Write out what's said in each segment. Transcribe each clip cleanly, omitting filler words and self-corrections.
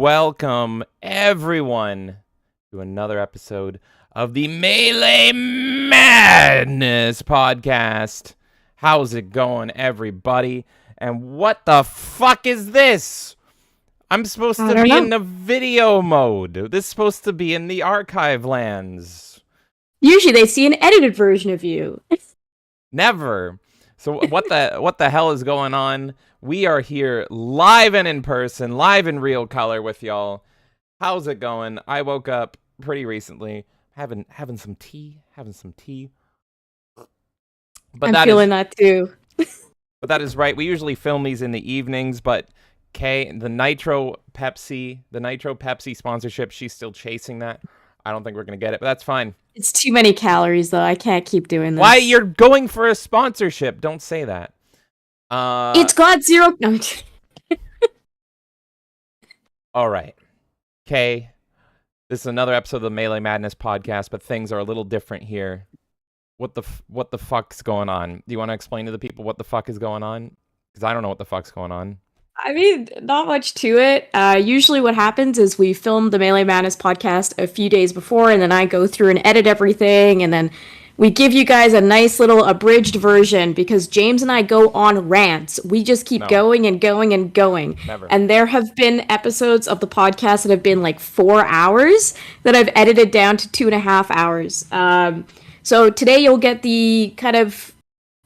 welcome everyone to another episode of the Melee Madness podcast. How's it going, everybody? And what the fuck is this? I'm supposed to be in the video mode. This is supposed to be in the archive lands. Usually they see an edited version of you. Never. So what the hell is going on? We are here live and in person, live in real color with y'all. How's it going? I woke up pretty recently, having some tea. But I'm feeling that too. But that is right. We usually film these in the evenings, but Kay, the Nitro Pepsi sponsorship, she's still chasing that. I don't think we're gonna get it, but that's fine. It's too many calories, though. I can't keep doing this. Why? You're going for a sponsorship. Don't say that. It's got zero... No. All right. Kay, this is another episode of the Melee Madness podcast, but things are a little different here. What the fuck's going on? Do you want to explain to the people what the fuck is going on? Because I don't know what the fuck's going on. I mean, not much to it. Usually what happens is we film the Melee Madness podcast a few days before, and then I go through and edit everything, and then we give you guys a nice little abridged version, because James and I go on rants. We just keep going and going and going. Never. And there have been episodes of the podcast that have been like 4 hours that I've edited down to 2.5 hours. So today you'll get the kind of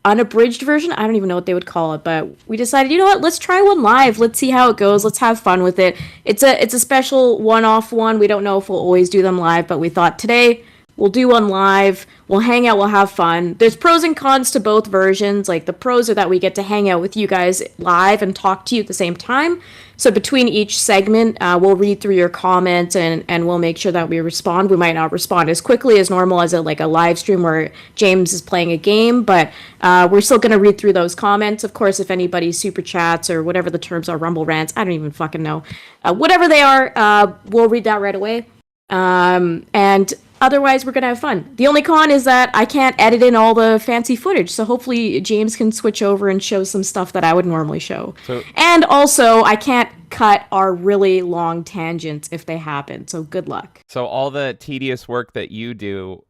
unabridged version. I don't even know what they would call it, but we decided, you know what, let's try one live. Let's see how it goes. Let's have fun with it. It's a special one-off one. We don't know if we'll always do them live, but we thought today we'll do one live. We'll hang out. We'll have fun. There's pros and cons to both versions. Like, the pros are that we get to hang out with you guys live and talk to you at the same time. So between each segment, we'll read through your comments and we'll make sure that we respond. We might not respond as quickly as normal as a live stream where James is playing a game, but we're still going to read through those comments. Of course, if anybody super chats or whatever the terms are, rumble rants, I don't even fucking know. Whatever they are, we'll read that right away. And otherwise, we're going to have fun. The only con is that I can't edit in all the fancy footage, so hopefully James can switch over and show some stuff that I would normally show. And also, I can't cut our really long tangents if they happen, so good luck. So all the tedious work that you do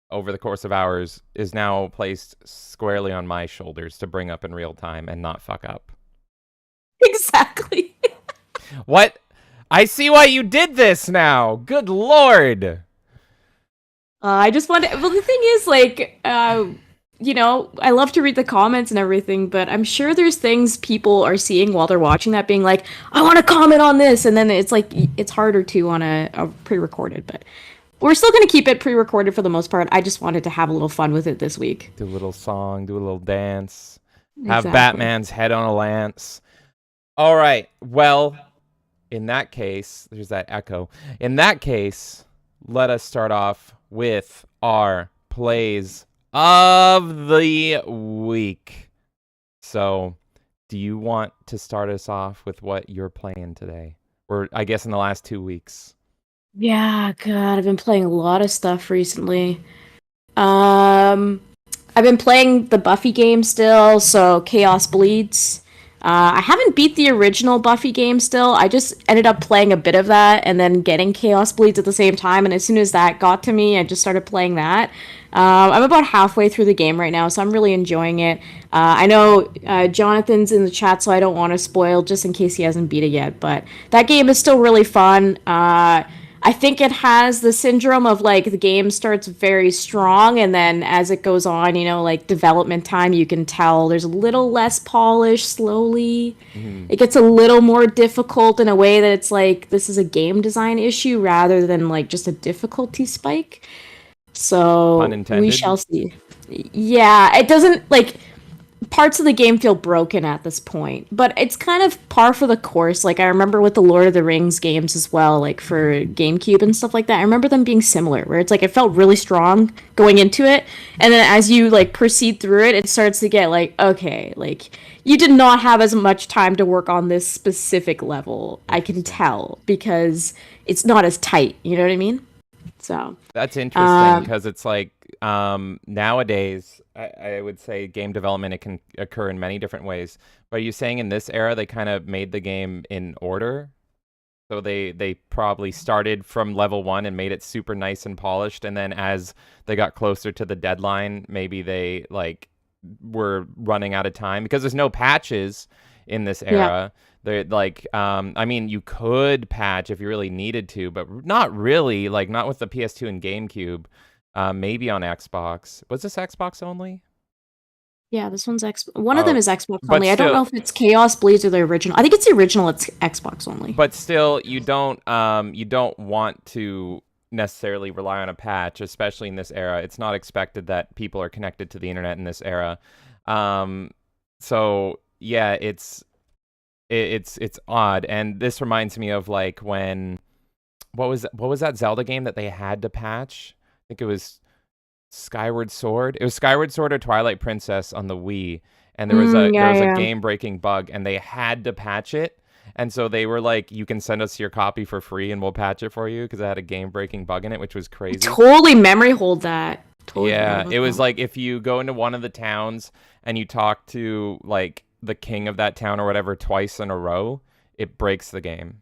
over the course of hours is now placed squarely on my shoulders to bring up in real time and not fuck up. Exactly. What? I see why you did this now. Good lord. I just want to... Well, the thing is, you know, I love to read the comments and everything, but I'm sure there's things people are seeing while they're watching that being like, I want to comment on this, and then it's like, it's harder to on a pre-recorded, but we're still going to keep it pre-recorded for the most part. I just wanted to have a little fun with it this week. Do a little song, do a little dance, Exactly. Have Batman's head on a lance. All right, well, in that case, there's that echo. In that case, let us start off with our plays of the week. So, do you want to start us off with what you're playing today? Or, I guess, in the last 2 weeks? Yeah, God, I've been playing a lot of stuff recently. I've been playing the Buffy game still, so Chaos Bleeds. I haven't beat the original Buffy game still. I just ended up playing a bit of that and then getting Chaos Bleeds at the same time. And as soon as that got to me, I just started playing that. I'm about halfway through the game right now, so I'm really enjoying it. I know Jonathan's in the chat, so I don't want to spoil just in case he hasn't beat it yet. But that game is still really fun. I think it has the syndrome of, like, the game starts very strong, and then as it goes on, you know, like, development time, you can tell there's a little less polish slowly. Mm-hmm. It gets a little more difficult in a way that it's like, this is a game design issue rather than, like, just a difficulty spike. So, we shall see. Yeah, it doesn't, like... Parts of the game feel broken at this point, but it's kind of par for the course. Like, I remember with the Lord of the Rings games as well, like for GameCube and stuff like that, I remember them being similar, where it's like it felt really strong going into it, and then as you like proceed through it, it starts to get like, okay, like you did not have as much time to work on this specific level. I can tell, because it's not as tight, you know what I mean? So that's interesting, because it's like nowadays I would say game development, it can occur in many different ways. But are you saying in this era they kind of made the game in order? So they probably started from level 1 and made it super nice and polished, and then as they got closer to the deadline, maybe they like were running out of time because there's no patches in this Yeah. era. They're like I mean you could patch if you really needed to, but not really, like not with the PS2 and GameCube. Maybe on Xbox. Was this Xbox only? Yeah, this one's one of them Oh, is Xbox but only. I don't still know if it's Chaos Bleeds or the original. I think it's the original. It's Xbox only. but still you don't want to necessarily rely on a patch, especially in this era. It's not expected that people are connected to the internet in this era. um so yeah, it's odd. And this reminds me of like when what was that Zelda game that they had to patch? I think it was Skyward Sword. It was Skyward Sword or Twilight Princess on the Wii, and there Yeah, was a yeah. game-breaking bug, and they had to patch it. And so they were like, "You can send us your copy for free, and we'll patch it for you," because it had a game-breaking bug in it, which was I crazy. totally memory hold that. Totally forgot Yeah, about it was that. like if you go into one of the towns and you talk to like the king of that town or whatever twice in a row, it breaks the game.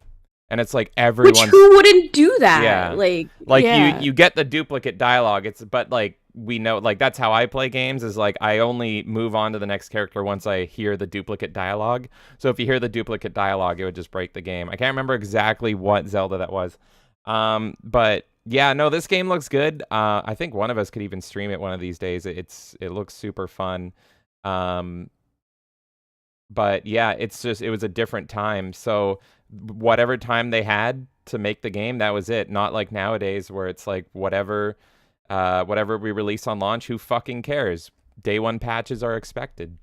And it's like Which everyone's who wouldn't do that? yeah. Like, Like yeah. you get the duplicate dialogue. It's but like we know like that's how I play games is like I only move on to the next character once I hear the duplicate dialogue. So if you hear the duplicate dialogue, it would just break the game. I can't remember exactly what Zelda that was. But yeah, no, this game looks good. I think one of us could even stream it one of these days. It looks super fun. Um, but yeah, it's just it was a different time. So whatever time they had to make the game, that was it. Not like nowadays where it's like whatever we release on launch, who fucking cares? Day one patches are expected.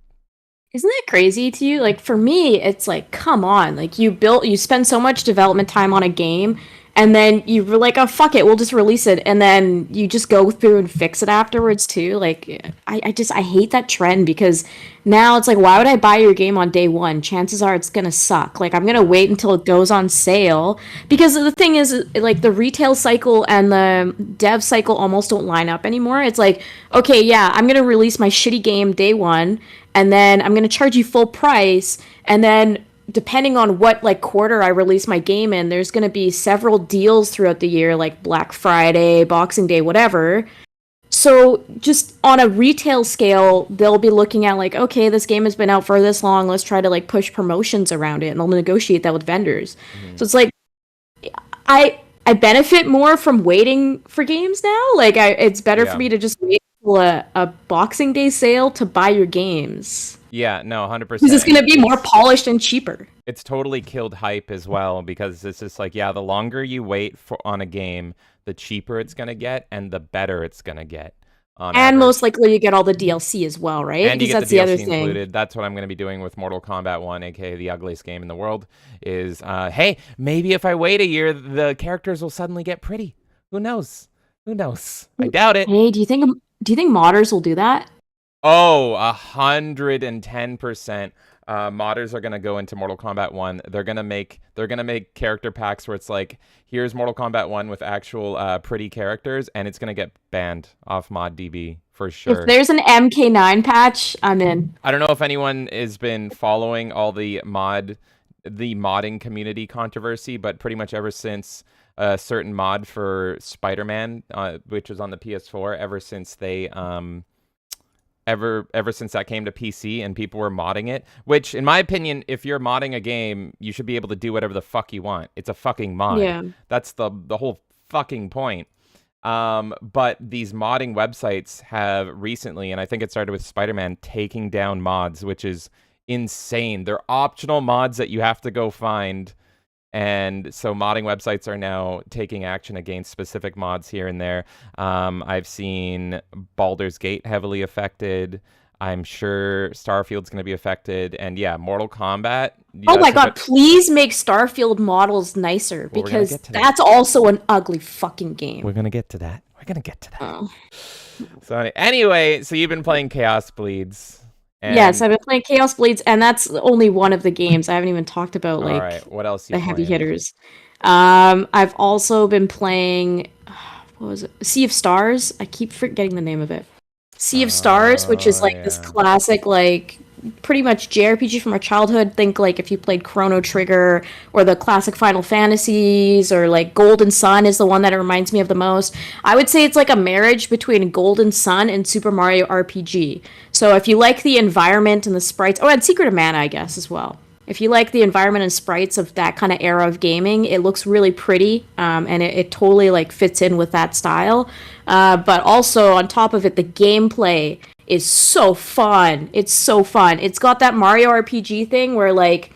Isn't that crazy to you? Like for me, it's like, come on. Like you spend so much development time on a game and then you were like, oh fuck it, we'll just release it and then you just go through and fix it afterwards too. Like I hate that trend because now it's like why would I buy your game on day one? Chances are it's gonna suck. Like I'm gonna wait until it goes on sale. Because the thing is like the retail cycle and the dev cycle almost don't line up anymore. It's like, okay, yeah, I'm gonna release my shitty game day one and then I'm going to charge you full price and then depending on what like quarter I release my game in, there's going to be several deals throughout the year like Black Friday, Boxing Day, whatever. So just on a retail scale, they'll be looking at like, okay, this game has been out for this long, let's try to like push promotions around it and they'll negotiate that with vendors. Hmm. So it's like I benefit more from waiting for games now. Like it's better for Yeah. me to just wait till a Boxing Day sale to buy your games. Yeah, no, Because 100%. it's gonna be more polished and cheaper. It's totally killed hype as well because it's just like, yeah, the longer you wait for on a game, the cheaper it's gonna get and the better it's gonna get on And most average. likely you get all the DLC as well, right? And you Because get the that's the other DLC thing. included. That's what I'm going to be doing with Mortal Kombat 1, aka the ugliest game in the world. Is hey, maybe if I wait a year, the characters will suddenly get pretty. Who knows? Who knows? I doubt it. Hey, do you think modders will do that? Oh, 110%. Modders are gonna go into Mortal Kombat 1. They're gonna make character packs where it's like, here's Mortal Kombat 1 with actual pretty characters, and it's gonna get banned off ModDB for If sure. there's an MK9 patch, I'm in. I don't know if anyone has been following all the modding community controversy, but pretty much ever since a certain mod for Spider-Man, which was on the PS4, ever since that came to PC and people were modding it, which in my opinion, if you're modding a game, you should be able to do whatever the fuck you want. It's a fucking mod. Yeah. That's the whole fucking point. But these modding websites have recently, and I think it started with Spider-Man, taking down mods, which is insane. They're optional mods that you have to go find. And so modding websites are now taking action against specific mods here and there. I've seen Baldur's Gate heavily affected. I'm sure Starfield's going to be affected. And yeah, Mortal Kombat. Oh Yeah, my god, please make Starfield models nicer well, we're going to because get to that. that's also an ugly fucking We're game. going to get to that. We're going to get to that. Oh. So anyway, so you've been playing Chaos Bleeds. Yes, And I've been playing Chaos Blades, and that's only one of the games. I haven't even talked about all like right, what else you the heavy playing? hitters. I've also been playing what was it? Sea of Stars. I keep forgetting the name of it. Sea of Stars, which is Oh, like this yeah. classic like pretty much JRPG from our childhood. Think like if you played Chrono Trigger or the classic Final Fantasies, or like Golden Sun is the one that it reminds me of the most. I would say it's like a marriage between Golden Sun and Super Mario RPG. So if you like the environment and the sprites, oh, and Secret of Mana, I guess, as well. If you like the environment and sprites of that kind of era of gaming, it looks really pretty, and it totally like fits in with that style. But also on top of it, the gameplay is so fun. It's so fun. It's got that Mario RPG thing where like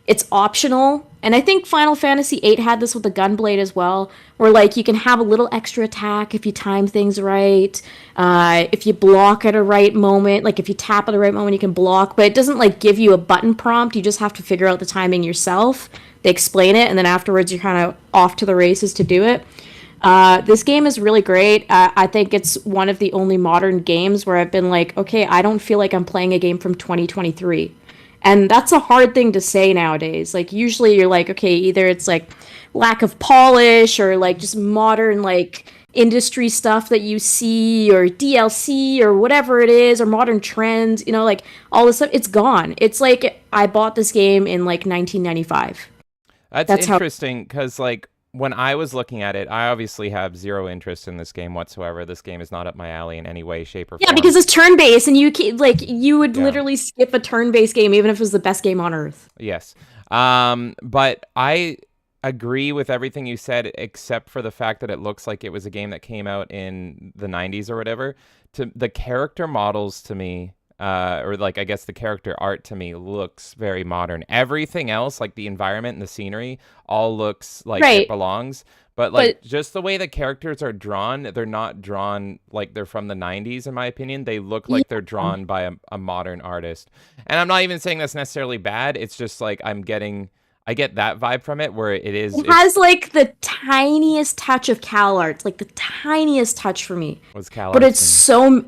it's optional. And I think Final Fantasy VIII had this with the Gunblade as well, where like you can have a little extra attack if you time things right, if you block at a right moment, like if you tap at the right moment, you can block. But it doesn't like give you a button prompt. You just have to figure out the timing yourself. They explain it, and then afterwards you're kind of off to the races to do it. This game is really great. I think it's one of the only modern games where I've been like, okay, I don't feel like I'm playing a game from 2023. And that's a hard thing to say nowadays. Like, usually you're like, okay, either it's like lack of polish or like just modern, like industry stuff that you see, or DLC or whatever it is, or modern trends, like all this stuff. It's gone. It's like I bought this game in like 1995. That's interesting because, like, when I was looking at it, I obviously have zero interest in this game whatsoever. This game is not up my alley in any way, shape, or form. Yeah, because it's turn-based, and you would literally skip a turn-based game even if it was the best game on earth. Yes. But I agree with everything you said, except for the fact that it looks like it was a game that came out in the 90s or whatever. The character models to me, or like I guess the character art to me, looks very modern. Everything else, like the environment and the scenery, all looks like it belongs. But like just the way the characters are drawn, they're not drawn like they're from the 90s, in my opinion. They look like they're drawn by a modern artist. And I'm not even saying that's necessarily bad. It's just like I get that vibe from it, where it has like the tiniest touch of Cal Arts, like the tiniest touch for me. What's Cal But Arts it's so...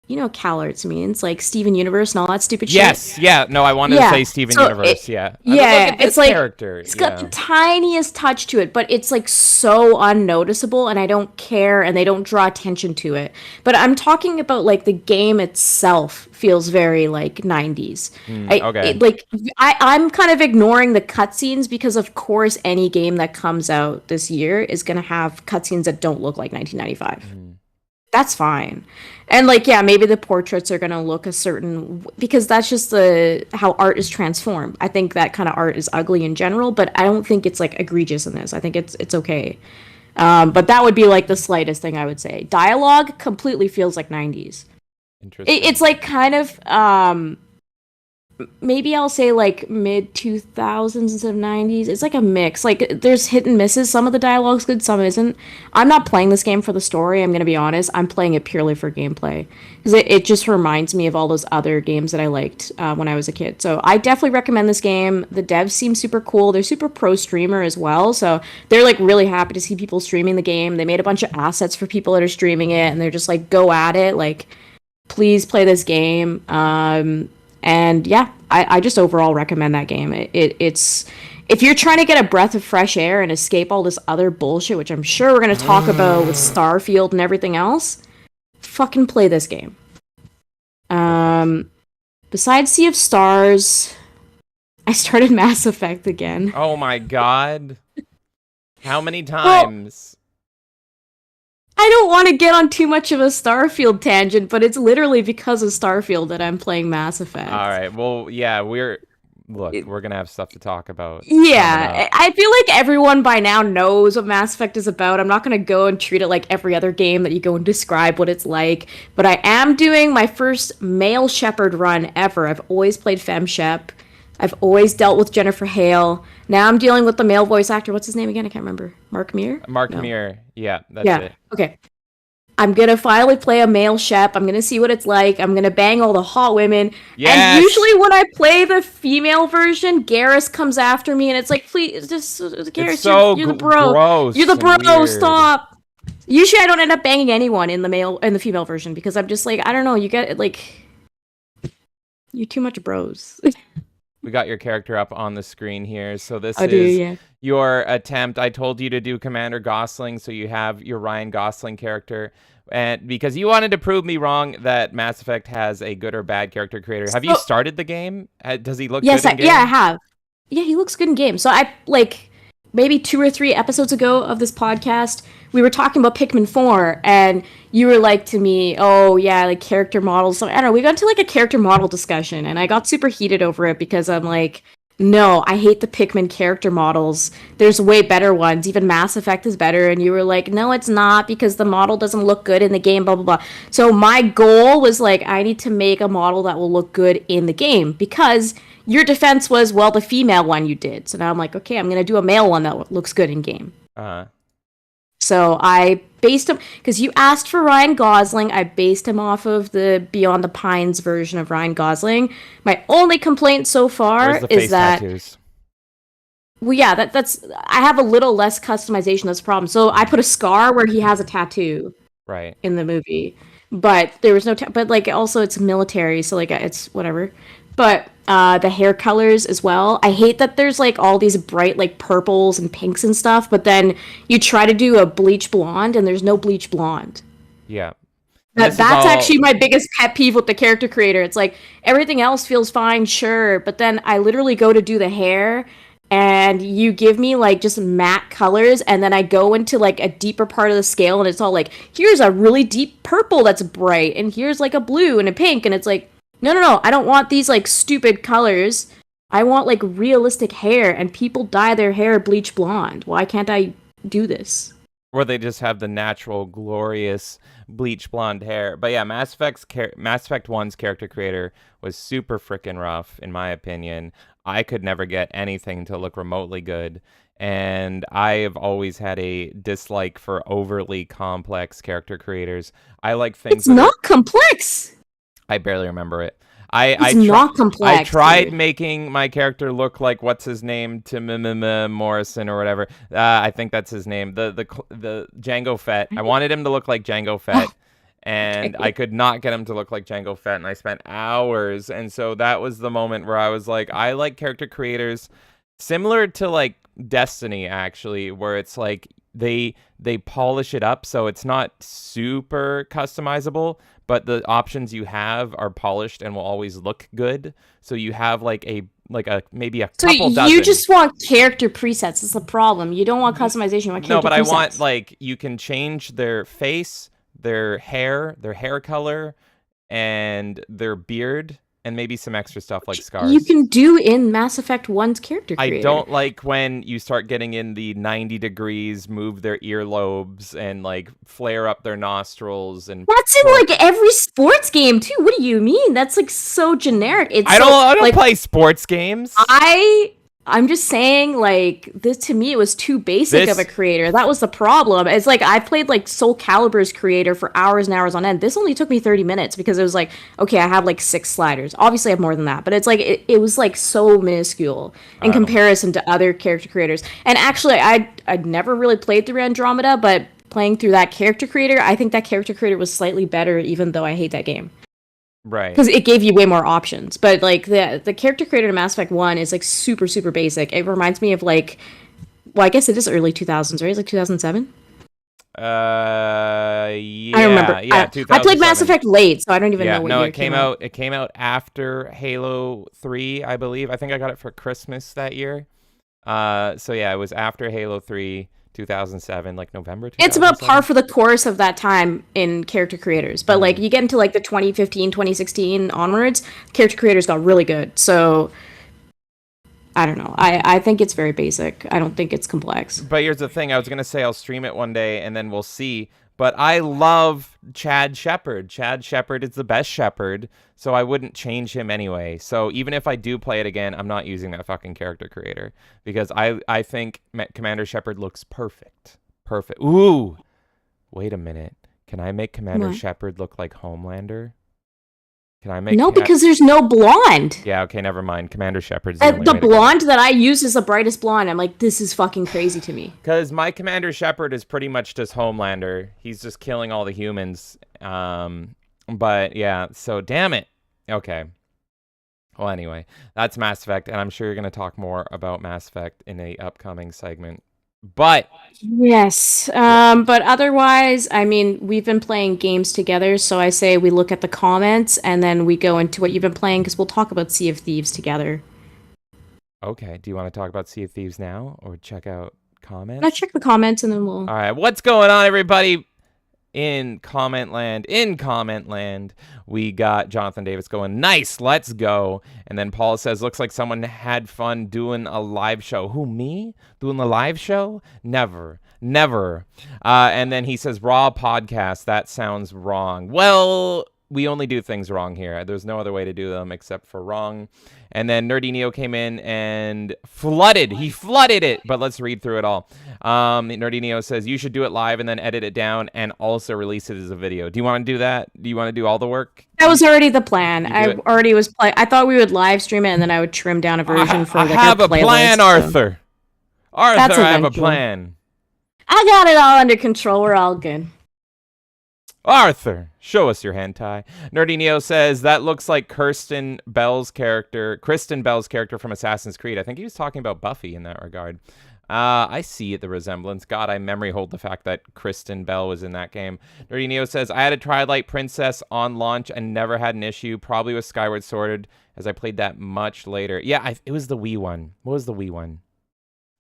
You know what Cal Arts means, like Steven Universe and all that stupid shit. Yes, yeah. No, I wanted to say Steven Universe. It's like character. It's got the tiniest touch to it, but it's like so unnoticeable, and I don't care, and they don't draw attention to it. But I'm talking about like the game itself feels very like 90s. I'm kind of ignoring the cutscenes because, of course, any game that comes out this year is going to have cutscenes that don't look like 1995. That's fine. And like, yeah, maybe the portraits are going to look a certain, because that's just how art is transformed. I think that kind of art is ugly in general, but I don't think it's like egregious in this. I think it's okay. But that would be like the slightest thing I would say. Dialogue completely feels like 90s. Interesting. It's like kind of maybe I'll say like mid 2000s instead of 90s. It's like a mix. Like there's hit and misses. Some of the dialogue's good, some isn't. I'm not playing this game for the story, I'm gonna be honest. I'm playing it purely for gameplay, because it just reminds me of all those other games that I liked when I was a kid. So I definitely recommend this game. The devs seem super cool. They're super pro streamer as well, so they're like really happy to see people streaming the game. They made a bunch of assets for people that are streaming it, and they're just like, go at it, like please play this game. And yeah, I just overall recommend that game. It's if you're trying to get a breath of fresh air and escape all this other bullshit, which I'm sure we're going to talk about with Starfield and everything else, fucking play this game. Besides Sea of Stars, I started Mass Effect again. Oh my god. How many times? I don't want to get on too much of a Starfield tangent, but it's literally because of Starfield that I'm playing Mass Effect. All right. Well, yeah, we're going to have stuff to talk about. Yeah, I feel like everyone by now knows what Mass Effect is about. I'm not going to go and treat it like every other game that you go and describe what it's like, but I am doing my first male Shepard run ever. I've always played Femme Shep. I've always dealt with Jennifer Hale. Now I'm dealing with the male voice actor. What's his name again? I can't remember. Mark Meer? Mark Meer. Yeah, that's it. Okay. I'm going to finally play a male Shep. I'm going to see what it's like. I'm going to bang all the hot women. Yes! And usually when I play the female version, Garrus comes after me, and it's like, please, just Garrus, it's so you're the bro. Gross, you're the bro, weird. Stop. Usually I don't end up banging anyone in the female version, because I'm just like, I don't know, you get like, you're too much bros. We got your character up on the screen here. So this Oh, do is yeah. your attempt. I told you to do Commander Gosling, so you have your Ryan Gosling character. And because you wanted to prove me wrong that Mass Effect has a good or bad character creator. Have you So, started the game? Does he look yes, good in game? yeah, I have. Yeah, he looks good in game. So I like maybe 2 or 3 episodes ago of this podcast, we were talking about Pikmin 4, and you were like to me, "Oh yeah, like character models." So I don't know. We got into like a character model discussion, and I got super heated over it because I'm like, "No, I hate the Pikmin character models. There's way better ones. Even Mass Effect is better." And you were like, "No, it's not because the model doesn't look good in the game." Blah blah blah. So my goal was like, I need to make a model that will look good in the game because your defense was, well, the female one you did. So now I'm like, okay, I'm going to do a male one that looks good in game. Uh-huh. So I based him, because you asked for Ryan Gosling, I based him off of the Beyond the Pines version of Ryan Gosling. My only complaint so far Where's the is face that, tattoos? well, yeah, that's, I have a little less customization, that's the problem. So I put a scar where he has a tattoo Right. in the movie, but there was no, but like also it's military, so like it's whatever. But the hair colors as well. I hate that there's like all these bright like purples and pinks and stuff, but then you try to do a bleach blonde and there's no bleach blonde. Yeah. That's actually my biggest pet peeve with the character creator. It's like everything else feels fine, sure, but then I literally go to do the hair and you give me like just matte colors, and then I go into like a deeper part of the scale and it's all like, here's a really deep purple that's bright, and here's like a blue and a pink, and it's like, no, I don't want these like stupid colors. I want like realistic hair, and people dye their hair bleach blonde. Why can't I do this? Or they just have the natural, glorious bleach blonde hair. But yeah, Mass Effect 1's character creator was super freaking rough, in my opinion. I could never get anything to look remotely good. And I have always had a dislike for overly complex character creators. I like things It's that not complex. I barely remember it. It's not complex. I tried dude. making my character look like what's his name, Morrison or whatever. I think that's his name. The Jango Fett. I wanted him to look like Jango Fett, and Okay. I could not get him to look like Jango Fett, and I spent hours. And so that was the moment where I was like, I like character creators similar to like Destiny, actually, where it's like they polish it up so it's not super customizable, but the options you have are polished and will always look good. So you have like a maybe a So couple you dozen. just want character presets. It's a problem. You don't want customization. You want character No, but presets. I want like you can change their face, their hair color, and their beard, and maybe some extra stuff like scars. You can do in Mass Effect 1's character creator. I don't like when you start getting in the 90 degrees, move their earlobes, and like flare up their nostrils. And That's in like every sports game too. What do you mean? That's like so generic. It's I don't like, play sports games. I'm just saying, like, this to me, it was too basic of a creator. That was the problem. It's like I played like Soul Calibur's creator for hours and hours on end. This only took me 30 minutes because it was like, okay, I have like 6 sliders. Obviously, I have more than that, but it's like it was like so minuscule in comparison to other character creators. And actually, I'd never really played through Andromeda, but playing through that character creator, I think that character creator was slightly better, even though I hate that game. Right. Because it gave you way more options. But like the character creator in Mass Effect 1 is like super, super basic. It reminds me of like, well, I guess it is early 2000s, right? It's like 2007? Yeah. I don't remember. Yeah, I played Mass Effect late, so I don't even know what year it came out. It came out after Halo 3, I believe. I think I got it for Christmas that year. So yeah, it was after Halo 3, 2007, like November 2007. It's about par for the course of that time in character creators. But like you get into like the 2015, 2016 onwards, character creators got really good. So I don't know. I think it's very basic. I don't think it's complex. But here's the thing. I was going to say I'll stream it one day and then we'll see. But I love Chad Shepard. Chad Shepard is the best Shepard, so I wouldn't change him anyway. So even if I do play it again, I'm not using that fucking character creator because I think Commander Shepard looks perfect. Perfect. Ooh, wait a minute. Can I make Commander Shepard look like Homelander? Can I make No, because there's no blonde. Yeah, okay, never mind. Commander Shepard's the blonde that I use is the brightest blonde. I'm like, this is fucking crazy to me. Because my Commander Shepard is pretty much just Homelander. He's just killing all the humans. But yeah, so damn it. Okay. Well, anyway, that's Mass Effect, and I'm sure you're going to talk more about Mass Effect in a upcoming segment. But Yes. But otherwise, I mean, we've been playing games together, so I say we look at the comments and then we go into what you've been playing because we'll talk about Sea of Thieves together. okay, do you want to talk about Sea of Thieves now or check out Now comments? check the comments and then we'll. All right, what's going on, everybody? In comment land, we got Jonathan Davis going, nice, let's go. And then Paul says, looks like someone had fun doing a live show. Who, me? Doing a live show? Never. And then he says, raw podcast, that sounds wrong. Well, we only do things wrong here. There's no other way to do them except for wrong. And then Nerdy Neo came in and he flooded it. But let's read through it all. Nerdy Neo says, you should do it live and then edit it down and also release it as a video. Do you want to do that? Do you want to do all the work? That was already the plan. I it? already was play. I thought we would live stream it and then I would trim down a version for I like have our a playlist, plan, so. Arthur. That's I have a eventual. plan. I got it all under control. We're all good. Arthur, show us your hentai. Nerdy Neo says that looks like Kristen Bell's character from Assassin's Creed. I think he was talking about Buffy in that regard. I see the resemblance. God, I memory hold the fact that Kristen Bell was in that game. Nerdy Neo says, I had a Twilight Princess on launch and never had an issue, probably with Skyward Sword, as I played that much later. Yeah, it was the Wii one. What was the Wii one?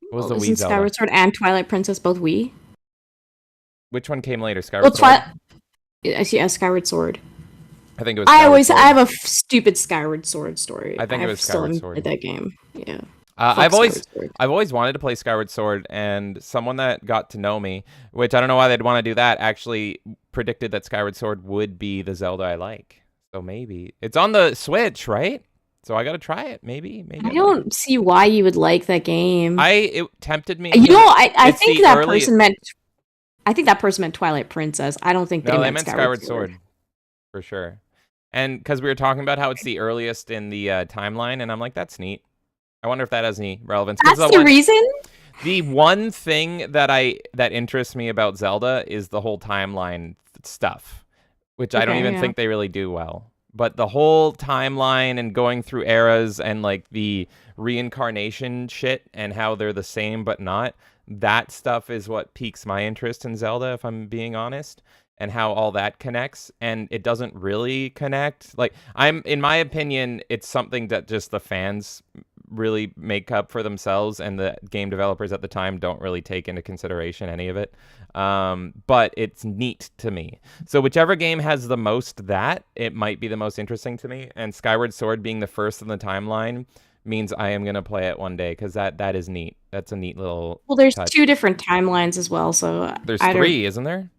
What was the Wii Zelda? Skyward Sword and Twilight Princess both Wii? Which one came later, Skyward Sword? I see a Skyward Sword. I think it was Skyward Sword. I have a stupid Skyward Sword story. I think it was Skyward Sword. Played that game. Yeah. I've always wanted to play Skyward Sword, and someone that got to know me, which I don't know why they'd want to do that, actually predicted that Skyward Sword would be the Zelda I like. So maybe it's on the Switch, right? So I got to try it. Maybe. I don't see why you would like that game. It tempted me. You know, I think that person meant. I think that person meant Twilight Princess. I don't think they meant Skyward Sword. For sure. And because we were talking about how it's the earliest in the timeline, and I'm like, that's neat. I wonder if that has any relevance. That's the reason? The one thing that interests me about Zelda is the whole timeline stuff, which I don't even think they really do well. But the whole timeline and going through eras and like the reincarnation shit and how they're the same but not, that stuff is what piques my interest in Zelda, if I'm being honest, and how all that connects. And it doesn't really connect. Like, in my opinion, it's something that just the fans really make up for themselves, and the game developers at the time don't really take into consideration any of it. But it's neat to me. So whichever game has the most that, it might be the most interesting to me. And Skyward Sword being the first in the timeline means I am gonna play it one day, because that is neat. That's a neat little. Well, there's two different timelines as well, so there's three, isn't there?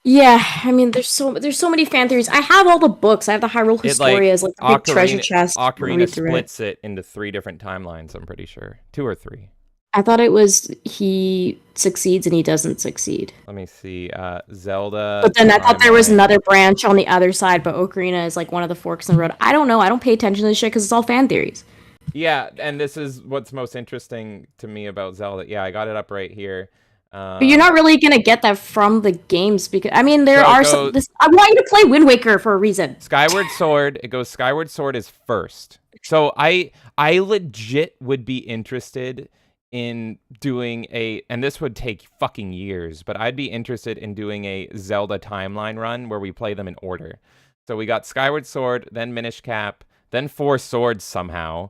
Yeah, I mean, there's so many fan theories. I have all the books. I have the Hyrule Historia as like a big treasure chest. Ocarina splits it into 3 different timelines. I'm pretty sure 2 or 3. I thought it was he succeeds and he doesn't succeed. Let me see, Zelda. But then I thought there was another branch on the other side, but Ocarina is like one of the forks in the road. I don't know. I don't pay attention to this shit because it's all fan theories. Yeah, and this is what's most interesting to me about Zelda. Yeah, I got it up right here. But you're not really gonna get that from the games because I mean there are some. I want you to play Wind Waker for a reason. Skyward Sword. It goes. Skyward Sword is first. So I legit would be interested in doing and this would take fucking years, but I'd be interested in doing a Zelda timeline run where we play them in order. So we got Skyward Sword, then Minish Cap, then Four Swords somehow.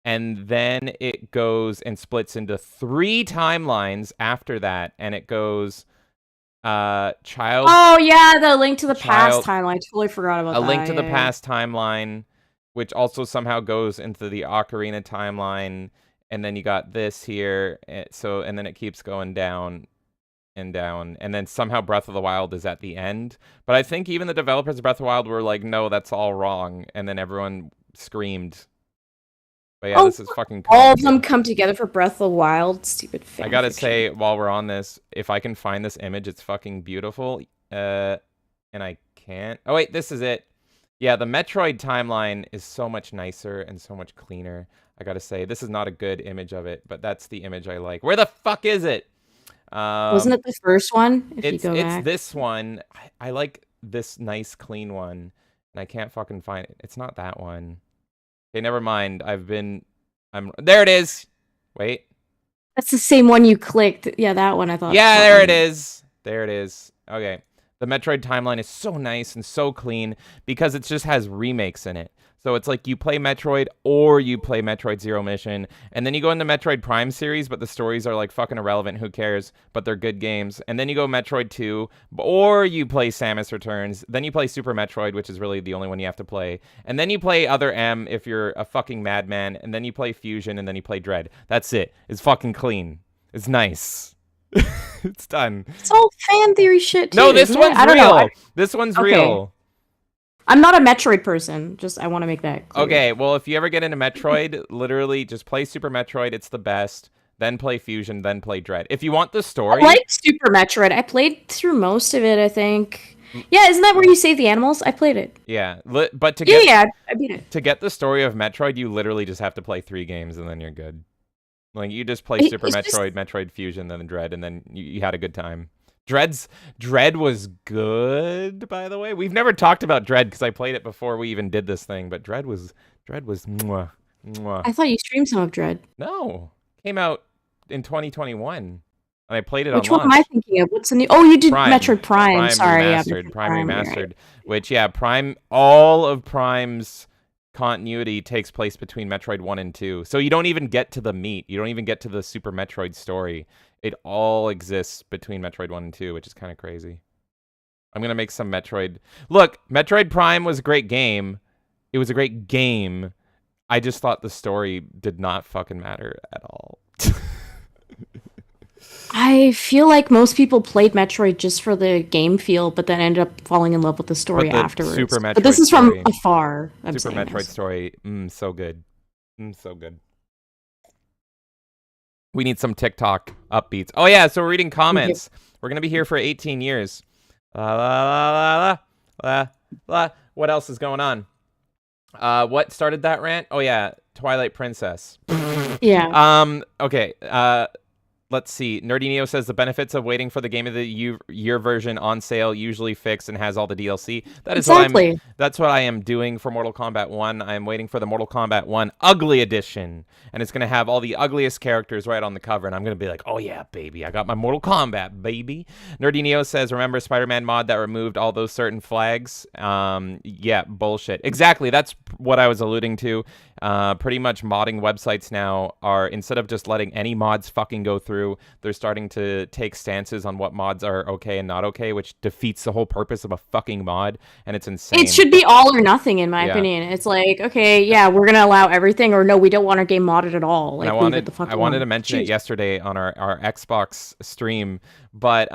And then it goes and splits into 3 timelines after that, and it goes Child. Oh yeah, the Link to the Past timeline. I totally forgot about that. A Link to the Past timeline, which also somehow goes into the Ocarina timeline, and then you got this here. And then it keeps going down and down, and then somehow Breath of the Wild is at the end. But I think even the developers of Breath of the Wild were like, "No, that's all wrong," and then everyone screamed. But yeah, this is fucking cool. All of them come together for Breath of the Wild. Stupid fan I gotta fiction. say, while we're on this, if I can find this image, it's fucking beautiful. And I can't. Oh wait, this is it. Yeah, the Metroid timeline is so much nicer and so much cleaner. I gotta say, this is not a good image of it, but that's the image I like. Where the fuck is it? Wasn't it the first one? It's this one. I like this nice, clean one, and I can't fucking find it. It's not that one. Okay, never mind. There it is. Wait. That's the same one you clicked. Yeah, that one I thought. Yeah, there it is. There it is. Okay. The Metroid timeline is so nice and so clean because it just has remakes in it. So it's like you play Metroid or you play Metroid Zero Mission, and then you go into Metroid Prime series, but the stories are like fucking irrelevant. Who cares? But they're good games. And then you go Metroid 2, or you play Samus Returns. Then you play Super Metroid, which is really the only one you have to play. And then you play Other M if you're a fucking madman. And then you play Fusion, and then you play Dread. That's it. It's fucking clean. It's nice. It's done. It's all fan theory shit, too. No, this one's I don't real. know. This one's Okay. real. I'm not a Metroid person. Just I want to make that clear. Okay, well, if you ever get into Metroid, literally just play Super Metroid. It's the best. Then play Fusion. Then play Dread. If you want the story, I like Super Metroid. I played through most of it, I think. Yeah, isn't that where you save the animals? I played it. yeah, but to get Yeah, I beat it. to get the story of Metroid, you literally just have to play 3 games and then you're good. Like you just play Super It's Metroid, Metroid Fusion, then Dread, and then you had a good time. Dread was good, by the way. We've never talked about Dread because I played it before we even did this thing, but Dread was mwah, mwah. I thought you streamed some of Dread. No, came out in 2021, and I played it Which on one am I launch. thinking of? What's the new? Oh, you did Prime. Metroid Prime. Sorry, remastered, yeah, Prime you're remastered. right. Which Prime, all of Prime's continuity takes place between Metroid 1 and 2. So you don't even get to the meat. You don't even get to the Super Metroid story. It all exists between Metroid 1 and 2, which is kind of crazy. I'm going to make some Metroid. Look, Metroid Prime was a great game. It was a great game. I just thought the story did not fucking matter at all. I feel like most people played Metroid just for the game feel, but then ended up falling in love with the story But the afterwards. Super But this Metroid is from story- afar. I'm Super saying Metroid this. story, so good. So good. We need some TikTok upbeats. Oh yeah, so we're reading comments. We're gonna be here for 18 years. La la la la la la. What else is going on? What started that rant? Oh yeah, Twilight Princess. Yeah. Okay. Let's see. Nerdy Neo says the benefits of waiting for the game of the year version on sale usually fixed and has all the DLC. That is Exactly. that's what I am doing for Mortal Kombat 1. I am waiting for the Mortal Kombat 1 Ugly Edition, and it's gonna have all the ugliest characters right on the cover, and I'm gonna be like, oh yeah, baby, I got my Mortal Kombat, baby. Nerdy Neo says, remember Spider-Man mod that removed all those certain flags? Yeah, bullshit. Exactly. That's what I was alluding to. Pretty much modding websites now are, instead of just letting any mods fucking go through, they're starting to take stances on what mods are okay and not okay, which defeats the whole purpose of a fucking mod, and it's insane. It should be all or nothing, in my Yeah. opinion. It's like, okay, yeah, we're gonna allow everything, or no, we don't want our game modded at all. Like, And leave it the fuck I wanted alone. to mention it Jeez. yesterday on our Xbox stream, but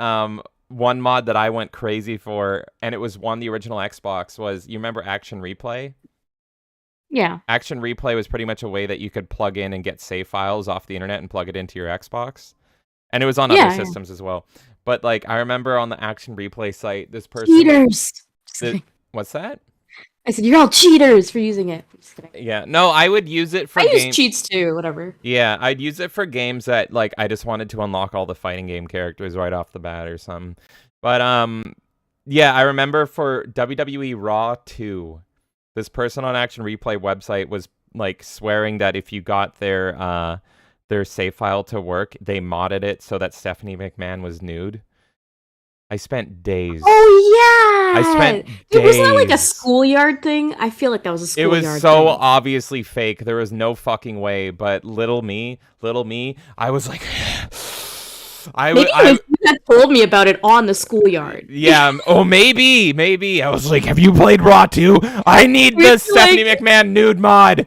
one mod that I went crazy for, and it was the original Xbox, was, you remember Action Replay? Yeah. Action Replay was pretty much a way that you could plug in and get save files off the internet and plug it into your Xbox. And it was on Yeah, other yeah. systems as well. But like, I remember on the Action Replay site, this person... Cheaters. Just the- kidding. What's that? I said, you're all cheaters for using it. Just kidding. Yeah, no, I would use it for I use games... cheats too, whatever. Yeah, I'd use it for games that, like, I just wanted to unlock all the fighting game characters right off the bat or something. But, yeah, I remember for WWE Raw 2, this person on Action Replay website was, like, swearing that if you got their save file to work, they modded it so that Stephanie McMahon was nude. I spent days. Oh, yeah! I spent Dude, wasn't that like a days. schoolyard thing? I feel like that was a It schoolyard was so thing. obviously fake. There was no fucking way. But little me, I was like, Maybe if you had told me about it on the schoolyard. yeah. Oh, maybe. I was like, have you played Raw 2? I need We'd the be Stephanie like- McMahon nude mod.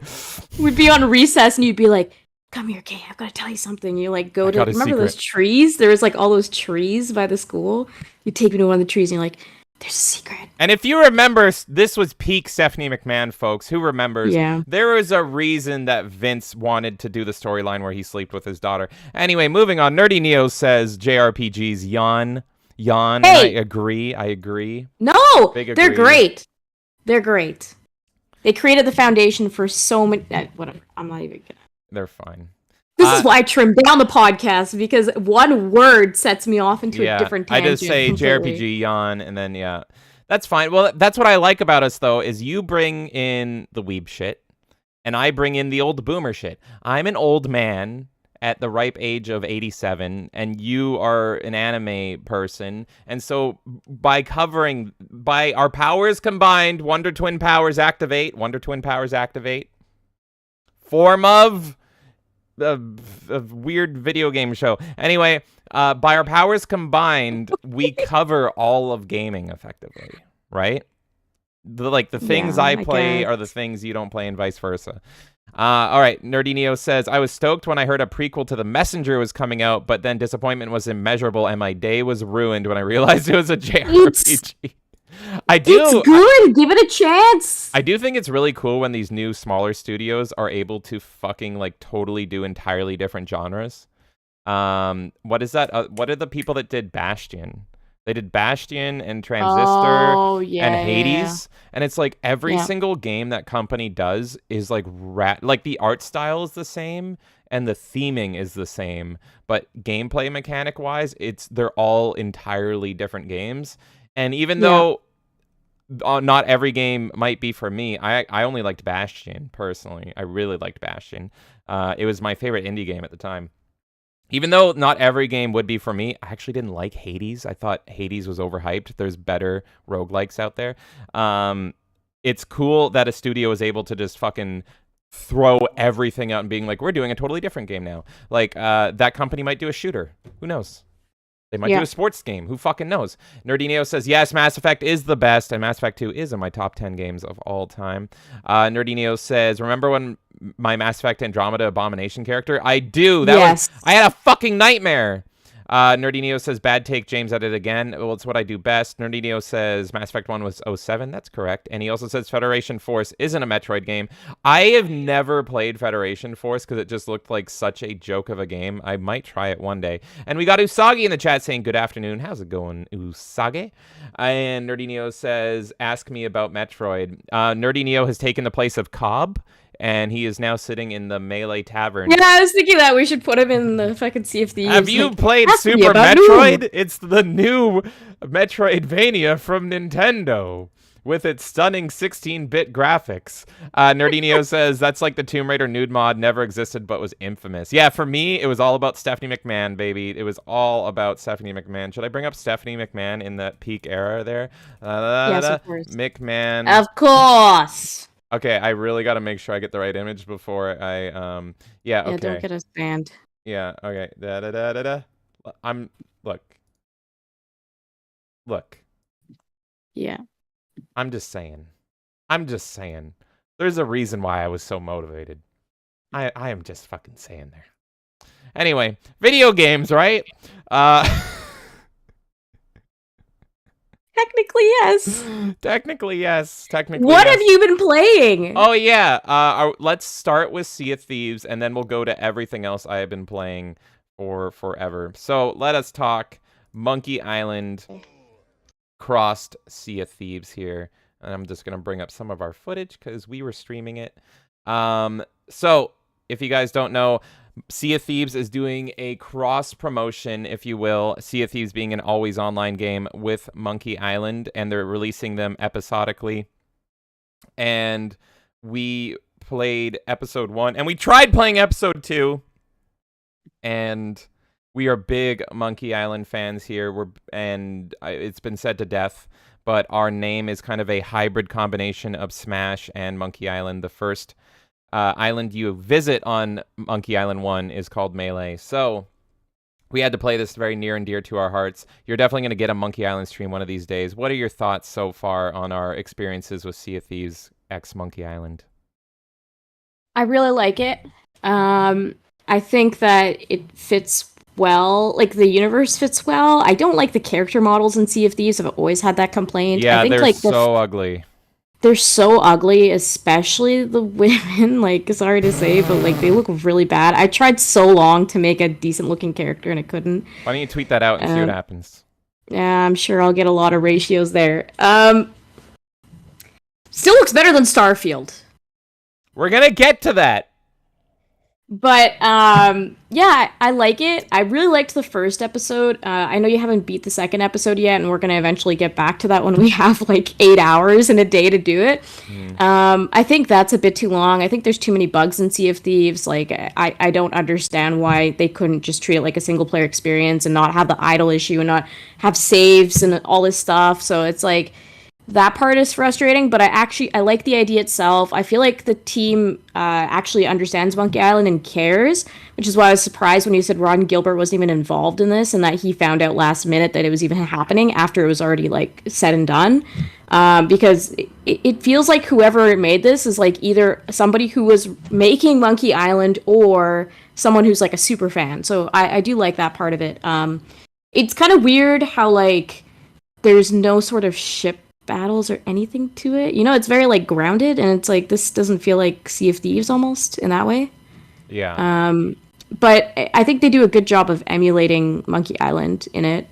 We'd be on recess and you'd be like, come here, Kay, I've got to tell you something. You like go to, got a remember those secret. trees? There was like all those trees by the school. You take me to one of the trees and you're like, there's a secret. And if you remember, this was peak Stephanie McMahon, folks. Who remembers? Yeah. There was a reason that Vince wanted to do the storyline where he slept with his daughter. Anyway, moving on. Nerdy Neo says JRPGs yawn. And Hey! I agree. No, Big they're agree. great. They're great. They created the foundation for so many. Whatever. I'm not even gonna. They're fine. This is why I trimmed down the podcast, because one word sets me off into a different I tangent. just say completely. JRPG yawn, and then that's fine. Well, that's what I like about us though, is you bring in the weeb shit, and I bring in the old boomer shit. I'm an old man at the ripe age of 87, and you are an anime person. And so by our powers combined, Wonder Twin powers activate. Form of a weird video game show. Anyway, by our powers combined, we cover all of gaming effectively, right? The things I play are the things you don't play and vice versa. All right, Nerdy Neo says, I was stoked when I heard a prequel to The Messenger was coming out, but then disappointment was immeasurable and my day was ruined when I realized it was a JRPG. It's good. Give it a chance. I do think it's really cool when these new smaller studios are able to fucking like totally do entirely different genres. What is that? What are the people that did Bastion? They did Bastion and Transistor and Hades. And it's like every single game that company does is like like the art style is the same and the theming is the same, but gameplay mechanic wise, they're all entirely different games. And even though not every game might be for me, I only liked Bastion personally. I really liked Bastion. It was my favorite indie game at the time. Even though not every game would be for me, I actually didn't like Hades. I thought Hades was overhyped. There's better roguelikes out there. It's cool that a studio is able to just fucking throw everything out and being like, we're doing a totally different game now. Like, that company might do a shooter. Who knows? They might do a sports game. Who fucking knows? Nerdy Neo says, yes, Mass Effect is the best, and Mass Effect 2 is in my top 10 games of all time. Nerdy Neo says, remember when my Mass Effect Andromeda Abomination character? I do. I had a fucking nightmare. Nerdy Neo says, bad take, James at it again. Well, it's what I do best. Nerdy Neo says, Mass Effect 1 was 07. That's correct. And he also says Federation Force isn't a Metroid game. I have never played Federation Force because it just looked like such a joke of a game. I might try it one day. And we got Usagi in the chat saying, good afternoon. How's it going, Usagi? And Nerdy Neo says, ask me about Metroid. Nerdy Neo has taken the place of Cobb, and he is now sitting in the Melee Tavern. Yeah, I was thinking that we should put him in the fucking Sea of Thieves. Have you played Super Metroid? It's the new Metroidvania from Nintendo with its stunning 16-bit graphics. Nerdy Neo says, that's like the Tomb Raider nude mod, never existed but was infamous. Yeah, for me, it was all about Stephanie McMahon, baby. It was all about Stephanie McMahon. Should I bring up Stephanie McMahon in that peak era there? Yes, of course. McMahon. Of course. Okay, I really got to make sure I get the right image before I, okay. Yeah, don't get us banned. Yeah, okay. Look. Yeah. I'm just saying. There's a reason why I was so motivated. I am just fucking saying there. Anyway, video games, right? Technically, yes. Technically, yes. What have you been playing? Oh, yeah. Let's start with Sea of Thieves, and then we'll go to everything else I have been playing for forever. So let us talk Monkey Island crossed Sea of Thieves here. And I'm just going to bring up some of our footage because we were streaming it. So if you guys don't know, Sea of Thieves is doing a cross promotion, if you will. Sea of Thieves being an always online game with Monkey Island, and they're releasing them episodically. And we played episode 1, and we tried playing episode 2. And we are big Monkey Island fans here. It's been said to death, but our name is kind of a hybrid combination of Smash and Monkey Island. The first island you visit on Monkey Island 1 is called Melee. So we had to play this very near and dear to our hearts. You're definitely going to get a Monkey Island stream one of these days. What are your thoughts so far on our experiences with Sea of Thieves x Monkey Island? I really like it. I think that it fits well. Like, the universe fits well. I don't like the character models in Sea of Thieves. I've always had that complaint. Yeah, I think, they're like, so ugly. They're so ugly, especially the women. Like, sorry to say, but like they look really bad. I tried so long to make a decent looking character and I couldn't. Why don't you tweet that out and see what happens? Yeah, I'm sure I'll get a lot of ratios there. Still looks better than Starfield. We're gonna get to that. But yeah, I like it. I really liked the first episode. I know you haven't beat the second episode yet, and we're gonna eventually get back to that when we have like 8 hours in a day to do it. Hmm. I think that's a bit too long. I think there's too many bugs in Sea of Thieves. Like I don't understand why they couldn't just treat it like a single player experience and not have the idle issue and not have saves and all this stuff. So it's like that part is frustrating, but I like the idea itself. I feel like the team actually understands Monkey Island and cares, which is why I was surprised when you said Ron Gilbert wasn't even involved in this and that he found out last minute that it was even happening after it was already like said and done. Because it feels like whoever made this is like either somebody who was making Monkey Island or someone who's like a super fan. So I do like that part of it. It's kind of weird how like there's no sort of ship battles or anything to it. You know, it's very like grounded, and it's like this doesn't feel like Sea of Thieves almost in that way. Yeah. But I think they do a good job of emulating Monkey Island in it.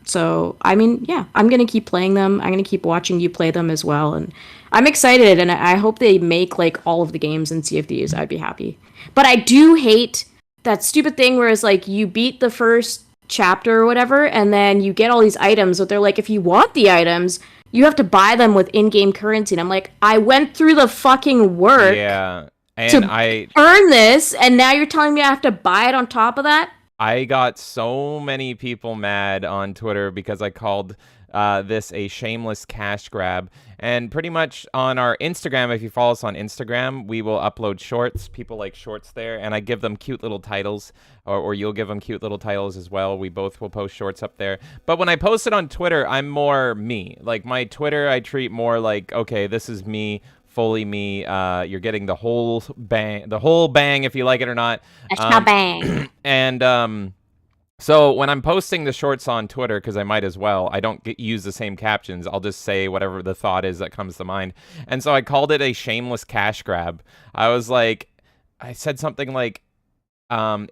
So I mean, yeah, I'm gonna keep playing them. I'm gonna keep watching you play them as well, and I'm excited. And I hope they make like all of the games in Sea of Thieves. I'd be happy. But I do hate that stupid thing where it's like you beat the first chapter or whatever, and then you get all these items, but they're like, if you want the items, you have to buy them with in-game currency. And I'm like, I went through the fucking work Yeah. And to earn this, and now you're telling me I have to buy it on top of that? I got so many people mad on Twitter because I called this a shameless cash grab. And pretty much on our Instagram, if you follow us on Instagram, we will upload shorts. People like shorts there, and I give them cute little titles, or you'll give them cute little titles as well. We both will post shorts up there. But when I post it on Twitter, I'm more me. Like my Twitter, I treat more like, okay, this is me. Fully me. You're getting the whole bang, if you like it or not. A bang. And so when I'm posting the shorts on Twitter, because I might as well, I don't use the same captions. I'll just say whatever the thought is that comes to mind. And so I called it a shameless cash grab. I said something like,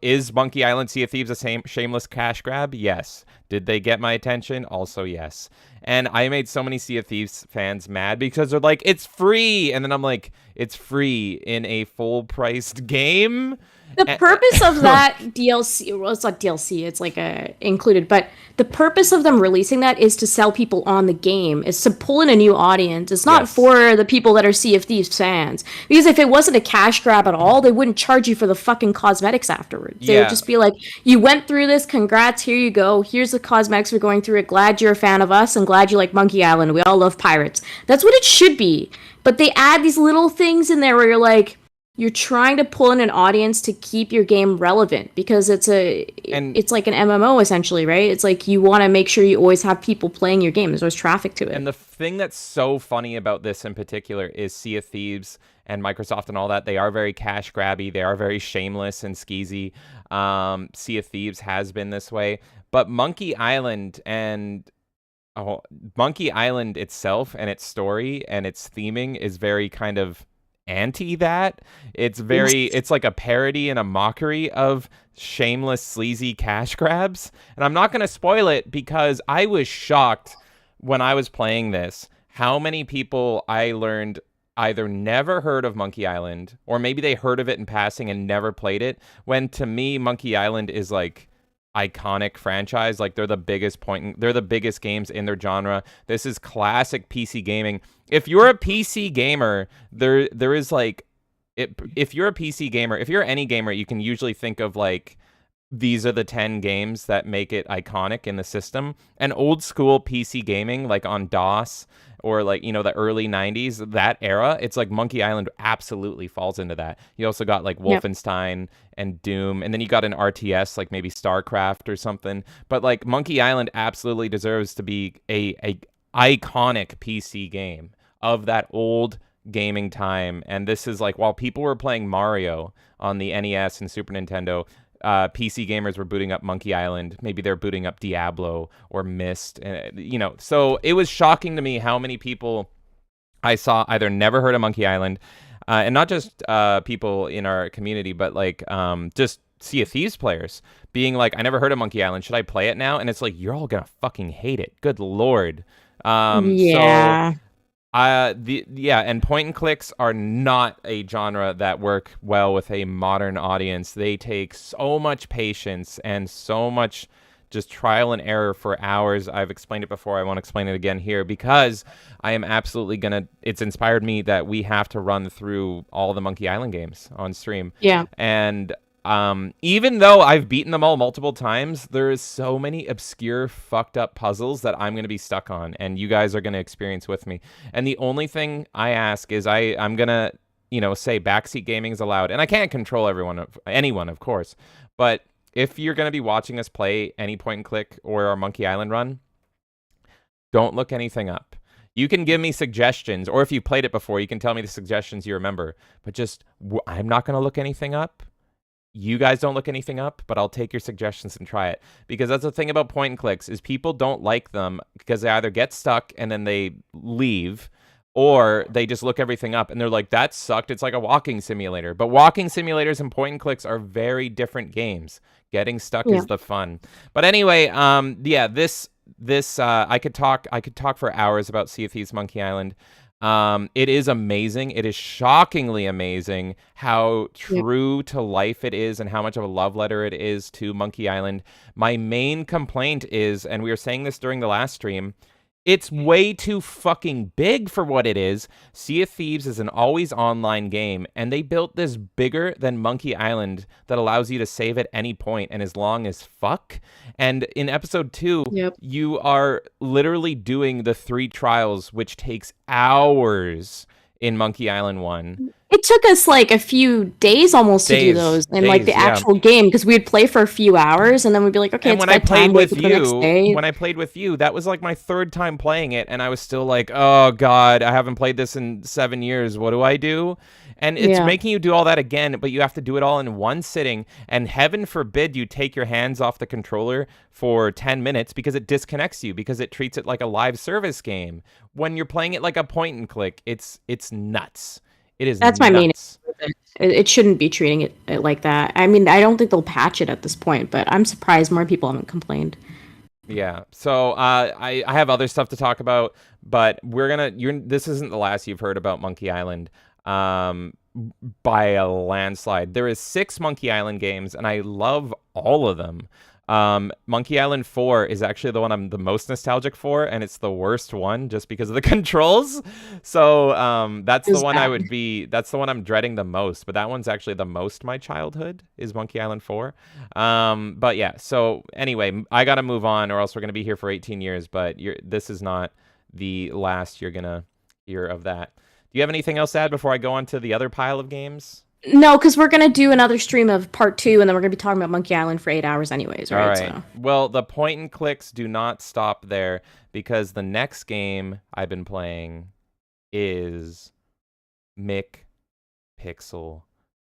is Monkey Island Sea of Thieves a shameless cash grab? Yes. Did they get my attention? Also, yes. And I made so many Sea of Thieves fans mad because they're like, it's free. And then I'm like, it's free in a full-priced game? The A- purpose of that DLC, well, it's not DLC, it's like a included, but the purpose of them releasing that is to sell people on the game, is to pull in a new audience. It's not yes. for the people that are Sea of Thieves fans. Because if it wasn't a cash grab at all, they wouldn't charge you for the fucking cosmetics afterwards. They would Yeah. just be like, you went through this, congrats, here you go. Here's the cosmetics for going through it. Glad you're a fan of us and glad you like Monkey Island. We all love pirates. That's what it should be. But they add these little things in there where you're like, you're trying to pull in an audience to keep your game relevant because And it's like an MMO essentially, right? It's like you want to make sure you always have people playing your game. There's always traffic to it. And the thing that's so funny about this in particular is Sea of Thieves and Microsoft and all that. They are very cash grabby. They are very shameless and skeezy. Sea of Thieves has been this way. But Monkey Island itself and its story and its theming is very kind of anti that. It's like a parody and a mockery of shameless, sleazy cash grabs. And I'm not going to spoil it because I was shocked when I was playing this how many people I learned either never heard of Monkey Island or maybe they heard of it in passing and never played it, when to me Monkey Island is like iconic franchise. Like they're the biggest games in their genre. This is classic PC gaming. If you're a PC gamer, there is like if you're a PC gamer, if you're any gamer, you can usually think of like these are the 10 games that make it iconic in the system. And old school PC gaming, like on DOS or like, you know, the early 90s, that era, it's like Monkey Island absolutely falls into that. You also got like Yep. Wolfenstein and Doom, and then you got an RTS like maybe StarCraft or something. But like Monkey Island absolutely deserves to be a iconic PC game of that old gaming time. And this is like, while people were playing Mario on the NES and Super Nintendo, PC gamers were booting up Monkey Island. Maybe they're booting up Diablo or Myst. You know, so it was shocking to me how many people I saw either never heard of Monkey Island, and not just people in our community, but like just Sea of Thieves players being like, I never heard of Monkey Island. Should I play it now? And it's like, you're all gonna fucking hate it. Good Lord. So Yeah. And point and clicks are not a genre that work well with a modern audience. They take so much patience and so much just trial and error for hours. I've explained it before. I won't explain it again here because I am absolutely it's inspired me that we have to run through all the Monkey Island games on stream. Yeah. And even though I've beaten them all multiple times, there is so many obscure, fucked up puzzles that I'm going to be stuck on, and you guys are going to experience with me. And the only thing I ask is I'm going to, say backseat gaming is allowed. And I can't control anyone, of course. But if you're going to be watching us play any point and click or our Monkey Island run, don't look anything up. You can give me suggestions, or if you played it before, you can tell me the suggestions you remember. But I'm not going to look anything up. You guys don't look anything up, but I'll take your suggestions and try it. Because that's the thing about point and clicks is people don't like them because they either get stuck and then they leave, or they just look everything up and they're like, that sucked. It's like a walking simulator. But walking simulators and point and clicks are very different games. Getting stuck is the fun. But anyway, this I could talk for hours about Sea of Thieves Monkey Island. It is amazing. It is shockingly amazing how true to life it is and how much of a love letter it is to Monkey Island. My main complaint is, and we were saying this during the last stream, it's way too fucking big for what it is. Sea of Thieves is an always online game, and they built this bigger than Monkey Island that allows you to save at any point and as long as fuck. And in episode 2, you are literally doing the 3 trials, which takes hours in Monkey Island 1. It took us like a few days almost to do those in like the actual game, because we'd play for a few hours and then we'd be like, okay, and it's when I played with you, that was like my 3rd time playing it, and I was still like, oh god, I haven't played this in 7 years. What do I do? And it's making you do all that again, but you have to do it all in one sitting. And heaven forbid you take your hands off the controller for 10 minutes because it disconnects you, because it treats it like a live service game. When you're playing it like a point and click, it's nuts. It is. That's nuts. My main. It shouldn't be treating it like that. I mean, I don't think they'll patch it at this point, but I'm surprised more people haven't complained. Yeah. So I have other stuff to talk about, but this isn't the last you've heard about Monkey Island. By a landslide. There is 6 Monkey Island games, and I love all of them. Monkey Island 4 is actually the one I'm the most nostalgic for, and it's the worst one just because of the controls. So that's the one that's the one I'm dreading the most, but that one's actually the most my childhood is Monkey Island 4. But yeah, so anyway, I gotta move on or else we're gonna be here for 18 years, but this is not the last you're gonna hear of that. Do you have anything else to add before I go on to the other pile of games? No, because we're going to do another stream of part 2, and then we're going to be talking about Monkey Island for 8 hours anyways, right? All right. So. Well, the point and clicks do not stop there, because the next game I've been playing is McPixel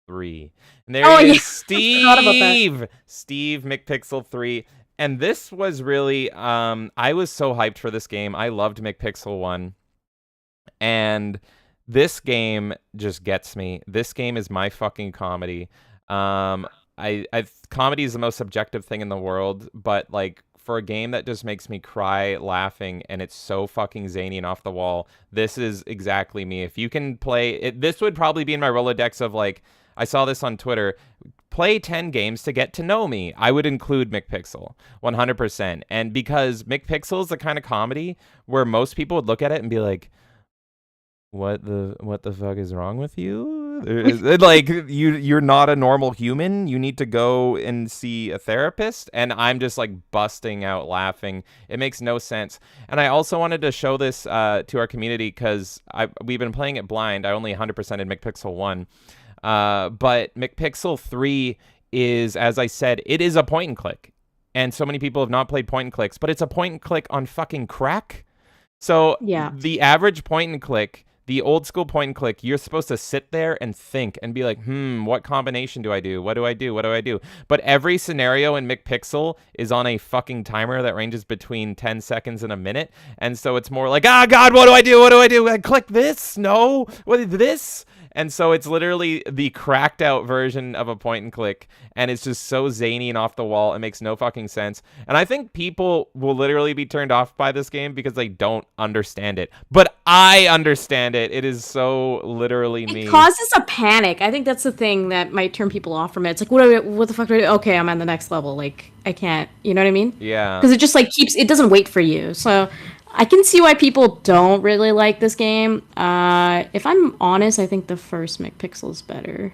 3. And there he is, Steve! Steve McPixel 3. And this was really, I was so hyped for this game. I loved McPixel 1. And this game just gets me. This game is my fucking comedy. Comedy is the most subjective thing in the world, but like for a game that just makes me cry laughing and it's so fucking zany and off the wall, this is exactly me. If you can play it, this would probably be in my Rolodex of like, I saw this on Twitter, play 10 games to get to know me. I would include McPixel 100%. And because McPixel is the kind of comedy where most people would look at it and be like, what the fuck is wrong with you? Like you're not a normal human. You need to go and see a therapist. And I'm just like busting out laughing. It makes no sense. And I also wanted to show this to our community because we've been playing it blind. I only 100% in McPixel 1. But McPixel 3 is, as I said, it is a point and click. And so many people have not played point and clicks, but it's a point and click on fucking crack. So the average point and click, the old school point and click, you're supposed to sit there and think and be like, what combination do I do? What do I do? What do I do? But every scenario in McPixel is on a fucking timer that ranges between 10 seconds and a minute. And so it's more like, God, what do I do? What do I do? I click this? No. What is this? And so it's literally the cracked out version of a point and click, and it's just so zany and off the wall. It makes no fucking sense. And I think people will literally be turned off by this game because they don't understand it. But I understand it. It is so literally me. It causes a panic. I think that's the thing that might turn people off from it. It's like, what the fuck do I do? Okay, I'm on the next level. Like, I can't, you know what I mean? Yeah. Because it just like it doesn't wait for you. So I can see why people don't really like this game. If I'm honest, I think the first McPixel's better.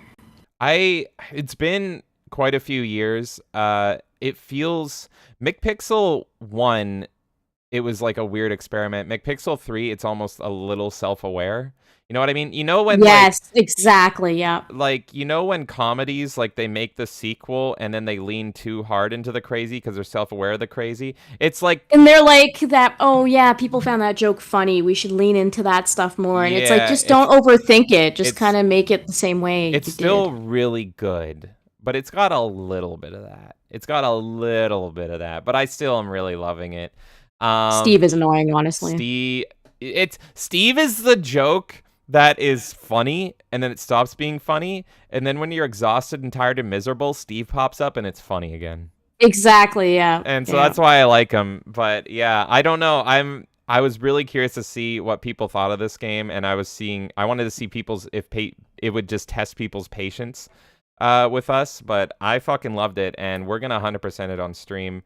It's been quite a few years. It feels McPixel 1, it was like a weird experiment. McPixel 3, it's almost a little self-aware. You know what I mean? You know when Yes, exactly, yeah. like you know when comedies like they make the sequel and then they lean too hard into the crazy because they're self-aware of the crazy. It's like, and they're like that, oh yeah, people found that joke funny. We should lean into that stuff more. And it's like, just don't overthink it. Just kind of make it the same way. It's still really good, but it's got a little bit of that. But I still am really loving it. Steve is annoying, honestly. Steve is the joke that is funny, and then it stops being funny, and then when you're exhausted and tired and miserable, Steve pops up and it's funny again. Exactly, yeah. And so that's why I like him. But yeah, I don't know. I was really curious to see what people thought of this game, and I wanted to see it would just test people's patience with us, but I fucking loved it, and we're gonna 100% it on stream.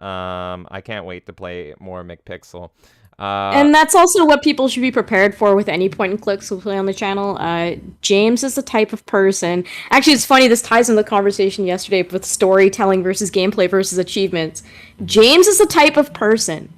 I can't wait to play more McPixel. And that's also what people should be prepared for with any point and clicks we play on the channel. James is the type of person. Actually, it's funny. This ties in the conversation yesterday with storytelling versus gameplay versus achievements. James is the type of person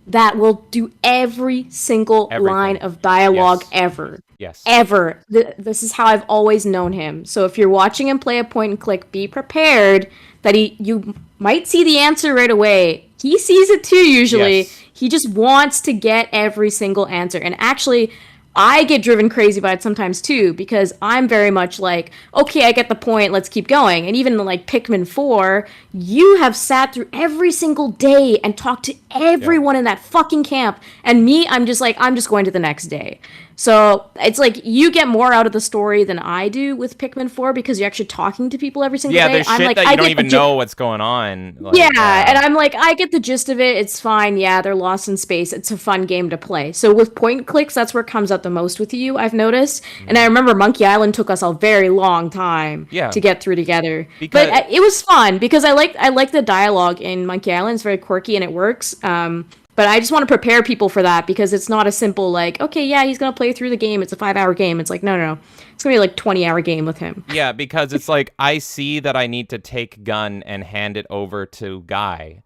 that will do every single line of dialogue ever. Yes. Ever. This is how I've always known him. So if you're watching him play a point and click, be prepared that you might see the answer right away. He sees it too, usually. Yes. He just wants to get every single answer. And actually, I get driven crazy by it sometimes too, because I'm very much like, okay, I get the point, let's keep going. And even like Pikmin 4, you have sat through every single day and talked to everyone in that fucking camp. And me, I'm just going to the next day. So it's like you get more out of the story than I do with Pikmin 4 because you're actually talking to people every single day. Yeah, there's shit that you don't even know what's going on. Like, and I'm like, I get the gist of it. It's fine. Yeah, they're lost in space. It's a fun game to play. So with point and clicks, that's where it comes out the most with you, I've noticed. And I remember Monkey Island took us a very long time to get through together. But it was fun because I like the dialogue in Monkey Island. It's very quirky and it works. But I just want to prepare people for that because it's not a simple like, okay, yeah, he's going to play through the game. It's a 5-hour game. It's like, no. It's going to be like 20-hour game with him. Yeah, because it's like, I see that I need to take gun and hand it over to Guy.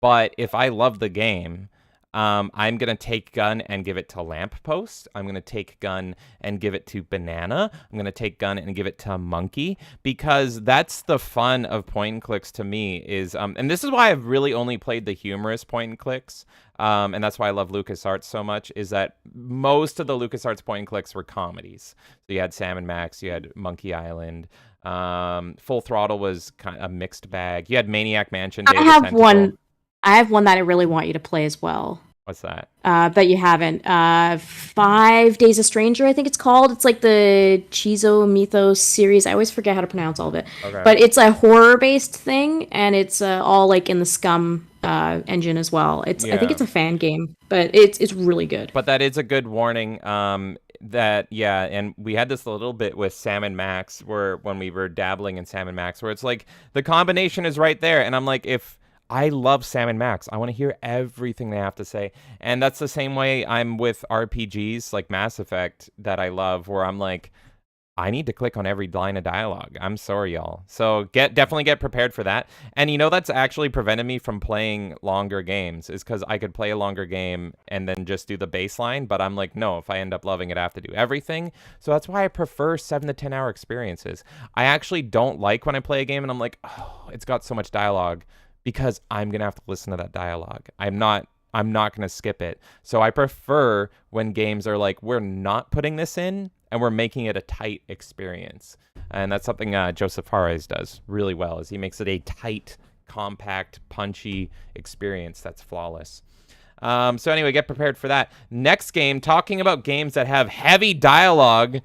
But if I love the game, I'm going to take gun and give it to Lamppost. I'm going to take gun and give it to Banana. I'm going to take gun and give it to Monkey, because that's the fun of point and clicks to me is, and this is why I've really only played the humorous point and clicks. And that's why I love LucasArts so much, is that most of the LucasArts point and clicks were comedies. So you had Sam and Max, you had Monkey Island, Full Throttle was kind of a mixed bag. You had Maniac Mansion. I have one that I really want you to play as well. What's that? Bet you haven't. 5 Days a Stranger, I think it's called. It's like the Chizo Mythos series. I always forget how to pronounce all of it. Okay. But it's a horror-based thing, and it's all like in the Scum engine as well. I think it's a fan game, but it's really good. But that is a good warning. And we had this a little bit with Sam and Max, when we were dabbling in Sam and Max, where it's like the combination is right there, and I'm like, if I love Sam and Max, I want to hear everything they have to say, and that's the same way I'm with RPGs like Mass Effect that I love, where I'm like, I need to click on every line of dialogue. I'm sorry, y'all. So definitely get prepared for that. And that's actually prevented me from playing longer games, is because I could play a longer game and then just do the baseline. But I'm like, no, if I end up loving it, I have to do everything. So that's why I prefer 7 to 10 hour experiences. I actually don't like when I play a game and I'm like, oh, it's got so much dialogue, because I'm going to have to listen to that dialogue. I'm not going to skip it. So I prefer when games are like, we're not putting this in, and we're making it a tight experience. And that's something Joseph Fares does really well, is he makes it a tight, compact, punchy experience that's flawless. So anyway, get prepared for that. Next game, talking about games that have heavy dialogue,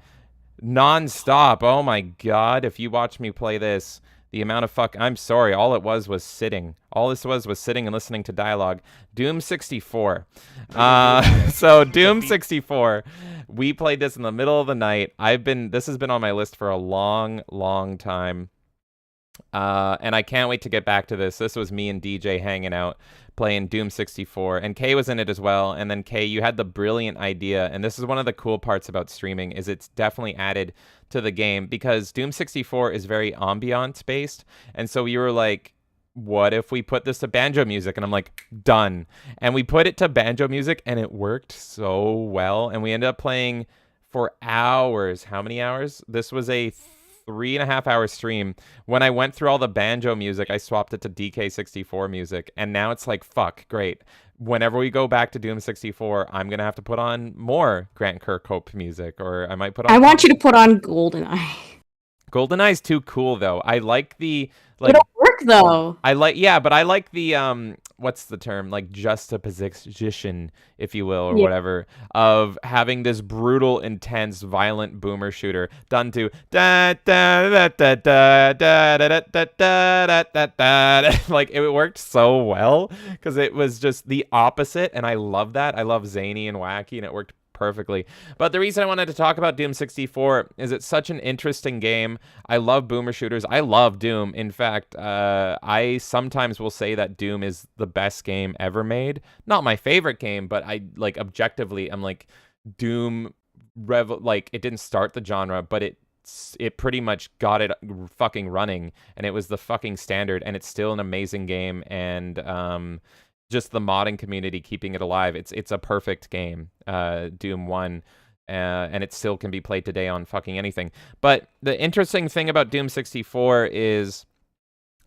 Non-stop. Oh my god, if you watch me play this, the amount of I'm sorry, all it was sitting. All this was sitting and listening to dialogue. Doom 64. So Doom 64. We played this in the middle of the night. This has been on my list for a long, long time. And I can't wait to get back to this. This was me and DJ hanging out playing Doom 64, and Kay was in it as well. And then Kay, you had the brilliant idea, and this is one of the cool parts about streaming, is it's definitely added to the game because Doom 64 is very ambiance based. And so you were like, what if we put this to banjo music? And I'm like, done. And we put it to banjo music and it worked so well. And we ended up playing for hours. How many hours? This was a 3.5 hour stream. When I went through all the banjo music, I swapped it to DK64 music, and now it's like, fuck, great. Whenever we go back to Doom 64, I'm gonna have to put on more Grant Kirkhope music, or I might put on. I want you to put on GoldenEye. GoldenEye's too cool though. I like the like. It'll work though. But I like the what's the term? Like juxtaposition, if you will, or Yeah. whatever, of having this brutal, intense, violent boomer shooter done to da da da da da da da da da da da. Like it worked so well because it was just the opposite, and I love that. I love zany and wacky, and it worked perfectly. But the reason I wanted to talk about Doom 64 is it's such an interesting game. I love boomer shooters. I love Doom. In fact, I sometimes will say that Doom is the best game ever made. Not my favorite game, but I like objectively, I'm like Doom like it didn't start the genre, but it pretty much got it fucking running, and it was the fucking standard, and it's still an amazing game. And just the modding community keeping it alive. It's a perfect game, Doom 1, and it still can be played today on fucking anything. But the interesting thing about Doom 64 is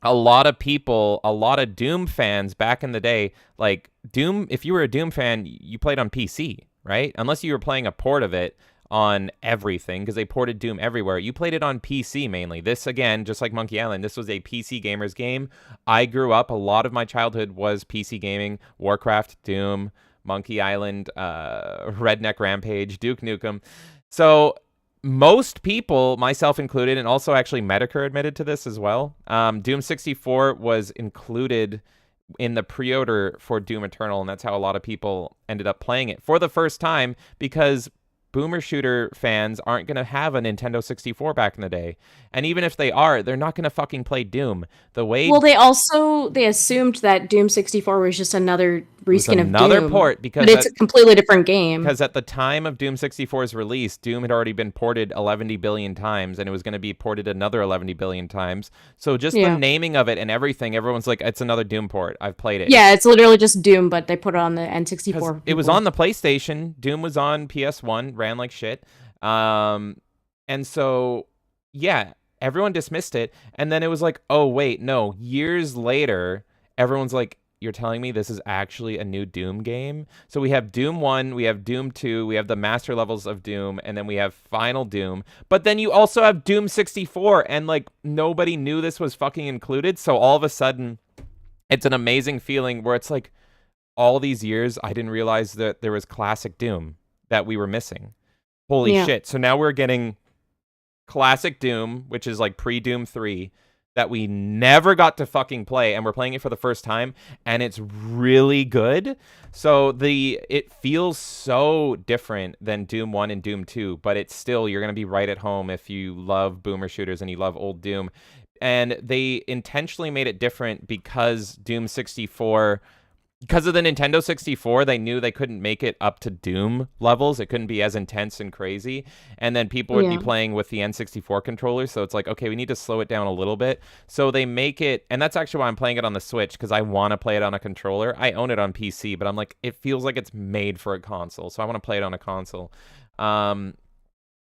a lot of people, a lot of Doom fans back in the day, like Doom, if you were a Doom fan, you played on PC, right? Unless you were playing a port of it on everything, because they ported Doom everywhere. You played it on PC mainly. This, again, just like Monkey Island, this was a PC gamers game. I grew up, a lot of my childhood was PC gaming. Warcraft, Doom, Monkey Island, Redneck Rampage, Duke Nukem. So most people, myself included, and also actually Medicare admitted to this as well, Doom 64 was included in the pre-order for Doom Eternal, and that's how a lot of people ended up playing it for the first time, because boomer shooter fans aren't going to have a Nintendo 64 back in the day. And even if they are, they're not going to fucking play Doom. The way Well, they assumed that Doom 64 was just another reskin of another Doom, port, because but it's a completely different game. Because at the time of Doom 64's release, Doom had already been ported 11 billion times, and it was going to be ported another 11 billion times. So just the naming of it and everything, everyone's like, it's another Doom port. I've played it. Yeah, it's literally just Doom, but they put it on the N64. It was on the PlayStation. Doom was on PS1, ran like shit. And so, yeah, everyone dismissed it. And then it was like, oh, wait, no. Years later, everyone's like, you're telling me this is actually a new Doom game? So we have Doom 1, we have Doom 2, we have the master levels of Doom, and then we have Final Doom. But then you also have Doom 64, and like nobody knew this was fucking included. So all of a sudden, it's an amazing feeling where it's like, all these years, I didn't realize that there was classic Doom that we were missing. Holy shit. So now we're getting classic Doom, which is like pre-Doom 3, that we never got to fucking play, and we're playing it for the first time, and it's really good. So it feels so different than Doom 1 and Doom 2, but it's still, you're going to be right at home if you love boomer shooters and you love old Doom. And they intentionally made it different because Doom 64... Because of the Nintendo 64, they knew they couldn't make it up to Doom levels. It couldn't be as intense and crazy. And then people would be playing with the N64 controller. So it's like, okay, we need to slow it down a little bit. So they make it, and that's actually why I'm playing it on the Switch, because I want to play it on a controller. I own it on PC, but I'm like, it feels like it's made for a console. So I want to play it on a console.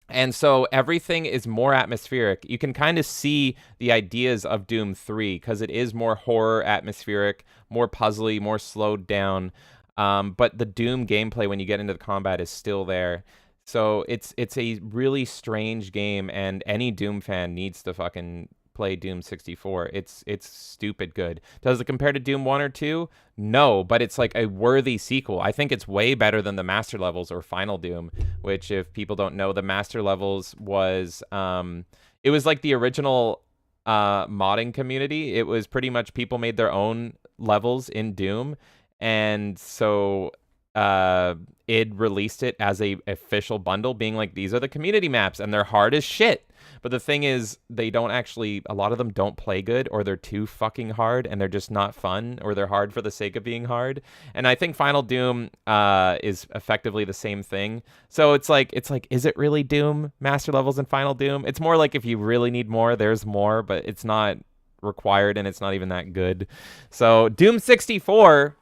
And so everything is more atmospheric. You can kind of see the ideas of Doom 3 because it is more horror atmospheric, more puzzly, more slowed down. But the Doom gameplay when you get into the combat is still there. So it's a really strange game, and any Doom fan needs to fucking play Doom 64. It's stupid good. Does it compare to Doom 1 or 2? No, but it's like a worthy sequel. I think it's way better than the Master Levels or Final Doom, which, if people don't know, the Master Levels was it was like the original modding community. It was pretty much people made their own levels in Doom, and so id released it as a official bundle, being like, these are the community maps, and they're hard as shit. But the thing is, they don't actually, a lot of them don't play good, or they're too fucking hard, and they're just not fun, or they're hard for the sake of being hard. And I think Final Doom is effectively the same thing. So it's like, is it really Doom, Master Levels, and Final Doom? It's more like, if you really need more, there's more, but it's not required, and it's not even that good. So Doom 64,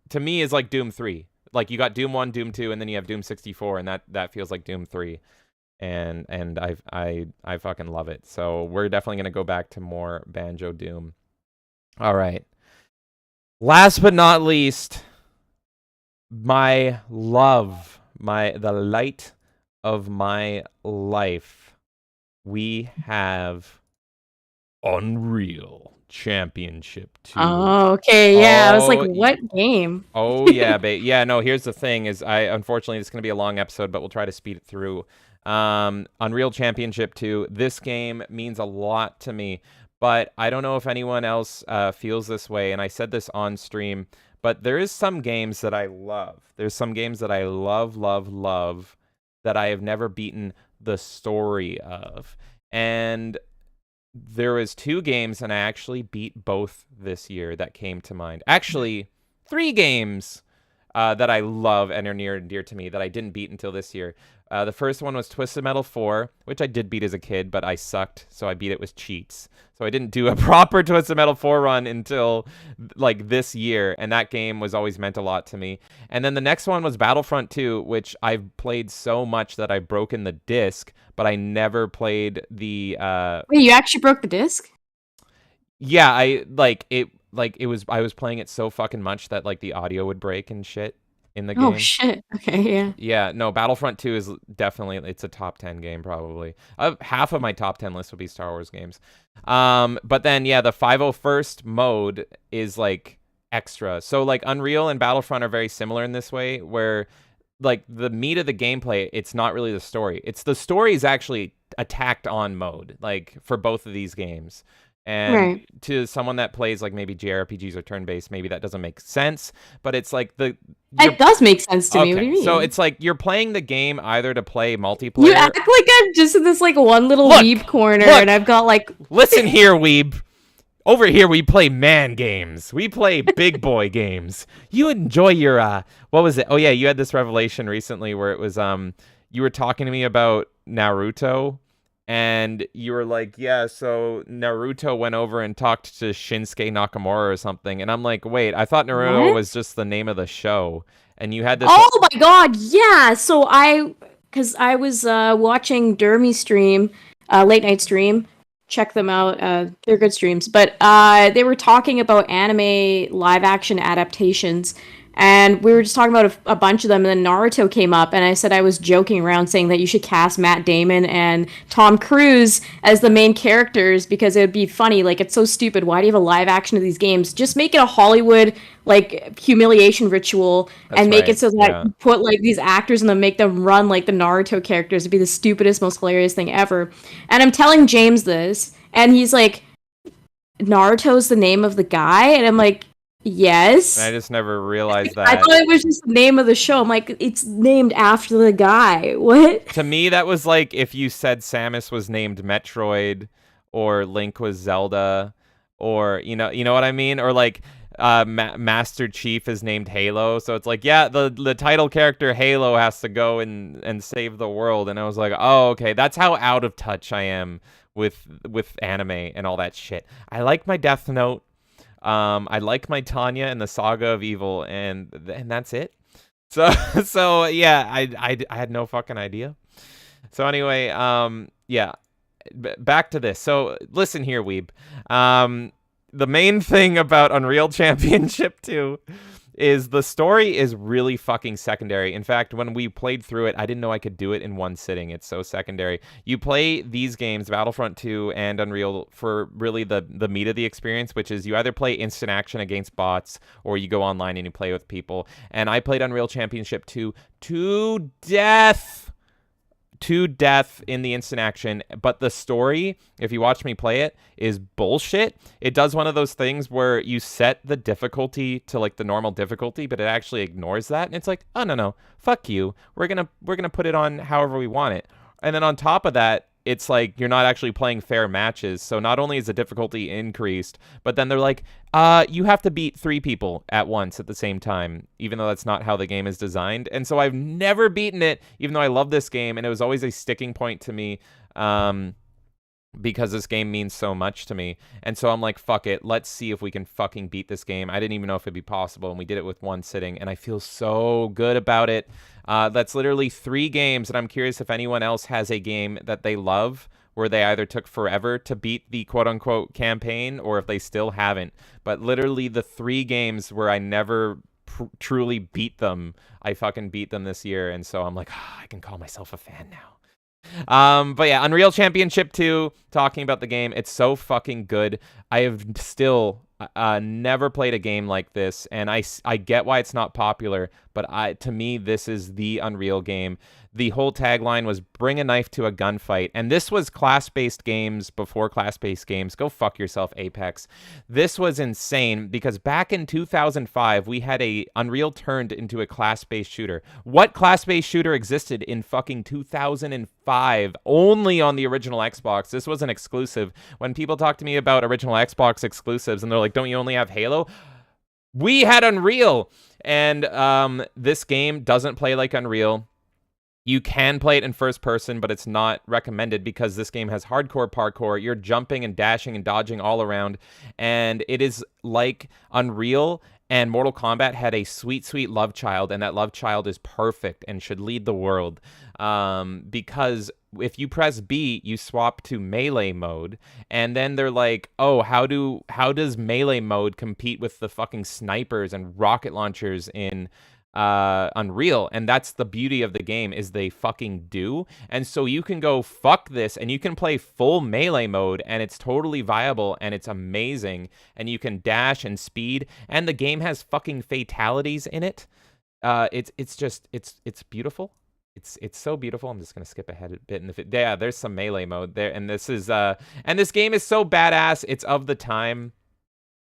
to me, is like Doom 3. Like, you got Doom 1, Doom 2, and then you have Doom 64, and that feels like Doom 3. And I fucking love it. So we're definitely going to go back to more Banjo Doom. All right. Last but not least, my love, the light of my life. We have Unreal Championship 2. Oh, okay, yeah. I was like, what game? Oh, yeah, yeah, no, here's the thing is, unfortunately, it's going to be a long episode, but we'll try to speed it through. Unreal Championship 2. This game means a lot to me, but I don't know if anyone else feels this way, and I said this on stream, but there is some games that I love. There's some games that I love, that I have never beaten the story of. And there was 2 games, and I actually beat both this year that came to mind. Actually, 3 games that I love and are near and dear to me that I didn't beat until this year. The first one was Twisted Metal 4, which I did beat as a kid, but I sucked, so I beat it with cheats. So I didn't do a proper Twisted Metal 4 run until, like, this year, and that game was always meant a lot to me. And then the next one was Battlefront 2, which I've played so much that I've broken the disc, but I never played the... Wait, you actually broke the disc? Yeah, I was playing it so fucking much that, like, the audio would break and shit in the game. Oh shit. Okay, yeah. Yeah, no, Battlefront 2 is definitely, it's a top 10 game probably. Half of my top 10 list would be Star Wars games. But then yeah, the 501st mode is like extra. So like Unreal and Battlefront are very similar in this way, where like the meat of the gameplay, it's not really the story. It's the story is actually a tacked on mode, like for both of these games. And to someone that plays like maybe JRPGs or turn-based, maybe that doesn't make sense. But it's like it does make sense to me. What do you mean? So it's like you're playing the game either to play multiplayer. You act like I'm just in this like one little weeb corner, and I've got like. Listen here, weeb. Over here, we play man games. We play big boy games. You enjoy your what was it? Oh yeah, you had this revelation recently where it was you were talking to me about Naruto. And you were like, yeah, so Naruto went over and talked to Shinsuke Nakamura or something. And I'm like, wait, I thought Naruto was just the name of the show. And you had this... Oh my god, yeah! So because I was watching Dermy stream, late night stream. Check them out, they're good streams. But they were talking about anime live action adaptations. And we were just talking about a bunch of them, and then Naruto came up, and I said I was joking around saying that you should cast Matt Damon and Tom Cruise as the main characters because it would be funny. Like, it's so stupid. Why do you have a live action of these games? Just make it a Hollywood, like, humiliation ritual and make it so that you put, like, these actors and then make them run like the Naruto characters. It'd be the stupidest, most hilarious thing ever. And I'm telling James this, and he's like, Naruto's the name of the guy? And I'm like, yes. I just never realized that. I thought it was just the name of the show. I'm like, it's named after the guy. What? To me, that was like if you said Samus was named Metroid, or Link was Zelda, or you know what I mean, or like Master Chief is named Halo. So it's like, yeah, the title character Halo has to go and save the world. And I was like, oh, okay, that's how out of touch I am with anime and all that shit. I like my Death Note. I like my Tanya and the Saga of Evil, and that's it. So yeah, I had no fucking idea. So anyway, yeah, back to this. So listen here, weeb. The main thing about Unreal Championship 2 is the story is really fucking secondary. In fact, when we played through it, I didn't know I could do it in one sitting. It's so secondary. You play these games, Battlefront 2 and Unreal, for really the meat of the experience, which is you either play instant action against bots or you go online and you play with people. And I played Unreal Championship 2 to death. To death in the instant action, but the story, if you watch me play it, is bullshit. It does one of those things where you set the difficulty to like the normal difficulty, but it actually ignores that, and it's like, oh no, fuck you. We're gonna put it on however we want it. And then on top of that, it's like you're not actually playing fair matches. So not only is the difficulty increased, but then they're like, you have to beat 3 people at once at the same time, even though that's not how the game is designed. And so I've never beaten it, even though I love this game, and it was always a sticking point to me, because this game means so much to me. And so I'm like, fuck it, let's see if we can fucking beat this game. I didn't even know if it'd be possible, and we did it with one sitting, and I feel so good about it. That's literally 3 games, and I'm curious if anyone else has a game that they love where they either took forever to beat the quote-unquote campaign or if they still haven't. But literally the 3 games where I never truly beat them, I fucking beat them this year, and so I'm like, I can call myself a fan now. But yeah, Unreal Championship 2, talking about the game, it's so fucking good. I have still never played a game like this, and I get why it's not popular, but to me, this is the Unreal game. The whole tagline was bring a knife to a gunfight, and this was class-based games before class-based games. Go fuck yourself, Apex. This was insane, because back in 2005, we had a Unreal turned into a class-based shooter. What class-based shooter existed in fucking 2005 only on the original Xbox? This was an exclusive. When people talk to me about original Xbox exclusives, and they're like, don't you only have Halo? We had Unreal, and this game doesn't play like Unreal. You can play it in first person, but it's not recommended because this game has hardcore parkour. You're jumping and dashing and dodging all around, and it is like Unreal and Mortal Kombat had a sweet, sweet love child, and that love child is perfect and should lead the world. Because if you press B, you swap to melee mode, and then they're like, oh, how does melee mode compete with the fucking snipers and rocket launchers in Unreal? And that's the beauty of the game, is they fucking do. And so you can go fuck this, and you can play full melee mode, and it's totally viable, and it's amazing, and you can dash and speed, and the game has fucking fatalities in it. It's just beautiful. It's so beautiful. I'm just gonna skip ahead a bit in the yeah, there's some melee mode there, and this is and this game is so badass. It's of the time.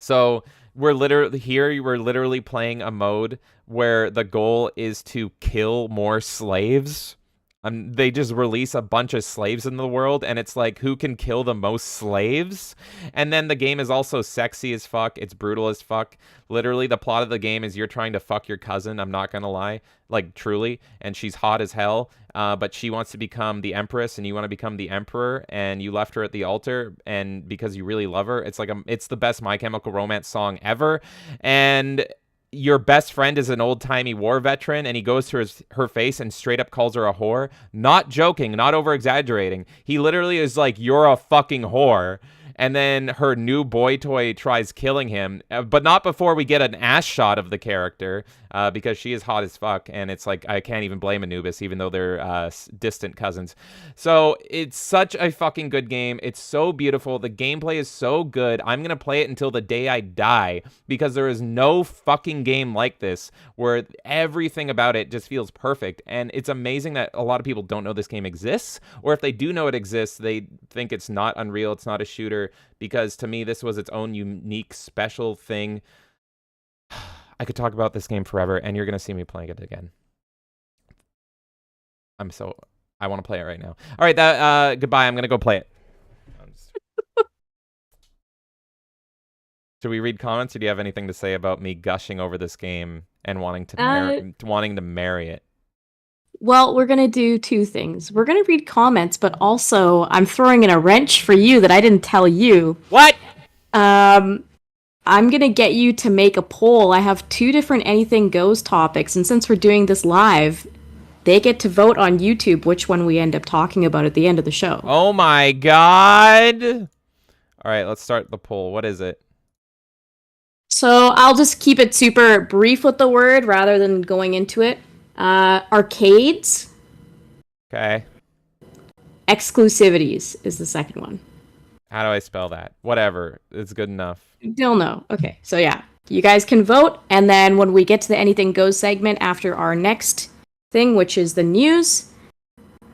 So we're literally playing a mode where the goal is to kill more slaves. They just release a bunch of slaves in the world, and it's like, who can kill the most slaves? And then the game is also sexy as fuck. It's brutal as fuck. Literally, the plot of the game is you're trying to fuck your cousin. I'm not gonna lie, like truly. And she's hot as hell, but she wants to become the empress, and you want to become the emperor. And you left her at the altar, and because you really love her, it's like it's the best My Chemical Romance song ever. And your best friend is an old-timey war veteran, and he goes to her face and straight up calls her a whore. Not joking, not over-exaggerating. He literally is like, you're a fucking whore. And then her new boy toy tries killing him, but not before we get an ass shot of the character, because she is hot as fuck, and it's like, I can't even blame Anubis, even though they're distant cousins. So it's such a fucking good game. It's so beautiful. The gameplay is so good. I'm gonna play it until the day I die, because there is no fucking game like this where everything about it just feels perfect. And it's amazing that a lot of people don't know this game exists, or if they do know it exists, they think it's not Unreal, it's not a shooter, because to me, this was its own unique, special thing. I could talk about this game forever, and you're going to see me playing it again. I want to play it right now. All right, goodbye. I'm going to go play it. Should we read comments, or do you have anything to say about me gushing over this game and wanting to marry it? Well, we're going to do 2 things. We're going to read comments, but also I'm throwing in a wrench for you that I didn't tell you. What? I'm going to get you to make a poll. I have 2 different Anything Goes topics, and since we're doing this live, they get to vote on YouTube which one we end up talking about at the end of the show. Oh my god! All right, let's start the poll. What is it? So I'll just keep it super brief with the word rather than going into it. Arcades, Okay. exclusivities is the second one. How do I spell that? Whatever. It's good enough. You'll know. Okay, so yeah, you guys can vote, and then when we get to the Anything Goes segment after our next thing, which is the news,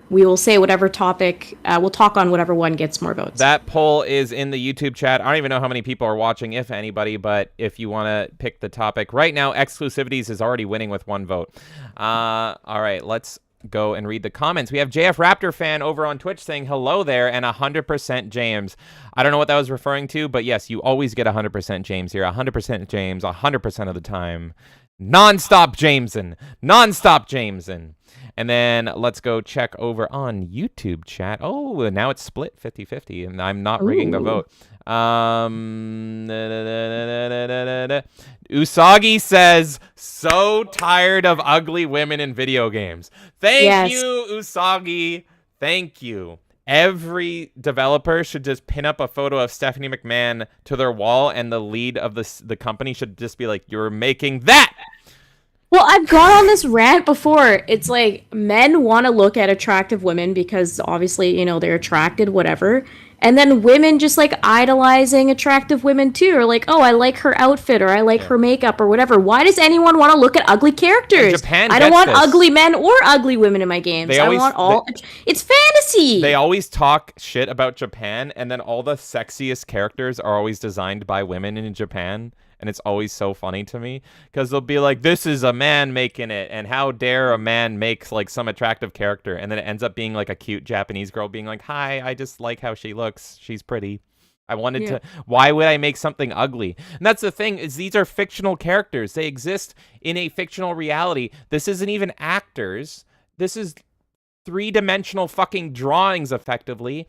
we will say whatever topic, we'll talk on whatever one gets more votes. That poll is in the YouTube chat. I don't even know how many people are watching, if anybody, but if you want to pick the topic. Right now, exclusivities is already winning with 1 vote. All right, let's go and read the comments. We have JF Raptor fan over on Twitch saying hello there and 100% James. I don't know what that was referring to, but yes, you always get 100% James here. 100% James 100% of the time. Non-stop Jameson. Non-stop Jameson. And then let's go check over on YouTube chat. Oh, now it's split 50-50, and I'm not rigging the vote. Usagi says, so tired of ugly women in video games. Thank you, Usagi. Thank you. Every developer should just pin up a photo of Stephanie McMahon to their wall, and the lead of the company should just be like, you're making that. Well, I've gone on this rant before. It's like men want to look at attractive women because obviously, they're attracted, whatever. And then women just like idolizing attractive women too, or like, oh, I like her outfit, or I like her makeup, or whatever. Why does anyone want to look at ugly characters? I don't want ugly men or ugly women in my games. It's fantasy. They always talk shit about Japan, and then all the sexiest characters are always designed by women in Japan. And it's always so funny to me because they'll be like, this is a man making it. And how dare a man make like some attractive character? And then it ends up being like a cute Japanese girl being like, hi, I just like how she looks. She's pretty. I wanted to. Why would I make something ugly? And that's the thing is these are fictional characters. They exist in a fictional reality. This isn't even actors. This is 3-dimensional fucking drawings effectively.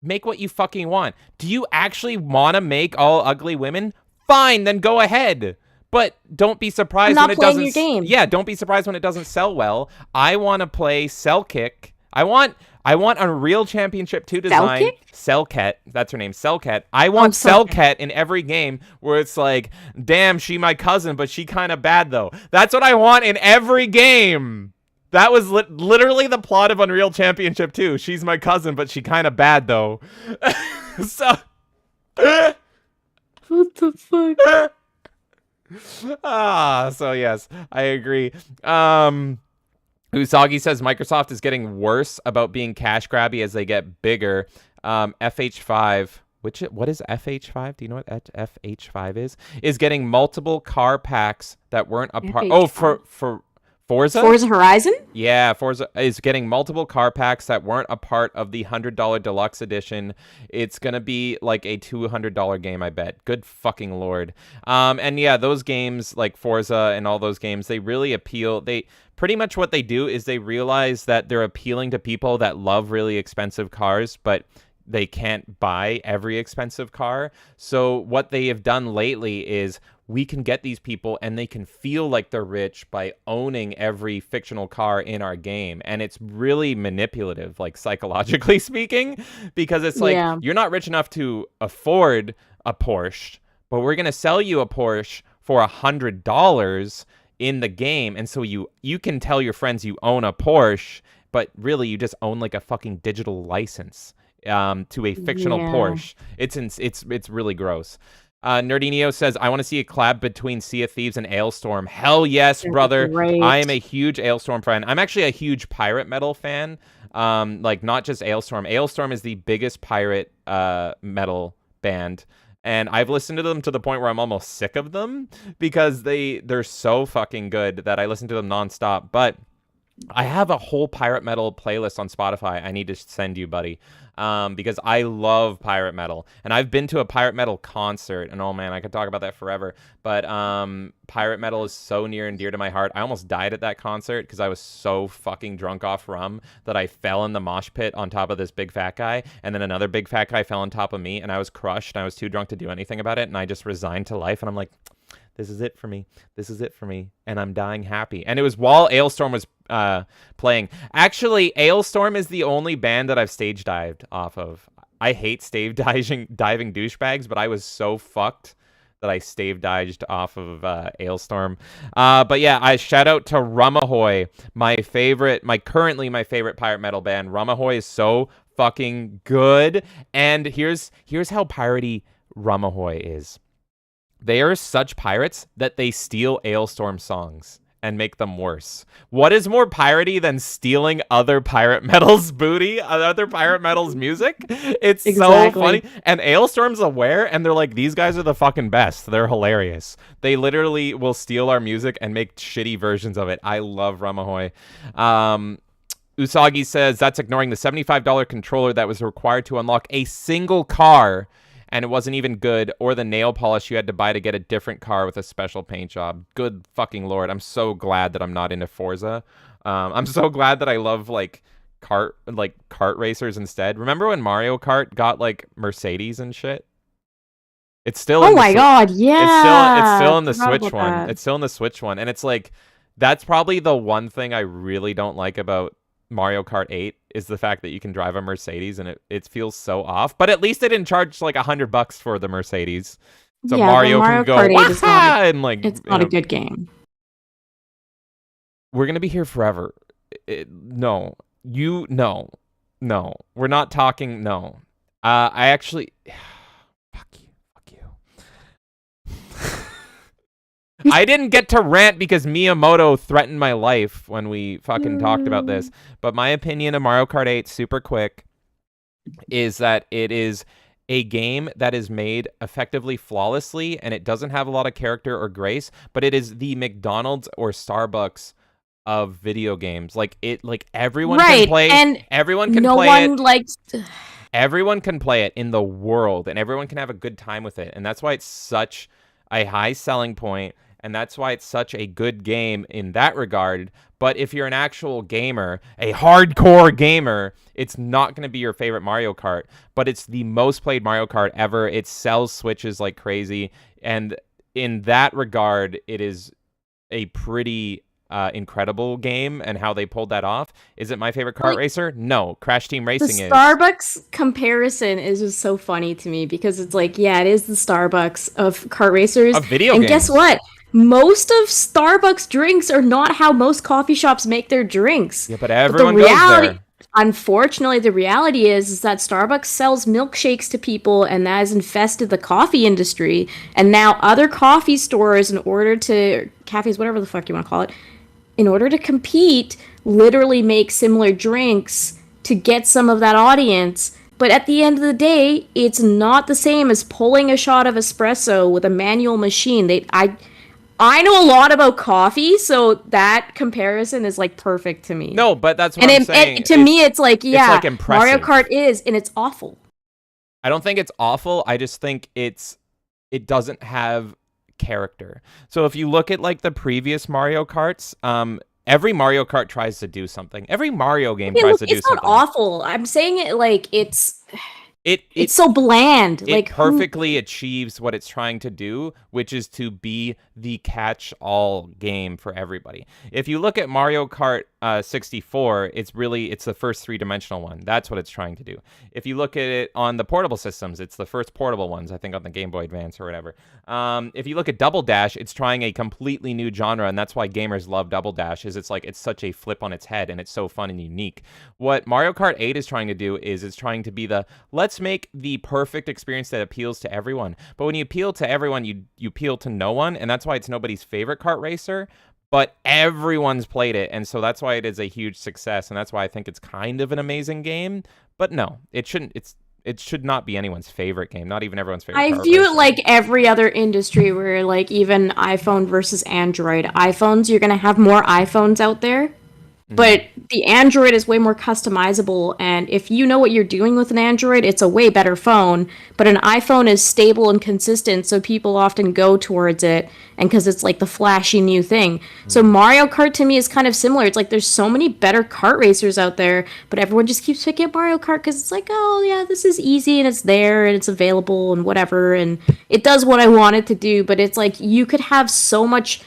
Make what you fucking want. Do you actually want to make all ugly women? Fine, then go ahead. But don't be surprised when it doesn't. Your game. Yeah, don't be surprised when it doesn't sell well. I want to play Cellkick. I want Unreal Championship 2 design. Cellcat, that's her name, Cellcat. I want Cellcat in every game where it's like, damn, she my cousin, but she kind of bad though. That's what I want in every game. That was literally the plot of Unreal Championship 2. She's my cousin, but she kind of bad though. So. What the fuck? So yes, I agree. Usagi says Microsoft is getting worse about being cash grabby as they get bigger. FH5, what is FH5? Do you know what FH5 is? Is getting multiple car packs that weren't a part. Oh, for Forza? Forza Horizon? Yeah, Forza is getting multiple car packs that weren't a part of the $100 deluxe edition. It's going to be like a $200 game, I bet. Good fucking lord. And yeah, those games like Forza and all those games, they really appeal. They pretty much what they do is they realize that they're appealing to people that love really expensive cars, but they can't buy every expensive car. So what they have done lately is we can get these people and they can feel like they're rich by owning every fictional car in our game. And it's really manipulative, like psychologically speaking, because it's like, you're not rich enough to afford a Porsche, but we're going to sell you a Porsche for $100 in the game. And so you can tell your friends you own a Porsche, but really you just own like a fucking digital license to a fictional Porsche. It's really gross. Nerdinio says, I want to see a collab between Sea of Thieves and Ailstorm. Hell yes, brother. I am a huge Ailstorm fan. I'm actually a huge pirate metal fan. Like, not just Ailstorm. Ailstorm is the biggest pirate metal band. And I've listened to them to the point where I'm almost sick of them because they're so fucking good that I listen to them nonstop. But I have a whole pirate metal playlist on Spotify I need to send you, buddy. Because I love pirate metal, and I've been to a pirate metal concert, and oh man, I could talk about that forever. But pirate metal is so near and dear to my heart. I almost died at that concert because I was so fucking drunk off rum that I fell in the mosh pit on top of this big fat guy, and then another big fat guy fell on top of me, and I was crushed, and I was too drunk to do anything about it, and I just resigned to life, and I'm like, this is it for me. This is it for me. And I'm dying happy. And it was while Ailstorm was playing. Actually, Ailstorm is the only band that I've stage dived off of. I hate stage diving douchebags, but I was so fucked that I stave dodged off of Ailstorm. But yeah, I shout out to Rumahoy, currently my favorite pirate metal band. Rumahoy is so fucking good. And here's how piratey Rumahoy is. They are such pirates that they steal Ailstorm songs and make them worse. What is more piratey than stealing other pirate metal's booty, other pirate metal's music? It's so funny. And Ailstorm's aware, and they're like, these guys are the fucking best. They're hilarious. They literally will steal our music and make shitty versions of it. I love Rumahoy. Usagi says, that's ignoring the $75 controller that was required to unlock a single car, and it wasn't even good, or the nail polish you had to buy to get a different car with a special paint job. Good fucking lord. I'm so glad that I'm not into Forza. I'm so glad that I love kart racers instead. Remember when Mario Kart got like Mercedes and shit? It's still oh my god, yeah. It's still in the Switch one. It's still in the Switch one. And it's like, that's probably the one thing I really don't like about Mario Kart 8 is the fact that you can drive a Mercedes, and it feels so off. But at least they didn't charge like $100 for the Mercedes, so Mario can go and like. It's not a good game. We're gonna be here forever. No, we're not talking. No, I actually. Fuck you. I didn't get to rant because Miyamoto threatened my life when we fucking talked about this. But my opinion of Mario Kart 8, super quick, is that it is a game that is made effectively flawlessly, and it doesn't have a lot of character or grace, but it is the McDonald's or Starbucks of video games. Everyone can play, and everyone can play it. Everyone can play it in the world, and everyone can have a good time with it. And that's why it's such a high selling point. And that's why it's such a good game in that regard. But if you're an actual gamer, a hardcore gamer, it's not going to be your favorite Mario Kart. But it's the most played Mario Kart ever. It sells Switches like crazy. And in that regard, it is a pretty incredible game. And how they pulled that off. Is it my favorite kart racer? No. Crash Team Racing is. The Starbucks comparison is just so funny to me. Because it's like, yeah, it is the Starbucks of kart racers. Of video games. And guess what? Most of Starbucks drinks are not how most coffee shops make their drinks. Yeah, but everyone goes there. Unfortunately, the reality is that Starbucks sells milkshakes to people, and that has infested the coffee industry. And now other coffee stores, cafes, whatever the fuck you want to call it, in order to compete, literally make similar drinks to get some of that audience. But at the end of the day, it's not the same as pulling a shot of espresso with a manual machine. I know a lot about coffee, so that comparison is like perfect to me. No, but that's what I'm saying. And to me, it's like, yeah, it's like impressive. Mario Kart is, and it's awful. I don't think it's awful. I just think it doesn't have character. So if you look at like the previous Mario Karts, every Mario Kart tries to do something. Every Mario game tries to do something. It's not awful. I'm saying it like it's so bland. It perfectly achieves what it's trying to do, which is to be the catch-all game for everybody. If you look at Mario Kart 64, it's the first three-dimensional one. That's what it's trying to do. If you look at it on the portable systems, it's the first portable ones, I think on the Game Boy Advance or whatever. If you look at Double Dash, it's trying a completely new genre, and that's why gamers love Double Dash, is it's such a flip on its head, and it's so fun and unique. What Mario Kart 8 is trying to do is it's trying to be let's make the perfect experience that appeals to everyone. But when you appeal to everyone, you appeal to no one, and that's why it's nobody's favorite kart racer, but everyone's played it, and so that's why it is a huge success, and that's why I think it's kind of an amazing game. But no, it should not be anyone's favorite game, not even everyone's favorite. I view it like every other industry where, like, even iPhone versus Android. iPhones, you're going to have more iPhones out there, but the Android is way more customizable, and if you know what you're doing with an Android, it's a way better phone, but an iPhone is stable and consistent, so people often go towards it, and because it's like the flashy new thing. So Mario Kart to me is kind of similar. It's like there's so many better kart racers out there, but everyone just keeps picking up Mario Kart because it's like, oh yeah, this is easy, and it's there, and it's available, and whatever, and it does what I want it to do, but it's like you could have so much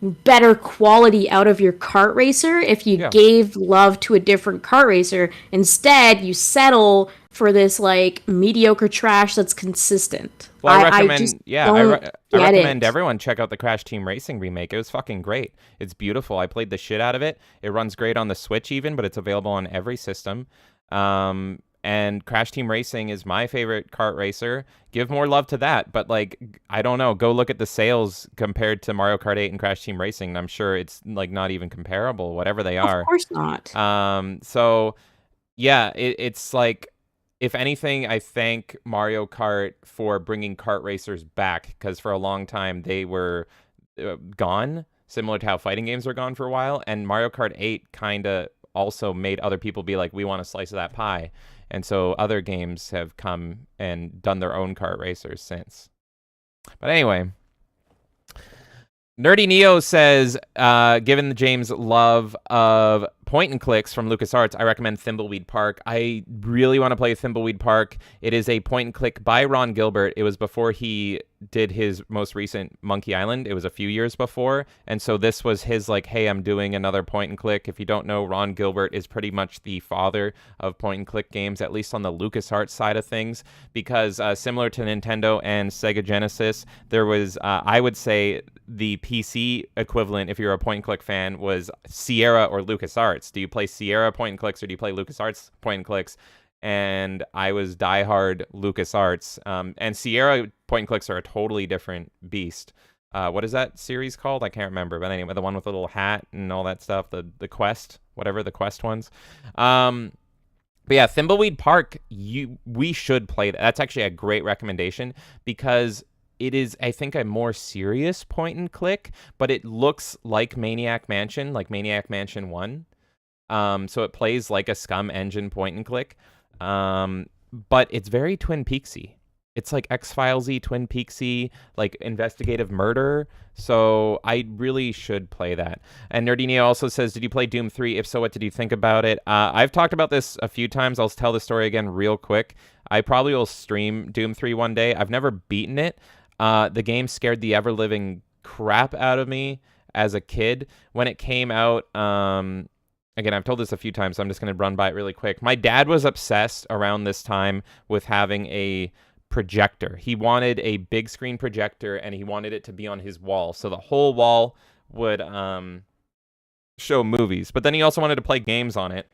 better quality out of your kart racer if you gave love to a different kart racer. Instead, you settle for this like mediocre trash that's consistent. Well, I recommend yeah, Don't I get recommend it. everyone check out the Crash Team Racing remake. It was fucking great. It's beautiful. I played the shit out of it. It runs great on the Switch even, but it's available on every system. And Crash Team Racing is my favorite kart racer. Give more love to that. But like, I don't know. Go look at the sales compared to Mario Kart 8 and Crash Team Racing. And I'm sure it's like not even comparable, whatever they Of are. course not. So yeah, it's like, if anything, I thank Mario Kart for bringing kart racers back, because for a long time they were gone, similar to how fighting games were gone for a while. And Mario Kart 8 kind of also made other people be like, we want a slice of that pie. And so other games have come and done their own kart racers since. But anyway, Nerdy Neo says, given James' love of point and clicks from LucasArts, I recommend Thimbleweed Park. I really want to play Thimbleweed Park. It is a point and click by Ron Gilbert. It was before he did his most recent Monkey Island. It was a few years before. And so this was his like, hey, I'm doing another point and click. If you don't know, Ron Gilbert is pretty much the father of point and click games, at least on the LucasArts side of things, because similar to Nintendo and Sega Genesis, there was, I would say, the PC equivalent, if you're a point and click fan, was Sierra or LucasArts. Do you play Sierra point and clicks or do you play LucasArts point and clicks? And I was diehard LucasArts. And Sierra point and clicks are a totally different beast. What is that series called? I can't remember. But anyway, the one with the little hat and all that stuff, the Quest, whatever the Quest ones. But yeah, Thimbleweed Park, we should play that. That's actually a great recommendation, because it is, I think, a more serious point and click, but it looks like Maniac Mansion 1. So it plays like a Scum Engine point and click. But it's very Twin Peaksy. It's like X-Files-y, Twin Peaksy, like investigative murder. So I really should play that. And Nerdini also says, did you play Doom 3? If so, what did you think about it? I've talked about this a few times. I'll tell the story again real quick. I probably will stream Doom 3 one day. I've never beaten it. The game scared the ever-living crap out of me as a kid. When it came out, again, I've told this a few times, so I'm just going to run by it really quick. My dad was obsessed around this time with having a projector. He wanted a big screen projector, and he wanted it to be on his wall, so the whole wall would show movies. But then he also wanted to play games on it.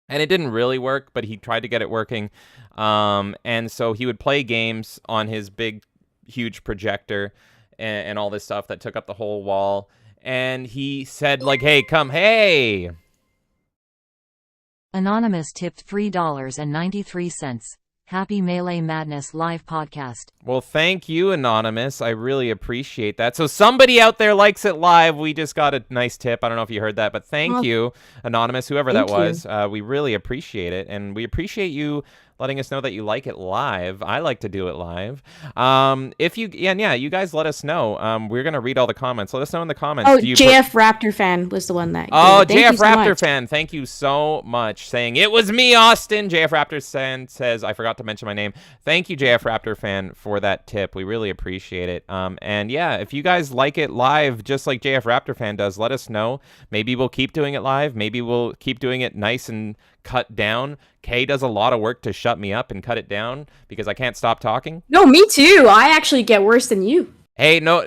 And it didn't really work, but he tried to get it working. And so he would play games on his big, huge projector and all this stuff that took up the whole wall. And he said, like, hey, come, hey! Anonymous tipped $3.93. Happy Melee Madness live podcast. Well, thank you, Anonymous. I really appreciate that. So somebody out there likes it live. We just got a nice tip. I don't know if you heard that, but thank you, Anonymous, whoever that was. We really appreciate it. And we appreciate you letting us know that you like it live. I like to do it live. If you, yeah, you guys let us know. We're going to read all the comments. Let us know in the comments. Oh, JF Raptor fan was the one that. Oh, JF Raptor fan. Thank you so much. Saying, it was me, Austin. JF Raptor fan says, I forgot to mention my name. Thank you, JF Raptor fan, for that tip. We really appreciate it. And yeah, if you guys like it live, just like JF Raptor fan does, let us know. Maybe we'll keep doing it live. Maybe we'll keep doing it nice and cut down. Kay does a lot of work to shut me up and cut it down because I can't stop talking. No, me too. I actually get worse than you. Hey, no,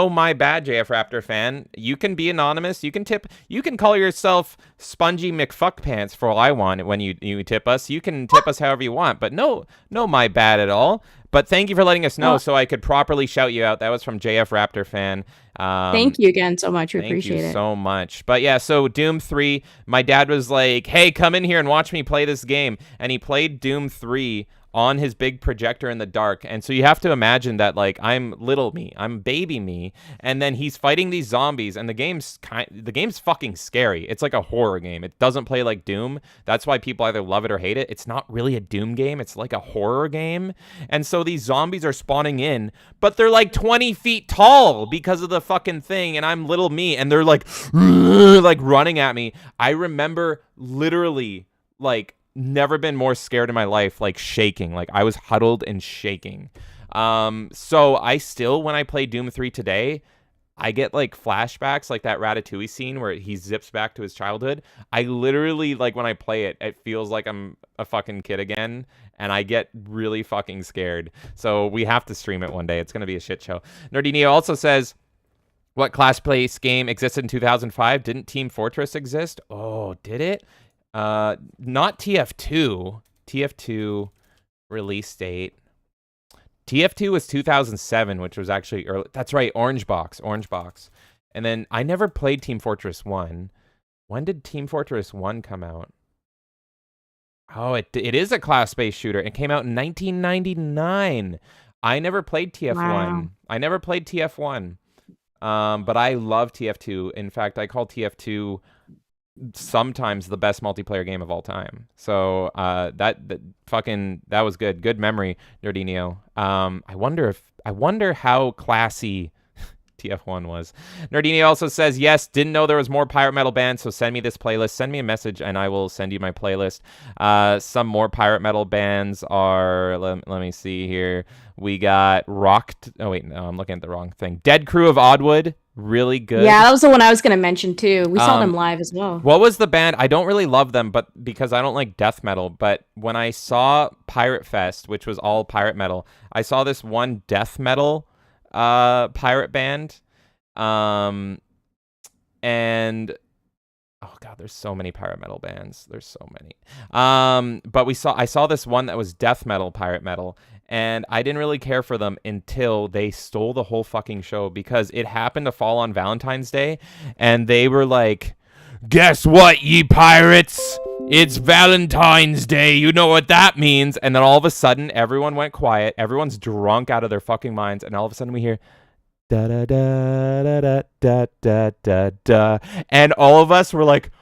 my bad, JF Raptor fan. You can be anonymous. You can tip. You can call yourself Spongy McFuckpants for all I want when you tip us. You can tip us however you want, but no, my bad at all. But thank you for letting us know so I could properly shout you out. That was from JF Raptor fan. Thank you again so much. We appreciate it. Thank you so much. But yeah, so Doom 3, my dad was like, hey, come in here and watch me play this game. And he played Doom 3 on his big projector in the dark. And so you have to imagine that, like, I'm little me, I'm baby me, and then he's fighting these zombies, and the game's fucking scary. It's like a horror game. It doesn't play like Doom. That's why people either love it or hate it. It's not really a Doom game. It's like a horror game. And so these zombies are spawning in, but they're like 20 feet tall because of the fucking thing, and I'm little me, and they're like running at me. I remember literally, like, never been more scared in my life, like shaking. Like I was huddled and shaking. So I still, when I play Doom 3 today, I get like flashbacks, like that Ratatouille scene where he zips back to his childhood. I literally, like, when I play it, it feels like I'm a fucking kid again, and I get really fucking scared. So we have to stream it one day. It's gonna be a shit show. Nerdinio also says, what class-based game existed in 2005? Didn't Team Fortress exist? Oh, did it? Not TF2. TF2 release date. TF2 was 2007, which was actually early. That's right, Orange Box. And then I never played Team Fortress 1. When did Team Fortress 1 come out? Oh, it is a class-based shooter. It came out in 1999. I never played TF1. Wow. I never played TF1. But I love TF2. In fact, I call TF2 sometimes the best multiplayer game of all time. So that was good. Good memory, Nerdinio. I wonder how classy TF1 was. Nerdini also says, yes, didn't know there was more pirate metal bands, so send me this playlist. Send me a message and I will send you my playlist. Some more pirate metal bands are, let me see here. We got Rocked. Oh, wait, no, I'm looking at the wrong thing. Dead Crew of Oddwood. Really good. Yeah, that was the one I was going to mention too. We saw them live as well. What was the band? I don't really love them, but because I don't like death metal. But when I saw Pirate Fest, which was all pirate metal, I saw this one death metal pirate band. And oh god, there's so many pirate metal bands. There's so many. But I saw this one that was death metal, pirate metal, and I didn't really care for them until they stole the whole fucking show because it happened to fall on Valentine's Day, and they were like, "Guess what, ye pirates? It's Valentine's Day. You know what that means." And then all of a sudden, everyone went quiet. Everyone's drunk out of their fucking minds, and all of a sudden we hear da da da da da da da da da, and all of us were like,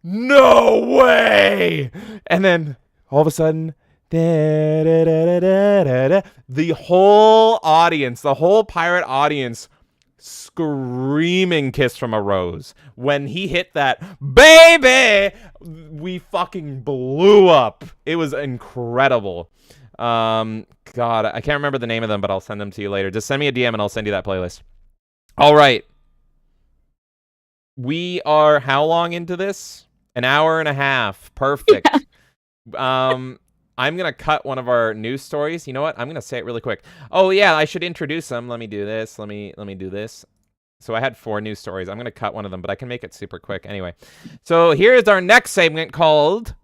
"No way!" And then all of a sudden, da, da, da, da, da, da, the whole audience, the whole pirate audience, screaming "Kiss from a Rose." When he hit that, baby, we fucking blew up. It was incredible. God, I can't remember the name of them, but I'll send them to you later. Just send me a DM and I'll send you that playlist. All right. We are how long into this? An hour and a half. Perfect. I'm going to cut one of our news stories. You know what? I'm going to say it really quick. Oh, yeah, I should introduce them. Let me do this. Let me do this. So I had 4 news stories. I'm going to cut one of them, but I can make it super quick. Anyway, so here's our next segment called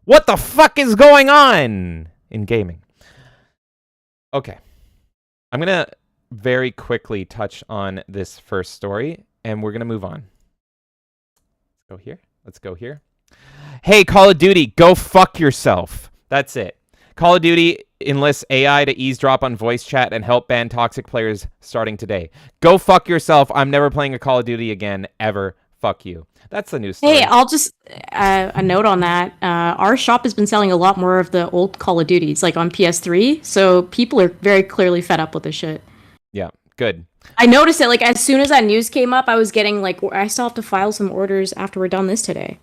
What the Fuck is Going On in Gaming? Okay. I'm going to very quickly touch on this first story, and we're going to move on. Let's go here. Hey, Call of Duty, go fuck yourself. That's it. Call of Duty enlists AI to eavesdrop on voice chat and help ban toxic players starting today. Go fuck yourself. I'm never playing a Call of Duty again, ever. Fuck you. That's the news story. Hey, I'll just a note on that. Our shop has been selling a lot more of the old Call of Duties, like on PS3. So people are very clearly fed up with this shit. Yeah, good. I noticed it. Like as soon as that news came up, I was getting like I still have to file some orders after we're done this today.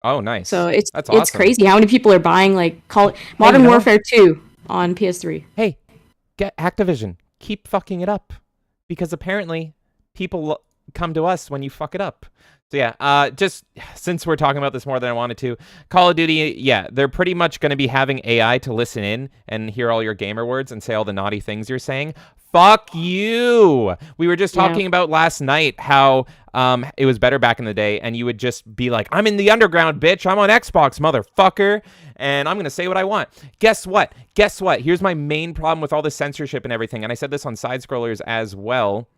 Oh, nice. So it's awesome. crazy how many people are buying like Modern Warfare 2 on PS3. Hey, get Activision. Keep fucking it up, because apparently people come to us when you fuck it up. So yeah, just since we're talking about this more than I wanted to, Call of Duty, yeah, they're pretty much going to be having AI to listen in and hear all your gamer words and say all the naughty things you're saying. Fuck you. We were just talking about last night how it was better back in the day, and you would just be like, I'm in the underground, bitch. I'm on Xbox, motherfucker, and I'm going to say what I want. Guess what? Here's my main problem with all the censorship and everything, and I said this on Side Scrollers as well.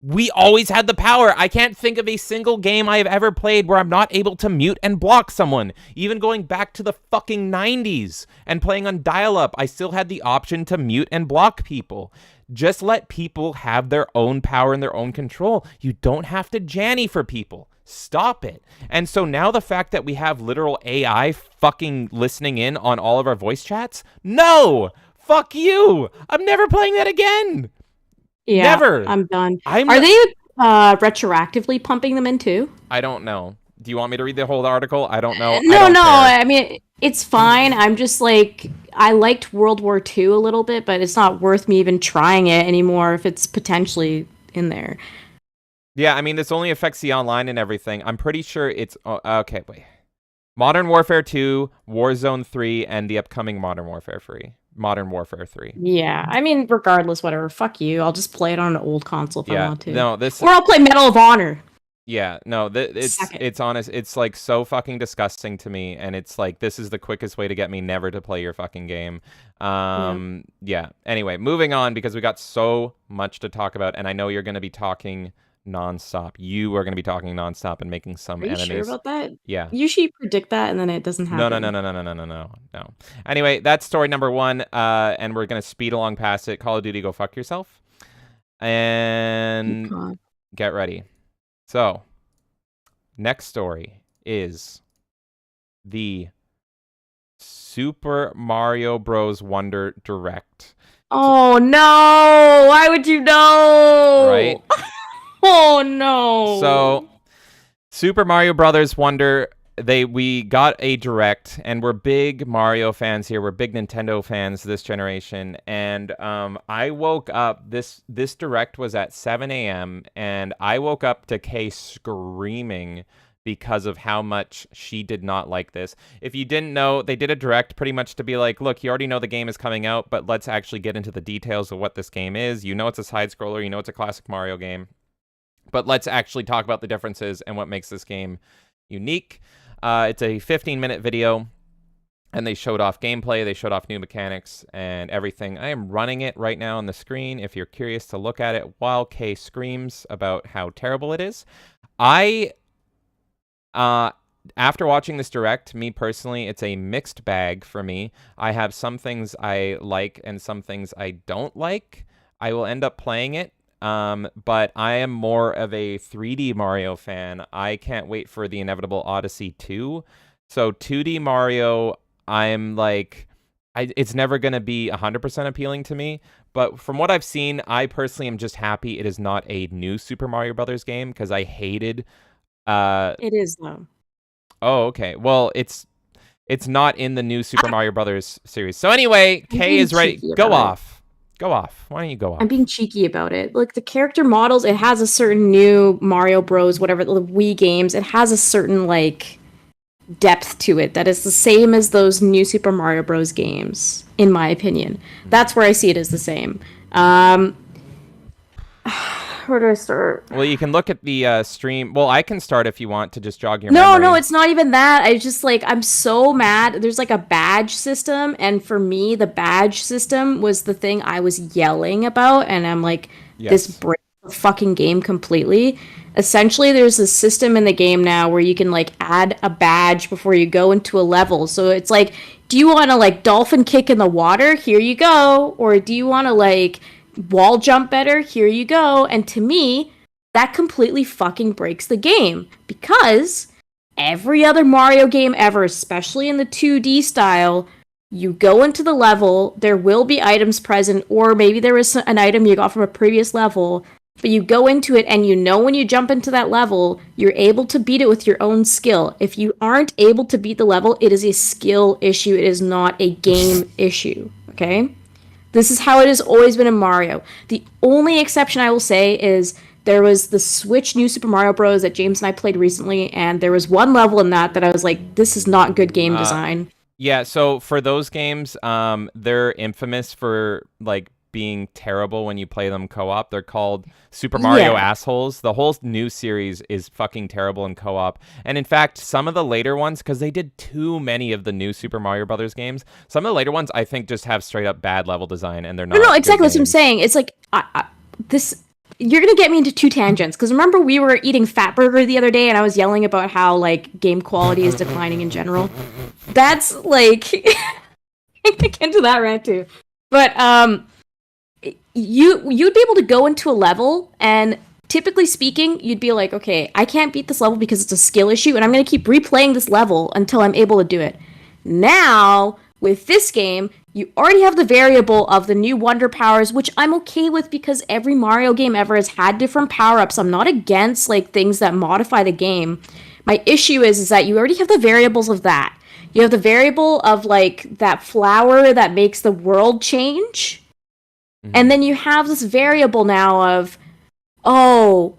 We always had the power. I can't think of a single game I have ever played where I'm not able to mute and block someone. Even going back to the fucking 90s and playing on dial-up, I still had the option to mute and block people. Just let people have their own power and their own control. You don't have to janny for people. Stop it. And so now the fact that we have literal AI fucking listening in on all of our voice chats? No! Fuck you! I'm never playing that again! Yeah, never. I'm done. Are they retroactively pumping them in too? I don't know. Do you want me to read the whole article? I don't know. No. I mean, it's fine. I'm just like, I liked World War II a little bit, but it's not worth me even trying it anymore if it's potentially in there. Yeah, I mean, this only affects the online and everything. I'm pretty sure it's... okay, wait. Modern Warfare 2, Warzone 3, and the upcoming Modern Warfare 3. Modern Warfare 3. Yeah, I mean, regardless, whatever. Fuck you. I'll just play it on an old console if I want to. No, this... Or I'll play Medal of Honor. Yeah, no, it's honest. It's like so fucking disgusting to me, and it's like this is the quickest way to get me never to play your fucking game. Yeah. Anyway, moving on because we got so much to talk about, and I know you're going to be talking nonstop. You are going to be talking nonstop and making some enemies. Are you sure about that? Yeah. You usually predict that, and then it doesn't happen. No. Anyway, that's story number 1, and we're going to speed along past it. Call of Duty, go fuck yourself. And get ready. So, next story is the Super Mario Bros. Wonder Direct. Oh no! Why would you know? Right? Oh no! So, Super Mario Brothers Wonder, we got a Direct, and we're big Mario fans here. We're big Nintendo fans this generation, and I woke up, this Direct was at 7 a.m., and I woke up to Kay screaming because of how much she did not like this. If you didn't know, they did a Direct pretty much to be like, look, you already know the game is coming out, but let's actually get into the details of what this game is. You know it's a side-scroller, you know it's a classic Mario game, but let's actually talk about the differences and what makes this game unique. It's a 15-minute video, and they showed off gameplay, they showed off new mechanics, and everything. I am running it right now on the screen if you're curious to look at it while Kay screams about how terrible it is. After watching this Direct, me personally, it's a mixed bag for me. I have some things I like and some things I don't like. I will end up playing it. But I am more of a 3D Mario fan. I can't wait for the inevitable Odyssey 2. So 2D Mario, I'm like, it's never going to be 100% appealing to me. But from what I've seen, I personally am just happy it is not a new Super Mario Brothers game because I hated... it is, though. Oh, okay. Well, it's not in the new Super Mario Brothers series. So anyway, Kay is ready. Go off. Go off. Why don't you go off? I'm being cheeky about it. Like, the character models, it has a certain new Mario Bros, whatever, the Wii games, it has a certain, like, depth to it that is the same as those new Super Mario Bros games, in my opinion. That's where I see it as the same. Where do I start? Well, you can look at the stream. Well, I can start if you want to just jog your memory. No, it's not even that. I just, like, I'm so mad. There's, like, a badge system, and for me, the badge system was the thing I was yelling about, and I'm like, this breaks the fucking game completely. Essentially, there's a system in the game now where you can, like, add a badge before you go into a level. So it's like, do you want to, like, dolphin kick in the water? Here you go. Or do you want to, like... wall jump better, here you go. And to me, that completely fucking breaks the game, because every other Mario game ever, especially in the 2D style, you go into the level, there will be items present, or maybe there was an item you got from a previous level, but you go into it and you know when you jump into that level, you're able to beat it with your own skill. If you aren't able to beat the level, it is a skill issue, it is not a game issue, okay? This is how it has always been in Mario. The only exception I will say is there was the Switch New Super Mario Bros. That James and I played recently, and there was one level in that I was like, this is not good game design. Yeah, so for those games, they're infamous for, like, being terrible when you play them co-op. They're called Super Mario Assholes. The whole new series is fucking terrible in co-op. And in fact, some of the later ones, because they did too many of the new Super Mario Brothers games, some of the later ones I think just have straight up bad level design, and they're not. No, exactly. That's what I'm saying. It's like this. You're gonna get me into two tangents, because remember we were eating Fatburger the other day, and I was yelling about how, like, game quality is declining in general. That's like I get into that rant too, but you'd be able to go into a level, and typically speaking, you'd be like, okay, I can't beat this level because it's a skill issue, and I'm going to keep replaying this level until I'm able to do it. Now, with this game, you already have the variable of the new Wonder Powers, which I'm okay with because every Mario game ever has had different power-ups. I'm not against, like, things that modify the game. My issue is that you already have the variables of that. You have the variable of, like, that flower that makes the world change. And then you have this variable now of, oh,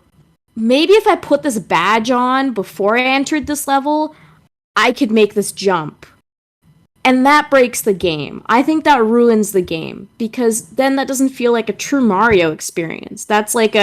maybe if I put this badge on before I entered this level, I could make this jump. And that breaks the game. I think that ruins the game because then that doesn't feel like a true Mario experience. That's like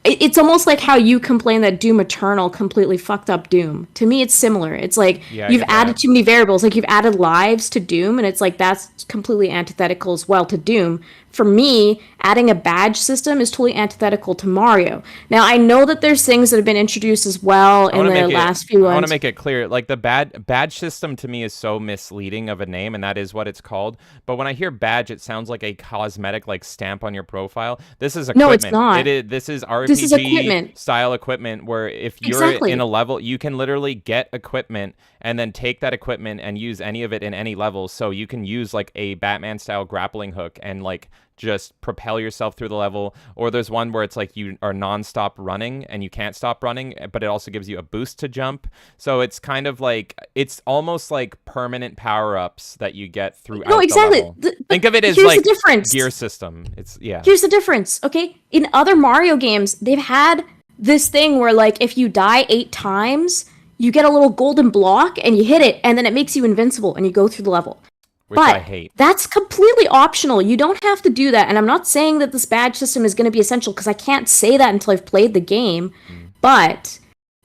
it's almost like how you complain that Doom Eternal completely fucked up Doom. To me, it's similar. It's like Yeah, I you've get added that. too many variables. Like you've added lives to Doom, and it's like that's completely antithetical as well to Doom. For me, adding a badge system is totally antithetical to Mario. Now, I know that there's things that have been introduced as well in the last few I want to ones. make it clear, like the badge system to me is so misleading of a name, and that is what it's called. But when I hear badge, it sounds like a cosmetic like stamp on your profile. This is No, it's equipment. not. This is This is RPG equipment. style equipment where if you're in Exactly. a level, you can literally get equipment and then take that equipment and use any of it in any level. So you can use like a Batman style grappling hook and like just propel yourself through the level. Or there's one where it's like you are nonstop running and you can't stop running, but it also gives you a boost to jump. So it's kind of like, it's almost like permanent power-ups that you get throughout No, the exactly. level. But Think of it as here's like the difference. gear system. It's, yeah. Here's the difference, okay? In other Mario games, they've had this thing where, like, if you die 8 times, you get a little golden block and you hit it, and then it makes you invincible and you go through the level. Which I But hate. that's completely optional. You don't have to do that. And I'm not saying that this badge system is going to be essential because I can't say that until I've played the game. But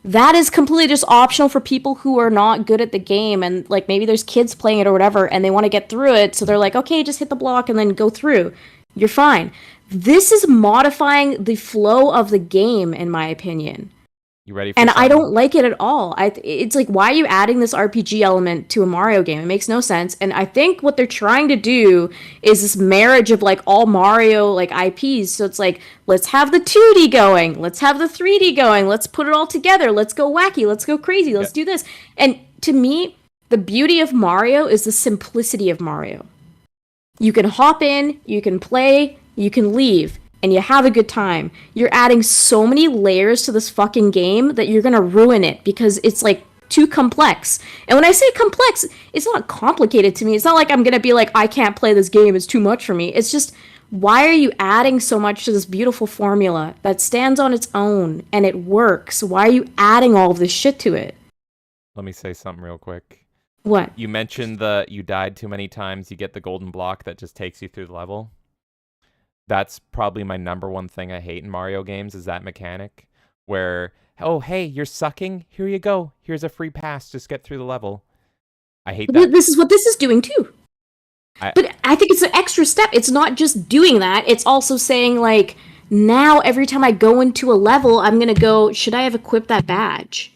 that is completely just optional for people who are not good at the game. And like maybe there's kids playing it or whatever and they want to get through it. So they're like, okay, just hit the block and then go through. You're fine. This is modifying the flow of the game, in my opinion. You ready for And I something? don't like it at all. It's like, why are you adding this RPG element to a Mario game? It makes no sense. And I think what they're trying to do is this marriage of like all Mario like IPs. So it's like, let's have the 2D going, let's have the 3D going, let's put it all together, let's go wacky, let's go crazy, let's do this. And to me, the beauty of Mario is the simplicity of Mario. You can hop in, you can play, you can leave, and you have a good time. You're adding so many layers to this fucking game that you're gonna ruin it because it's like too complex. And when I say complex, it's not complicated to me. It's not like I'm gonna be like, I can't play this game, it's too much for me. It's just, why are you adding so much to this beautiful formula that stands on its own and it works? Why are you adding all of this shit to it? Let me say something real quick. What? You mentioned you died too many times, you get the golden block that just takes you through the level. That's probably my number one thing I hate in Mario games is that mechanic where, oh, hey, you're sucking. Here you go. Here's a free pass. Just get through the level. I hate that. This is what this is doing too. But I think it's an extra step. It's not just doing that. It's also saying, like, now every time I go into a level, I'm going to go, should I have equipped that badge?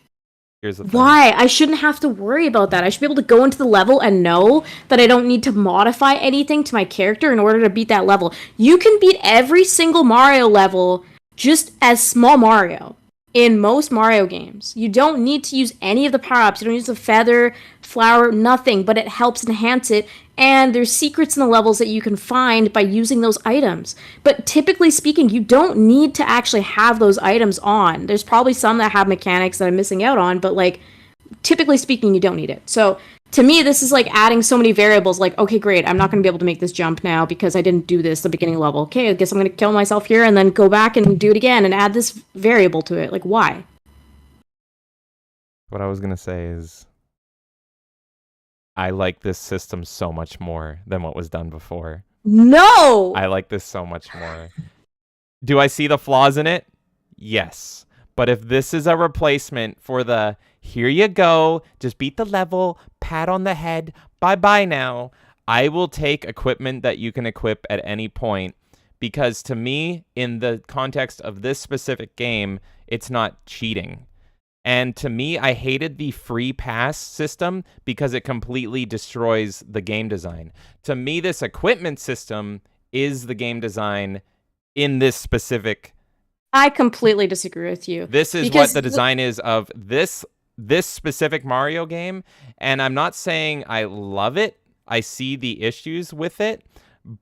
Here's the thing. Why? I shouldn't have to worry about that. I should be able to go into the level and know that I don't need to modify anything to my character in order to beat that level. You can beat every single Mario level just as small Mario in most Mario games. You don't need to use any of the power-ups. You don't use the feather, flower, nothing, but it helps enhance it. And there's secrets in the levels that you can find by using those items. But typically speaking, you don't need to actually have those items on. There's probably some that have mechanics that I'm missing out on, but like, typically speaking, you don't need it. So to me, this is like adding so many variables. Like, okay, great, I'm not going to be able to make this jump now because I didn't do this at the beginning level. Okay, I guess I'm going to kill myself here and then go back and do it again and add this variable to it. Like, why? What I was going to say is I like this system so much more than what was done before. No! I like this so much more. Do I see the flaws in it? Yes. But if this is a replacement for the, here you go, just beat the level, pat on the head, bye-bye now, I will take equipment that you can equip at any point. Because to me, in the context of this specific game, it's not cheating. And to me, I hated the free pass system because it completely destroys the game design. To me, this equipment system is the game design in this specific. I completely disagree with you. This is because what the design is of this specific Mario game. And I'm not saying I love it. I see the issues with it.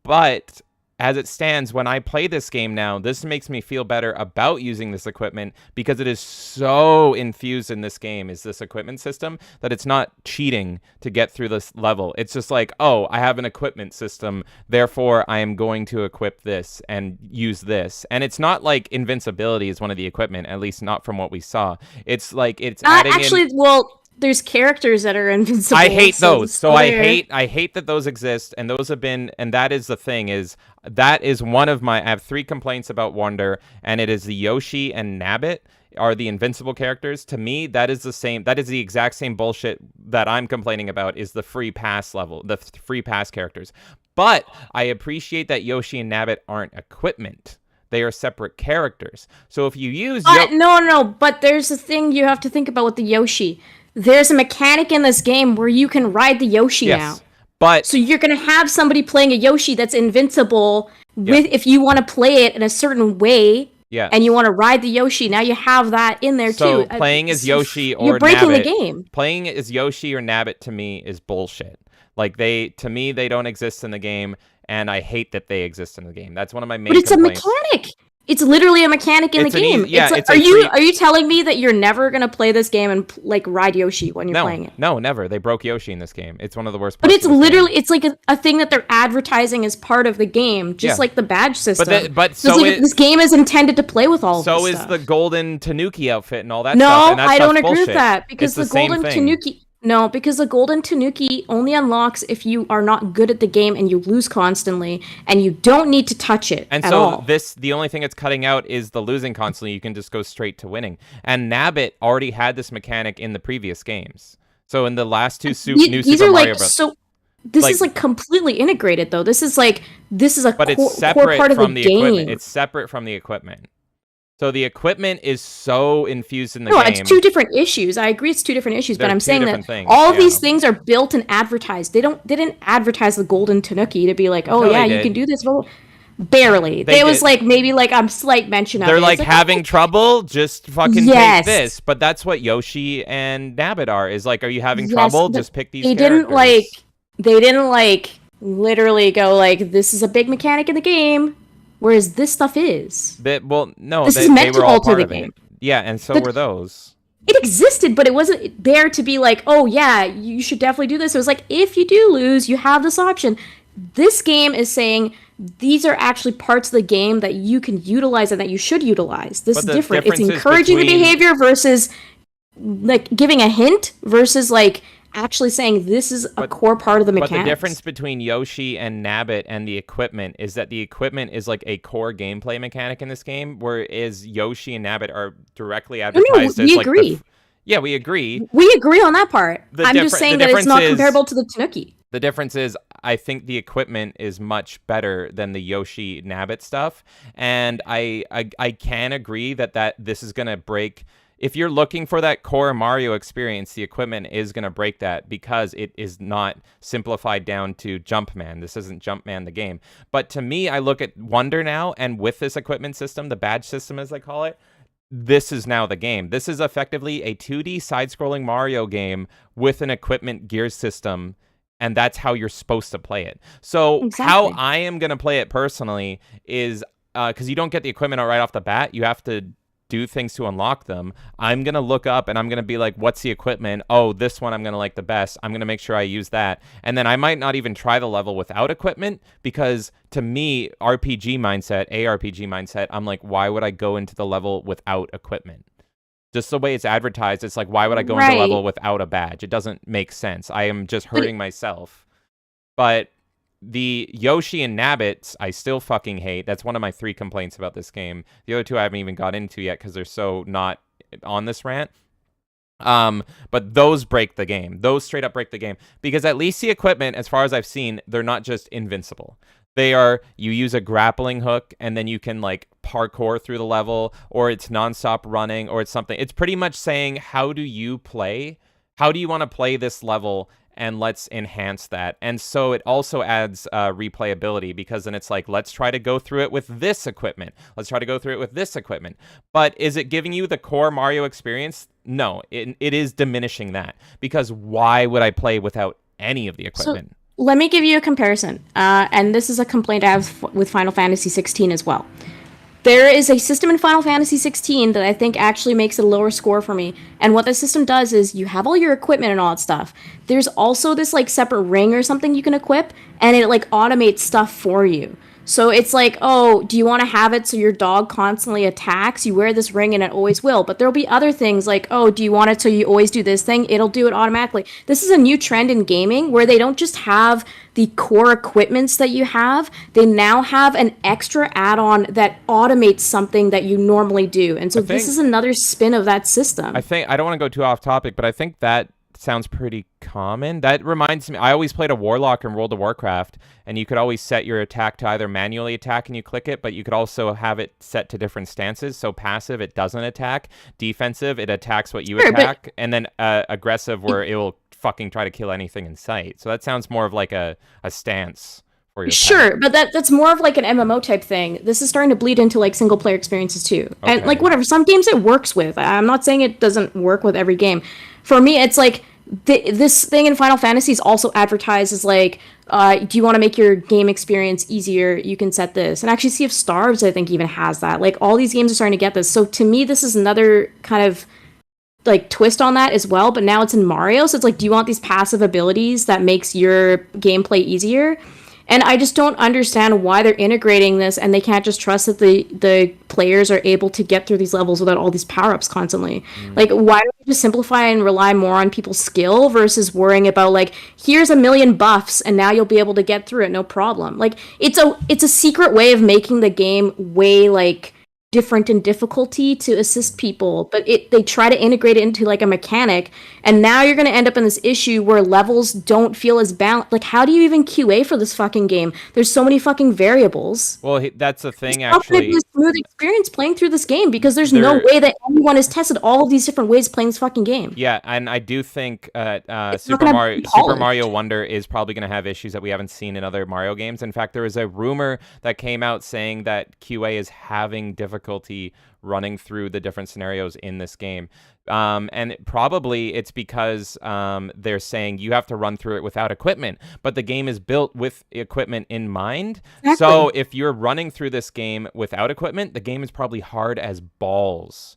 But as it stands, when I play this game now, this makes me feel better about using this equipment because it is so infused in this game, is this equipment system, that it's not cheating to get through this level. It's just like, oh, I have an equipment system, therefore I am going to equip this and use this. And it's not like invincibility is one of the equipment, at least not from what we saw. It's like it's adding actually, in... well, there's characters that are invincible. I hate those. So I there. hate that those exist, and those have been, and that is the thing, is that is one of my, I have 3 complaints about Wonder, and it is the Yoshi and Nabbit are the invincible characters. To me, that is the exact same bullshit that I'm complaining about, is the free pass level, the free pass characters. But I appreciate that Yoshi and Nabbit aren't equipment. They are separate characters. So if you use... No, but there's a thing you have to think about with the Yoshi. There's a mechanic in this game where you can ride the Yoshi now. But so you're going to have somebody playing a Yoshi that's invincible with if you want to play it in a certain way. Yeah. And you want to ride the Yoshi, now you have that in there too. So playing as Yoshi or you're breaking Nabbit, the game. Playing as Yoshi or Nabbit to me is bullshit. Like they don't exist in the game, and I hate that they exist in the game. That's one of my main complaints. A mechanic. It's literally a mechanic in the game. Are you telling me that you're never gonna play this game and like ride Yoshi when you're playing it? No, never. They broke Yoshi in this game. It's one of the worst parts. But it's literally it's like a thing that they're advertising as part of the game, just like the badge system. But this game is intended to play with all. So of this is stuff. the golden Tanuki outfit and all that no, stuff. No, I don't agree with that because the golden Tanuki. No, because the golden Tanuki only unlocks if you are not good at the game and you lose constantly, and you don't need to touch it and at so all. The only thing it's cutting out is the losing constantly. You can just go straight to winning. And Nabbit already had this mechanic in the previous games. So in the last 2 new Super Mario Bros. So this is like completely integrated though. This is a it's separate core part of from the the game. equipment. It's separate from the equipment. So the equipment is so infused in the game. No, it's 2 different issues. I agree it's 2 different issues, but I'm saying that things, all of these things are built and advertised. They didn't advertise the golden Tanuki to be like, oh yeah, you can do this. Well, barely. There was like maybe like a slight mention of it. They're like having trouble, just fucking take this. But that's what Yoshi and Nabbit are. Is like, are you having trouble? Just pick these characters. They didn't like literally go like, this is a big mechanic in the game. Whereas this stuff is. This is meant to alter the game. Yeah, and so were those. It existed, but it wasn't there to be like, oh yeah, you should definitely do this. It was like, if you do lose, you have this option. This game is saying these are actually parts of the game that you can utilize and that you should utilize. This is different. It's encouraging the behavior versus like giving a hint versus like actually saying this is a core part of the mechanics. But the difference between Yoshi and Nabbit and the equipment is that the equipment is like a core gameplay mechanic in this game, whereas Yoshi and Nabbit are directly advertised as like... agree. Yeah, we agree. We agree on that part. I'm just saying that it's not comparable to the Tanuki. The difference is I think the equipment is much better than the Yoshi Nabbit stuff, and I can agree that this is going to break... If you're looking for that core Mario experience, the equipment is going to break that because it is not simplified down to Jumpman. This isn't Jumpman the game. But to me, I look at Wonder now, and with this equipment system, the badge system as I call it, this is now the game. This is effectively a 2D side-scrolling Mario game with an equipment gear system, and that's how you're supposed to play it. So how I am going to play it personally is, because you don't get the equipment right off the bat, you have to do things to unlock them. I'm going to look up and I'm going to be like, what's the equipment? Oh, this one I'm going to like the best. I'm going to make sure I use that. And then I might not even try the level without equipment because to me, ARPG mindset, I'm like, why would I go into the level without equipment? Just the way it's advertised, it's like, why would I go into the level without a badge? It doesn't make sense. I am just hurting myself. But the Yoshi and Nabbits, I still fucking hate. That's one of my 3 complaints about this game. The other 2 I haven't even got into yet because they're so not on this rant. But those break the game. Those straight up break the game. Because at least the equipment, as far as I've seen, they're not just invincible. They are, you use a grappling hook and then you can like parkour through the level, or it's nonstop running, or it's something. It's pretty much saying, how do you play? How do you want to play this level? And let's enhance that. And so it also adds replayability because then it's like, let's try to go through it with this equipment. Let's try to go through it with this equipment. But is it giving you the core Mario experience? No, it is diminishing that because why would I play without any of the equipment? let me give you a comparison. And this is a complaint I have with Final Fantasy 16 as well. There is a system in Final Fantasy 16 that I think actually makes it a lower score for me. And what the system does is you have all your equipment and all that stuff. There's also this like separate ring or something you can equip, and it like automates stuff for you. So it's like, oh, do you want to have it so your dog constantly attacks? You wear this ring and it always will. But there'll be other things like, oh, do you want it so you always do this thing? It'll do it automatically. This is a new trend in gaming where they don't just have the core equipments that you have, they now have an extra add-on that automates something that you normally do. And so this is another spin of that system. I don't want to go too off topic, but I think that sounds pretty common. That reminds me, I always played a warlock in World of Warcraft, and you could always set your attack to either manually attack and you click it, but you could also have it set to different stances. So passive, it doesn't attack. Defensive, it attacks what you attack. And then aggressive, where it will fucking try to kill anything in sight. So that sounds more of like a stance for your Sure, but that's more of like an MMO type thing. This is starting to bleed into like single player experiences too. Okay. And like whatever, some games it works with. I'm not saying it doesn't work with every game. For me, it's like this thing in Final Fantasy is also advertised as like, do you want to make your game experience easier? You can set this. And actually, Sea of Stars, I think, even has that. Like, all these games are starting to get this. So to me, this is another kind of like twist on that as well. But now it's in Mario, so it's like, do you want these passive abilities that makes your gameplay easier? And I just don't understand why they're integrating this, and they can't just trust that the players are able to get through these levels without all these power-ups constantly. Like, why don't we just simplify and rely more on people's skill versus worrying about, like, here's a million buffs, and now you'll be able to get through it, no problem. Like, it's a secret way of making the game way, like, different in difficulty to assist people, but they try to integrate it into like a mechanic, and now you're going to end up in this issue where levels don't feel as balanced. Like, how do you even QA for this fucking game? There's so many fucking variables. Well, that's the thing, it's actually. It's not going to be a smooth experience playing through this game because there's no way that anyone has tested all of these different ways of playing this fucking game. Yeah, and I do think Super Mario Wonder is probably going to have issues that we haven't seen in other Mario games. In fact, there was a rumor that came out saying that QA is having difficulty running through the different scenarios in this game. And probably it's because they're saying you have to run through it without equipment, but the game is built with equipment in mind. Exactly. So if you're running through this game without equipment, the game is probably hard as balls.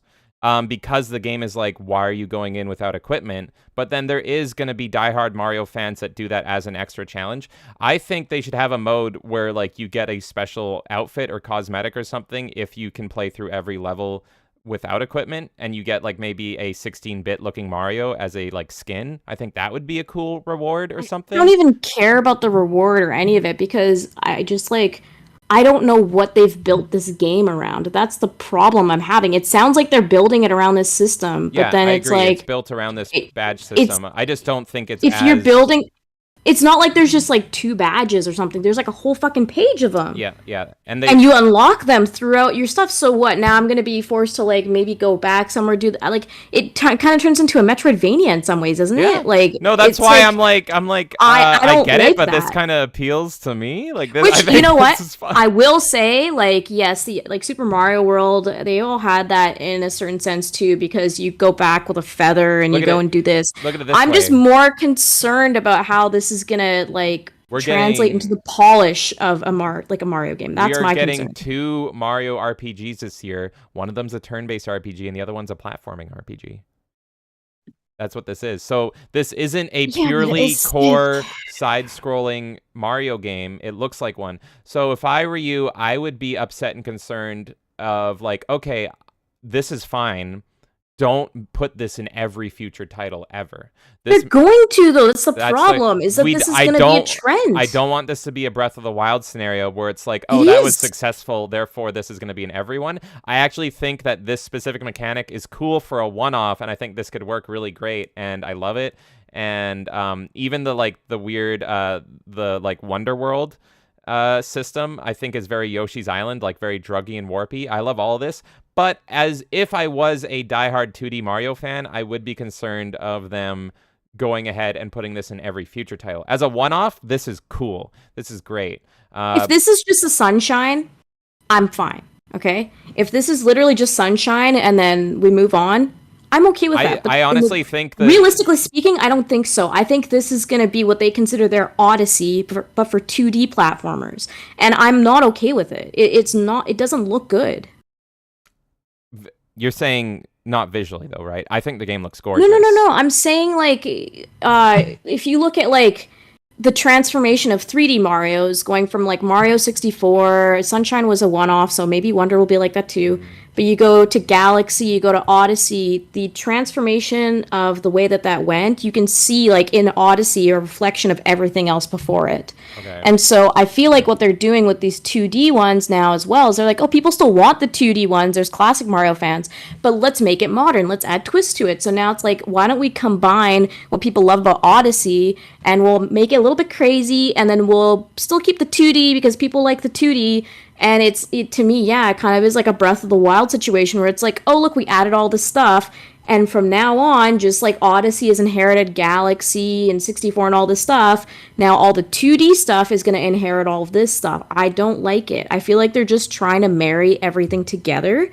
Because the game is like, why are you going in without equipment? But then there is going to be diehard Mario fans that do that as an extra challenge. I think they should have a mode where like you get a special outfit or cosmetic or something if you can play through every level without equipment, and you get like maybe a 16-bit looking Mario as a like skin. I think that would be a cool reward or something. I don't even care about the reward or any of it because I just like... I don't know what they've built this game around. That's the problem I'm having. It sounds like they're building it around this system, but then it's like... it's built around this badge system. I just don't think it's you're building... It's not like there's just like 2 badges or something. There's like a whole fucking page of them. Yeah. And you unlock them throughout your stuff. So what? Now I'm going to be forced to like maybe go back somewhere, do that. Like it kind of turns into a Metroidvania in some ways, doesn't it? Like no, that's why like, I get like it, but that. This kind of appeals to me. Like this, which you know what? I will say, like, yes, the like Super Mario World, they all had that in a certain sense too, because you go back with a feather and you go and do this. Look at it this I'm way. just more concerned about how this is gonna like translate into the polish of a Mario game. That's my concern. We are getting 2 Mario RPGs this year. One of them's a turn-based RPG, and the other one's a platforming RPG. That's what this is. So this isn't a purely core side-scrolling Mario game. It looks like one. So if I were you, I would be upset and concerned of like, okay, this is fine. Don't put this in every future title ever. They're going to, though. That's the problem, is that this is going to be a trend. I don't want this to be a Breath of the Wild scenario where it's like, oh, that was successful, therefore this is going to be in everyone. I actually think that this specific mechanic is cool for a one-off, and I think this could work really great, and I love it. And even the weird, the like Wonder World system, I think is very Yoshi's Island, like very druggy and warpy. I love all of this. But as if I was a diehard 2D Mario fan, I would be concerned of them going ahead and putting this in every future title. As a one-off, this is cool. This is great. If this is just a Sunshine, I'm fine, okay? If this is literally just Sunshine and then we move on, I'm okay with that. But I honestly think that realistically speaking, I don't think so. I think this is going to be what they consider their Odyssey, but for 2D platformers, and I'm not okay with it. It's not. It doesn't look good. you're saying not visually though, right? I think the game looks gorgeous. No. I'm saying like, if you look at like the transformation of 3D Mario's going from like Mario 64, Sunshine was a one-off, so maybe Wonder will be like that too. But you go to Galaxy, you go to Odyssey, the transformation of the way that went, you can see like in Odyssey a reflection of everything else before it. Okay. And so I feel like what they're doing with these 2D ones now as well is they're like, oh, people still want the 2D ones. There's classic Mario fans, but let's make it modern. Let's add twists to it. So now it's like, why don't we combine what people love about Odyssey and we'll make it a little bit crazy, and then we'll still keep the 2D because people like the 2D. And it to me, yeah, it kind of is like a Breath of the Wild situation where it's like, oh, look, we added all this stuff. And from now on, just like Odyssey has inherited Galaxy and 64 and all this stuff, now all the 2D stuff is going to inherit all of this stuff. I don't like it. I feel like they're just trying to marry everything together.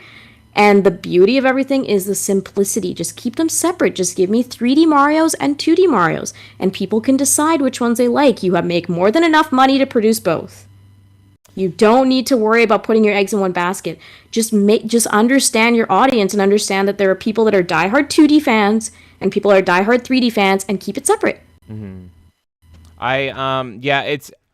And the beauty of everything is the simplicity. Just keep them separate. Just give me 3D Marios and 2D Marios. And people can decide which ones they like. You have make more than enough money to produce both. You don't need to worry about putting your eggs in one basket. Just understand your audience and understand that there are people that are diehard 2D fans and people are diehard 3D fans, and keep it separate. Mm-hmm.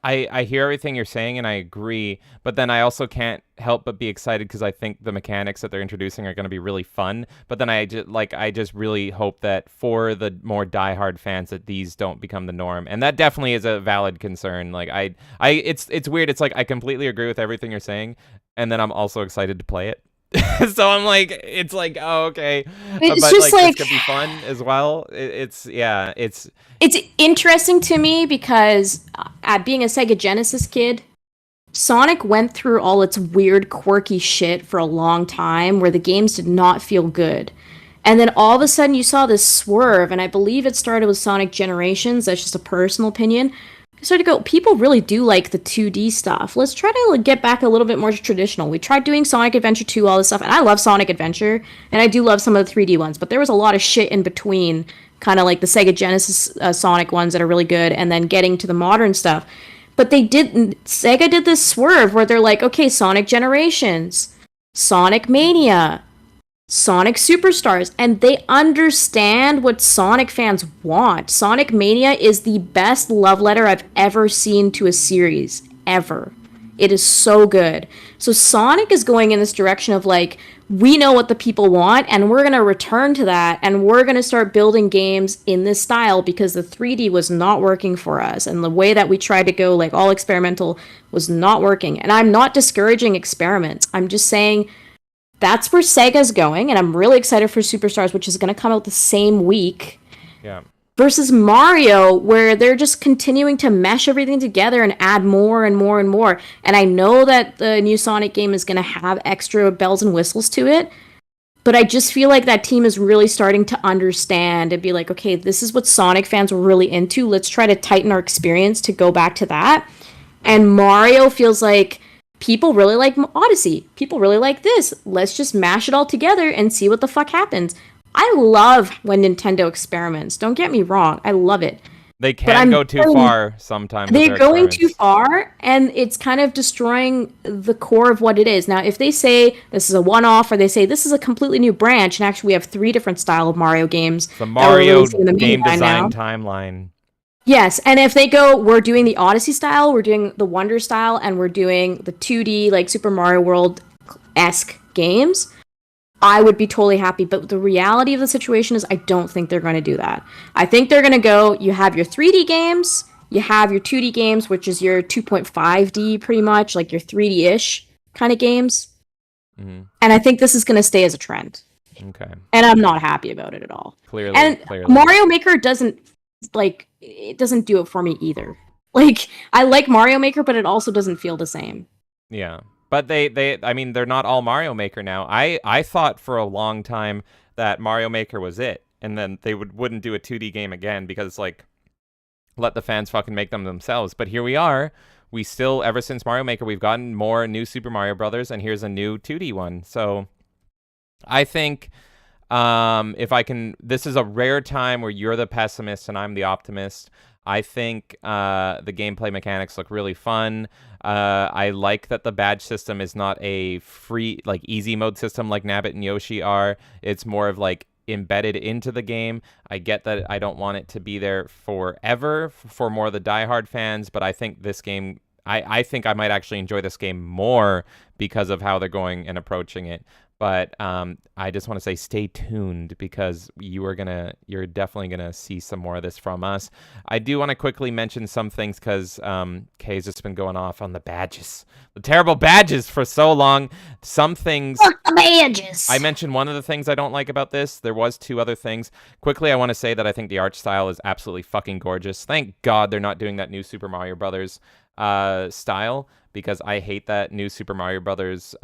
I hear everything you're saying and I agree, but then I also can't help but be excited because I think the mechanics that they're introducing are going to be really fun. But then I just really hope that for the more diehard fans that these don't become the norm, and that definitely is a valid concern. Like it's weird. It's like I completely agree with everything you're saying, and then I'm also excited to play it. So I'm like, it's like, oh, okay, It's but just like this could be fun as well. It's interesting to me because being a Sega Genesis kid, Sonic went through all its weird, quirky shit for a long time where the games did not feel good. And then all of a sudden you saw this swerve, and I believe it started with Sonic Generations. That's just a personal opinion. I started to go, people really do like the 2D stuff. Let's try to get back a little bit more traditional. We tried doing Sonic Adventure 2, all this stuff, and I love Sonic Adventure, and I do love some of the 3D ones, but there was a lot of shit in between, kind of like the Sega Genesis Sonic ones that are really good, and then getting to the modern stuff. But Sega did this swerve where they're like, okay, Sonic Generations, Sonic Mania, Sonic Superstars, and they understand what Sonic fans want. Sonic Mania is the best love letter I've ever seen to a series, ever. It is so good. So Sonic is going in this direction of like, we know what the people want, and we're going to return to that, and we're going to start building games in this style because the 3D was not working for us, and the way that we tried to go like all experimental was not working. And I'm not discouraging experiments. I'm just saying that's where Sega's going, and I'm really excited for Superstars, which is going to come out the same week. Yeah. Versus Mario, where they're just continuing to mesh everything together and add more and more and more. And I know that the new Sonic game is going to have extra bells and whistles to it, but I just feel like that team is really starting to understand and be like, okay, this is what Sonic fans were really into. Let's try to tighten our experience to go back to that. And Mario feels like people really like Odyssey. People really like this. Let's just mash it all together and see what the fuck happens. I love when Nintendo experiments. Don't get me wrong. I love it. They can go too far sometimes. They're going too far, and it's kind of destroying the core of what it is. Now, if they say this is a one-off, or they say this is a completely new branch, and actually we have 3 different style of Mario games. The Mario game design timeline. Yes, and if they go, we're doing the Odyssey style, we're doing the Wonder style, and we're doing the 2D, like Super Mario World-esque games, I would be totally happy. But the reality of the situation is I don't think they're going to do that. I think they're going to go, you have your 3D games, you have your 2D games, which is your 2.5D pretty much, like your 3D-ish kind of games. Mm-hmm. And I think this is going to stay as a trend. Okay. And I'm not happy about it at all. Clearly. Mario Maker doesn't do it for me either. Like, I like Mario Maker, but it also doesn't feel the same. Yeah. But they're not all Mario Maker now. I thought for a long time that Mario Maker was it, and then they wouldn't do a 2D game again because, like, let the fans fucking make them themselves. But here we are. We still, ever since Mario Maker, we've gotten more new Super Mario Brothers, and here's a new 2D one. So I think If I can, this is a rare time where you're the pessimist and I'm the optimist. I think the gameplay mechanics look really fun. I like that the badge system is not a free, like, easy mode system like Nabbit and Yoshi are. It's more of like embedded into the game. I get that I don't want it to be there forever for more of the diehard fans, but I think this game, I think I might actually enjoy this game more because of how they're going and approaching it. But I just want to say stay tuned because you're definitely gonna see some more of this from us. I do want to quickly mention some things because Kay's just been going off on the badges, the terrible badges for so long. Some things. Fuck the badges. I mentioned one of the things I don't like about this. There was two other things. Quickly, I want to say that I think the art style is absolutely fucking gorgeous. Thank God they're not doing that new Super Mario Brothers style, because I hate that new Super Mario Brothers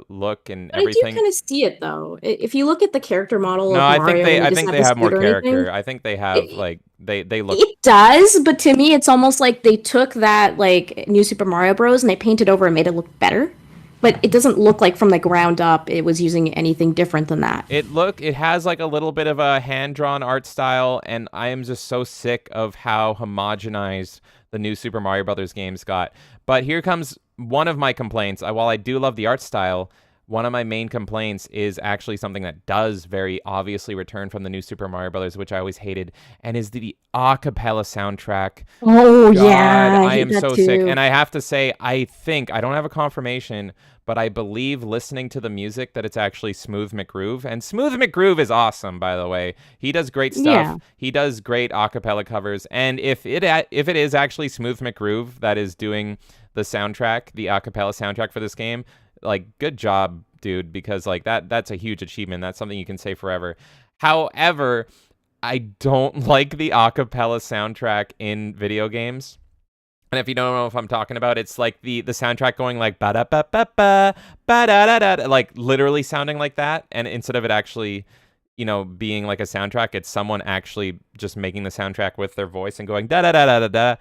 look and But everything. I do kind of see it though. If you look at the character model No, of I Mario, think they and I he think doesn't they have have more the suit or anything, character. I think they have like they look. It does, but to me, it's almost like they took that like new Super Mario Bros. And they painted over and made it look better. But it doesn't look like from the ground up it was using anything different than that. It has like a little bit of a hand-drawn art style, and I am just so sick of how homogenized the new Super Mario Brothers games got. But here comes one of my complaints. While I do love the art style, one of my main complaints is actually something that does very obviously return from the new Super Mario Brothers, which I always hated, and is the a cappella soundtrack. Oh God, yeah, I am hate so that sick. too. And I have to say, I don't have a confirmation, but I believe listening to the music that it's actually Smooth McGroove. And Smooth McGroove is awesome, by the way. He does great stuff. Yeah. He does great a cappella covers. And if it is actually Smooth McGroove that is doing the soundtrack, the a cappella soundtrack for this game, like, good job, dude, because like that's a huge achievement. That's something you can say forever. However, I don't like the a cappella soundtrack in video games. And if you don't know if I'm talking about, it's like the soundtrack going like ba da ba ba ba ba da da da, like literally sounding like that. And instead of it actually, being like a soundtrack, it's someone actually just making the soundtrack with their voice and going da da da da da da.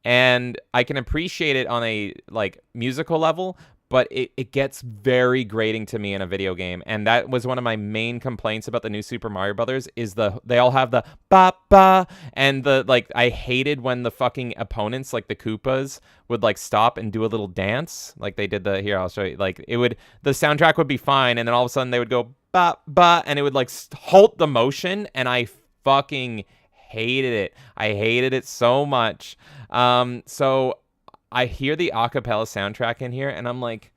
And I can appreciate it on a like musical level, but it gets very grating to me in a video game. And that was one of my main complaints about the new Super Mario Brothers is they all have the ba ba, and the like. I hated when the fucking opponents, like the Koopas, would like stop and do a little dance like they did I'll show you. Like the soundtrack would be fine, and then all of a sudden they would go ba ba, and it would like halt the motion, and I fucking hated it. I hated it so much. So I hear the a cappella soundtrack in here, and I'm like,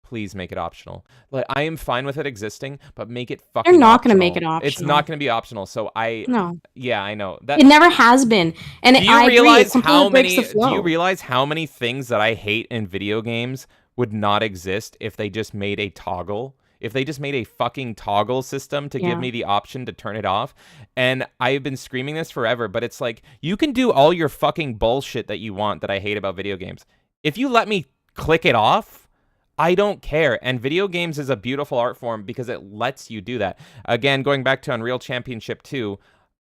please make it optional. Like, I am fine with it existing, but make it fucking They're not optional. gonna make it optional. It's not going to be optional. So No. yeah, I know. That, It never has been. And do you I agree, realize it completely breaks the flow. Do you realize how many things that I hate in video games would not exist if they just made a toggle? If they just made a fucking toggle system to give me the option to turn it off. And I've been screaming this forever, but it's like, you can do all your fucking bullshit that you want that I hate about video games. If you let me click it off, I don't care. And video games is a beautiful art form because it lets you do that. Again, going back to Unreal Championship 2,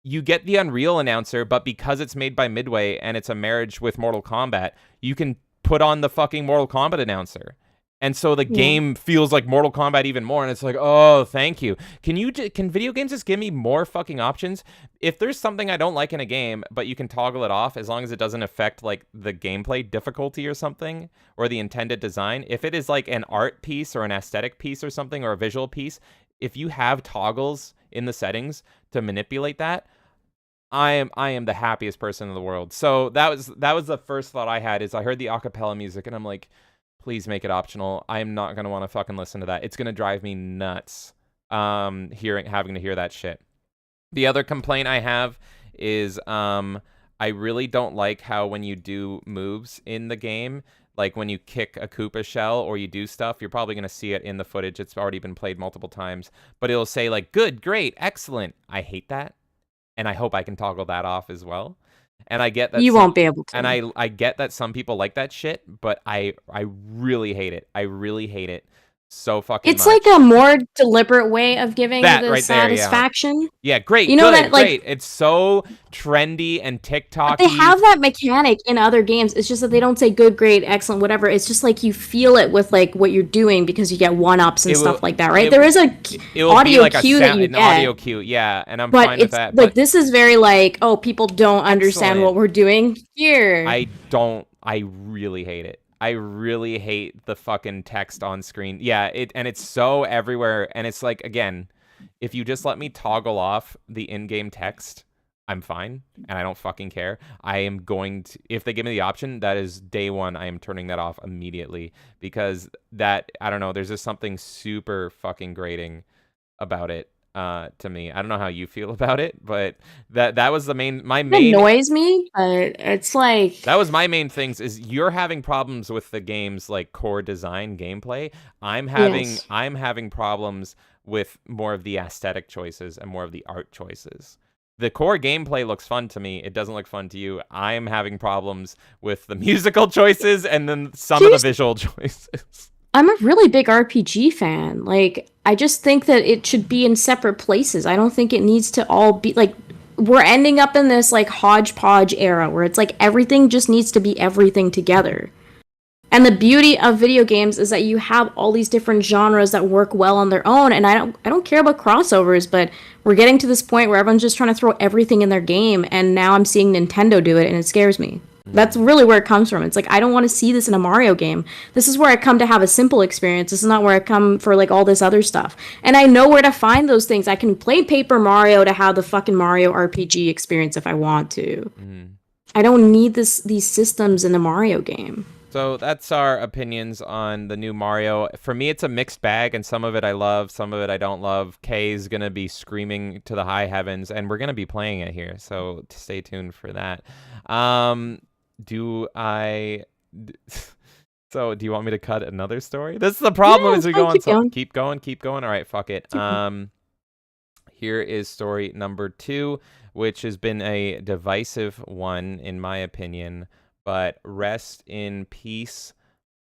you get the Unreal announcer, but because it's made by Midway and it's a marriage with Mortal Kombat, you can put on the fucking Mortal Kombat announcer. And so the game feels like Mortal Kombat even more, and it's like, oh, thank you. Can video games just give me more fucking options? If there's something I don't like in a game, but you can toggle it off as long as it doesn't affect like the gameplay difficulty or something, or the intended design. If it is like an art piece or an aesthetic piece or something, or a visual piece, if you have toggles in the settings to manipulate that, I am the happiest person in the world. So that was the first thought I had. Is I heard the a cappella music, and I'm like, please make it optional. I'm not going to want to fucking listen to that. It's going to drive me nuts having to hear that shit. The other complaint I have is I really don't like how when you do moves in the game, like when you kick a Koopa shell or you do stuff, you're probably going to see it in the footage. It's already been played multiple times. But it'll say like, good, great, excellent. I hate that. And I hope I can toggle that off as well. And I get that you won't be able to. And I get that some people like that shit, but I really hate it. I really hate it. so fucking It's much. like a more deliberate way of giving That the right there, yeah. satisfaction. Yeah, great, You know good, that, like, great. It's so trendy and but TikTok-y. they have that mechanic in other games. It's just that they don't say good, great, excellent, whatever. It's just like you feel it with like what you're doing because you get one-ups and It will- stuff like that, right? it- there is a It will be audio like a cue that sound, you an get, audio cue, yeah, and I'm but fine with it's that. like But this is very like, oh, people don't understand excellent. what we're doing here. I really hate it. I really hate the fucking text on screen. Yeah, it's so everywhere, and it's like, again, if you just let me toggle off the in-game text, I'm fine, and I don't fucking care. I am going to, if they give me the option, that is day one, I am turning that off immediately, because that, I don't know, there's just something super fucking grating about it. To me, I don't know how you feel about it, but that was my It main annoys me, but it's like that was my main things. Is you're having problems with the game's like core design gameplay. yes. I'm having problems with more of the aesthetic choices and more of the art choices. The core gameplay looks fun to me. It doesn't look fun to you. I'm having problems with the musical choices and then some of the visual choices. I'm a really big RPG fan. Like, I just think that it should be in separate places. I don't think it needs to all be like we're ending up in this like hodgepodge era where it's like everything just needs to be everything together. And the beauty of video games is that you have all these different genres that work well on their own, and I don't care about crossovers, but we're getting to this point where everyone's just trying to throw everything in their game, and now I'm seeing Nintendo do it and it scares me. That's really where it comes from. It's like I don't want to see this in a Mario game. This is where I come to have a simple experience. This is not where I come for like all this other stuff. And I know where to find those things. I can play Paper Mario to have the fucking Mario RPG experience if I want to. I don't need these systems in a Mario game. So that's our opinions on the new Mario. For me, it's a mixed bag, and some of it I love, some of it I don't love. Kay's going to be screaming to the high heavens, and we're going to be playing it here, so stay tuned for that. Do you want me to cut another story? This is the problem Yeah, as we fine, go on. keep So going. keep going. All right, fuck it. Here is story number 2, which has been a divisive one, in my opinion. But rest in peace,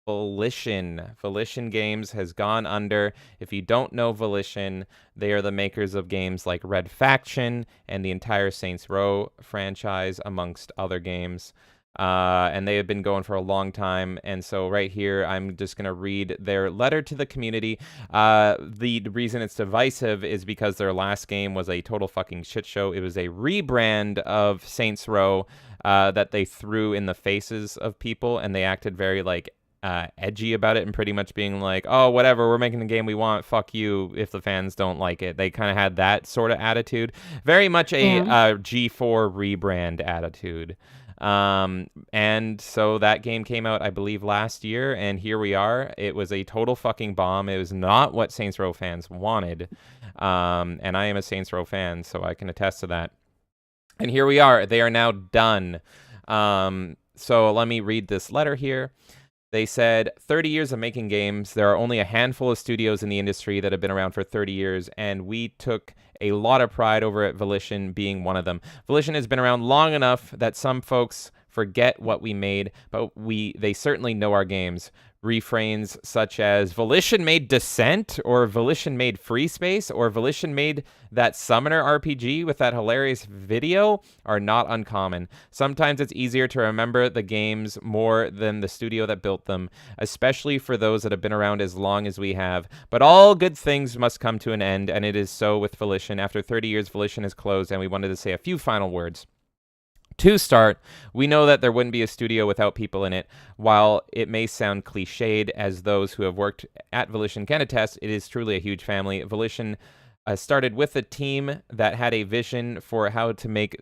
Volition. Volition Games has gone under. If you don't know Volition, they are the makers of games like Red Faction and the entire Saints Row franchise, amongst other games. And they have been going for a long time. And so right here, I'm just going to read their letter to the community. The reason it's divisive is because their last game was a total fucking shit show. It was a rebrand of Saints Row that they threw in the faces of people, and they acted very like edgy about it and pretty much being like, oh, whatever, we're making the game we want, fuck you if the fans don't like it. They kind of had that sort of attitude. Very much a G4 rebrand attitude. And so that game came out, I believe, last year, and here we are. It was a total fucking bomb. It was not what Saints Row fans wanted. And I am a Saints Row fan, so I can attest to that. And here we are. They are now done. So let me read this letter here. They said, 30 years of making games. There are only a handful of studios in the industry that have been around for 30 years, and we took a lot of pride over at Volition being one of them. Volition has been around long enough that some folks forget what we made, but they certainly know our games. Refrains such as Volition made Descent, or Volition made Free Space, or Volition made that Summoner RPG with that hilarious video are not uncommon. Sometimes it's easier to remember the games more than the studio that built them, especially for those that have been around as long as we have. But all good things must come to an end, and it is so with Volition. After 30 years, Volition is closed, and we wanted to say a few final words. To start, we know that there wouldn't be a studio without people in it. While it may sound cliched, as those who have worked at Volition can attest, it is truly a huge family. Volition started with a team that had a vision for how to make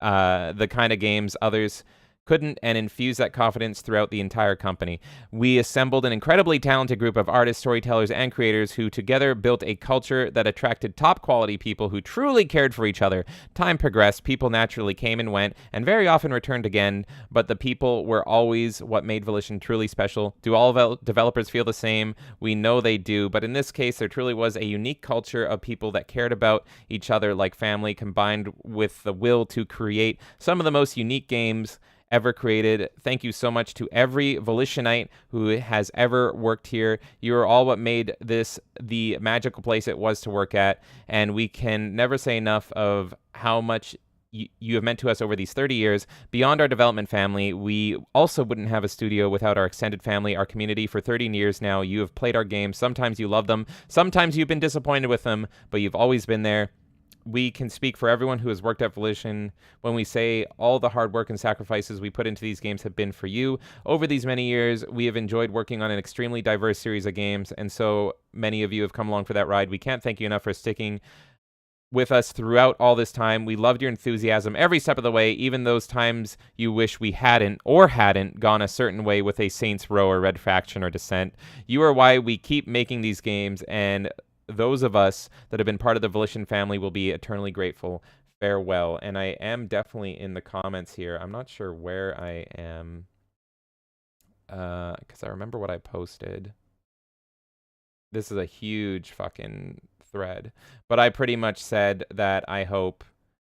the kind of games others couldn't, and infuse that confidence throughout the entire company. We assembled an incredibly talented group of artists, storytellers, and creators who together built a culture that attracted top quality people who truly cared for each other. Time progressed, people naturally came and went, and very often returned again, but the people were always what made Volition truly special. Do all developers feel the same? We know they do, but in this case, there truly was a unique culture of people that cared about each other like family, combined with the will to create some of the most unique games ever created. Thank you so much to every Volitionite who has ever worked here. You are all what made this the magical place it was to work at, and we can never say enough of how much you have meant to us over these 30 years. Beyond our development family, we also wouldn't have a studio without our extended family, our community. For 30 years now, you have played our games. Sometimes you love them. Sometimes you've been disappointed with them, but you've always been there. We can speak for everyone who has worked at Volition when we say all the hard work and sacrifices we put into these games have been for you. Over these many years, we have enjoyed working on an extremely diverse series of games, and so many of you have come along for that ride. We can't thank you enough for sticking with us throughout all this time. We loved your enthusiasm every step of the way, even those times you wish we hadn't gone a certain way with a Saints Row or Red Faction or Descent. You are why we keep making these games, and those of us that have been part of the Volition family will be eternally grateful. Farewell. And I am definitely in the comments here. I'm not sure where I am, because I remember what I posted. This is a huge fucking thread, but I pretty much said that I hope,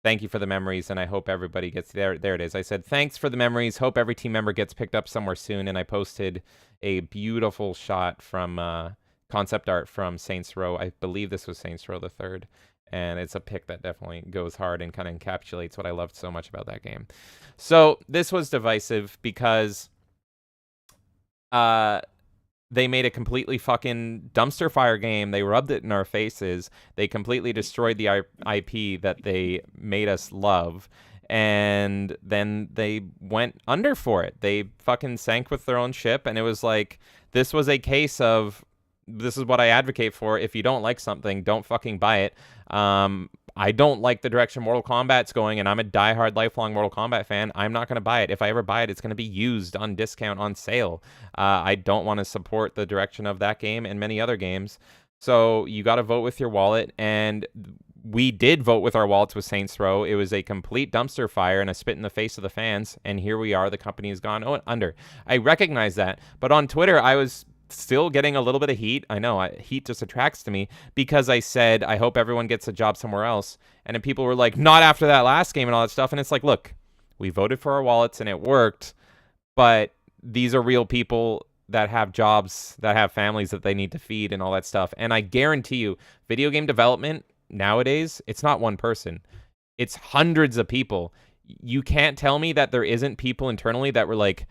thank you for the memories, and I hope everybody gets there it is. I said thanks for the memories, hope every team member gets picked up somewhere soon, and I posted a beautiful shot from concept art from Saints Row. I believe this was Saints Row the Third, and it's a pic that definitely goes hard and kind of encapsulates what I loved so much about that game. So this was divisive because they made a completely fucking dumpster fire game. They rubbed it in our faces. They completely destroyed the IP that they made us love. And then they went under for it. They fucking sank with their own ship. And it was like, this was a case of, this is what I advocate for. If you don't like something, don't fucking buy it. I don't like the direction Mortal Kombat's going, and I'm a diehard, lifelong Mortal Kombat fan. I'm not going to buy it. If I ever buy it, it's going to be used on discount on sale. I don't want to support the direction of that game and many other games. So you got to vote with your wallet, and we did vote with our wallets with Saints Row. It was a complete dumpster fire and a spit in the face of the fans, and here we are. The company has gone under. I recognize that, but on Twitter, I was still getting a little bit of heat. I know, heat just attracts to me, because I said, I hope everyone gets a job somewhere else. And then people were like, not after that last game and all that stuff. And it's like, look, we voted for our wallets and it worked, but these are real people that have jobs, that have families that they need to feed and all that stuff. And I guarantee you, video game development nowadays, it's not one person. It's hundreds of people. You can't tell me that there isn't people internally that were like,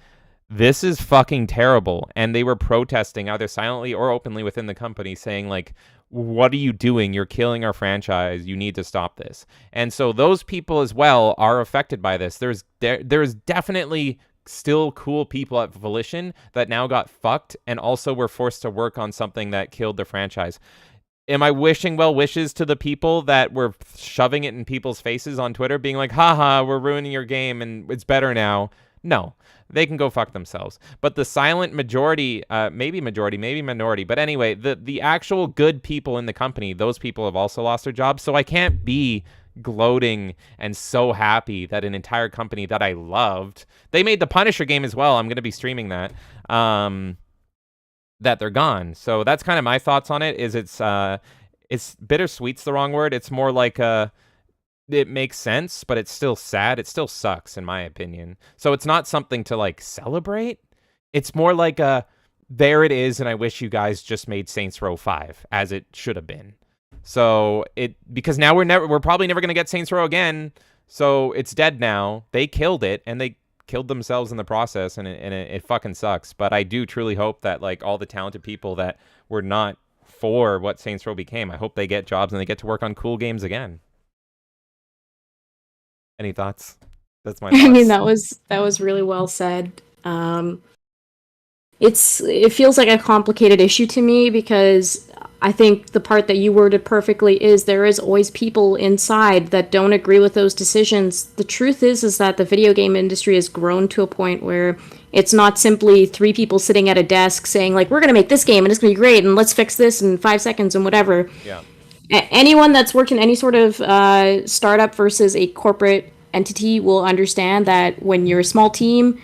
this is fucking terrible. And they were protesting either silently or openly within the company, saying like, what are you doing? You're killing our franchise. You need to stop this. And so those people as well are affected by this. There's definitely still cool people at Volition that now got fucked and also were forced to work on something that killed the franchise. Am I wishing well wishes to the people that were shoving it in people's faces on Twitter, being like, haha, we're ruining your game and it's better now? No, they can go fuck themselves. But the silent majority, maybe minority, but anyway, the actual good people in the company, those people have also lost their jobs. So I can't be gloating and so happy that an entire company that I loved, they made the Punisher game as well. I'm going to be streaming that, that they're gone. So that's kind of my thoughts on it. Is it's bittersweet's the wrong word. It's more like it makes sense, but it's still sad. It still sucks, in my opinion. So it's not something to like celebrate. It's more like there it is, and I wish you guys just made Saints Row 5 as it should have been. So because now we're probably never gonna get Saints Row again. So it's dead now. They killed it, and they killed themselves in the process, and it fucking sucks. But I do truly hope that like all the talented people that were not for what Saints Row became, I hope they get jobs and they get to work on cool games again. Any thoughts? That's my thoughts. I mean, that was really well said. It feels like a complicated issue to me, because I think the part that you worded perfectly is there is always people inside that don't agree with those decisions. The truth is that the video game industry has grown to a point where it's not simply three people sitting at a desk saying like, we're going to make this game and it's going to be great and let's fix this in 5 seconds and whatever. Yeah. Anyone that's worked in any sort of startup versus a corporate entity will understand that when you're a small team,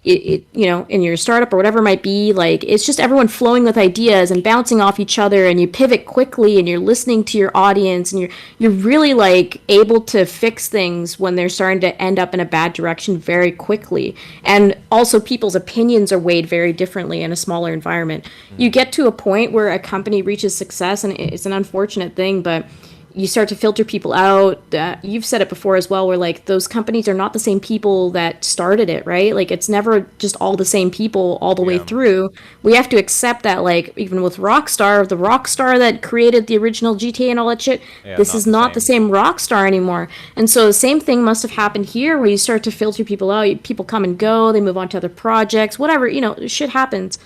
in your startup or whatever it might be, like, it's just everyone flowing with ideas and bouncing off each other, and you pivot quickly, and you're listening to your audience, and you're really like able to fix things when they're starting to end up in a bad direction very quickly. And also people's opinions are weighed very differently in a smaller environment. You get to a point where a company reaches success, and it's an unfortunate thing, but you start to filter people out. You've said it before as well, where like those companies are not the same people that started it, right? Like it's never just all the same people all the way through. We have to accept that, like even with Rockstar, the Rockstar that created the original GTA and all that shit, this is not the same Rockstar anymore. And so the same thing must have happened here, where you start to filter people out. People come and go, they move on to other projects, whatever, shit happens.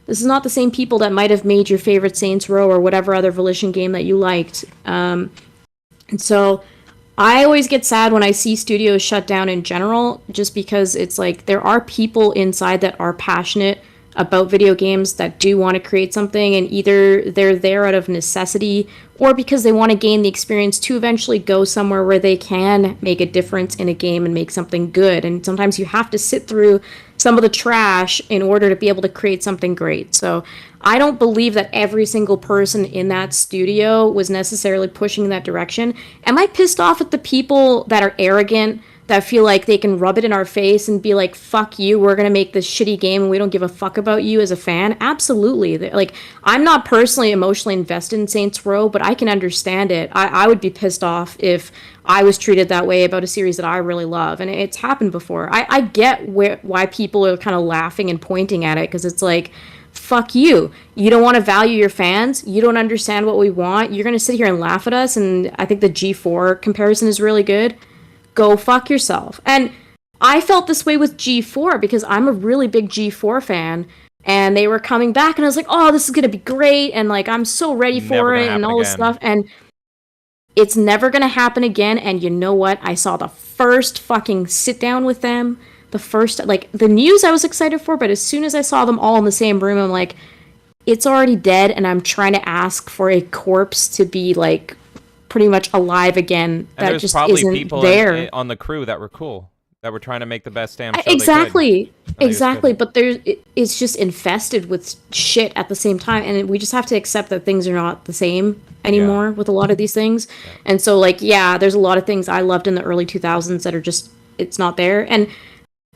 This is not the same people that might have made your favorite Saints Row or whatever other Volition game that you liked. And so I always get sad when I see studios shut down in general, just because it's like there are people inside that are passionate about video games, that do want to create something, and either they're there out of necessity or because they want to gain the experience to eventually go somewhere where they can make a difference in a game and make something good. And sometimes you have to sit through some of the trash in order to be able to create something great. So I don't believe that every single person in that studio was necessarily pushing in that direction. Am I pissed off at the people that are arrogant, that feel like they can rub it in our face and be like, fuck you, we're going to make this shitty game and we don't give a fuck about you as a fan? Absolutely. Like, I'm not personally emotionally invested in Saints Row, but I can understand it. I would be pissed off if I was treated that way about a series that I really love. And it's happened before. I get why people are kind of laughing and pointing at it, because it's like, fuck you. You don't want to value your fans. You don't understand what we want. You're going to sit here and laugh at us. And I think the G4 comparison is really good. Go fuck yourself. And I felt this way with G4 because I'm a really big G4 fan, and they were coming back, and I was like, oh, this is going to be great, and like I'm so ready for it and all this stuff, and it's never going to happen again. And you know what? I saw the first fucking sit down with them, the first, like, the news I was excited for, but as soon as I saw them all in the same room, I'm like, it's already dead, and I'm trying to ask for a corpse to be like pretty much alive again. And that just probably isn't people there on the crew that were cool, that were trying to make the best damn show exactly they could. But it's just infested with shit at the same time, and we just have to accept that things are not the same anymore with a lot of these things. And so, like, there's a lot of things I loved in the early 2000s that are just, it's not there. And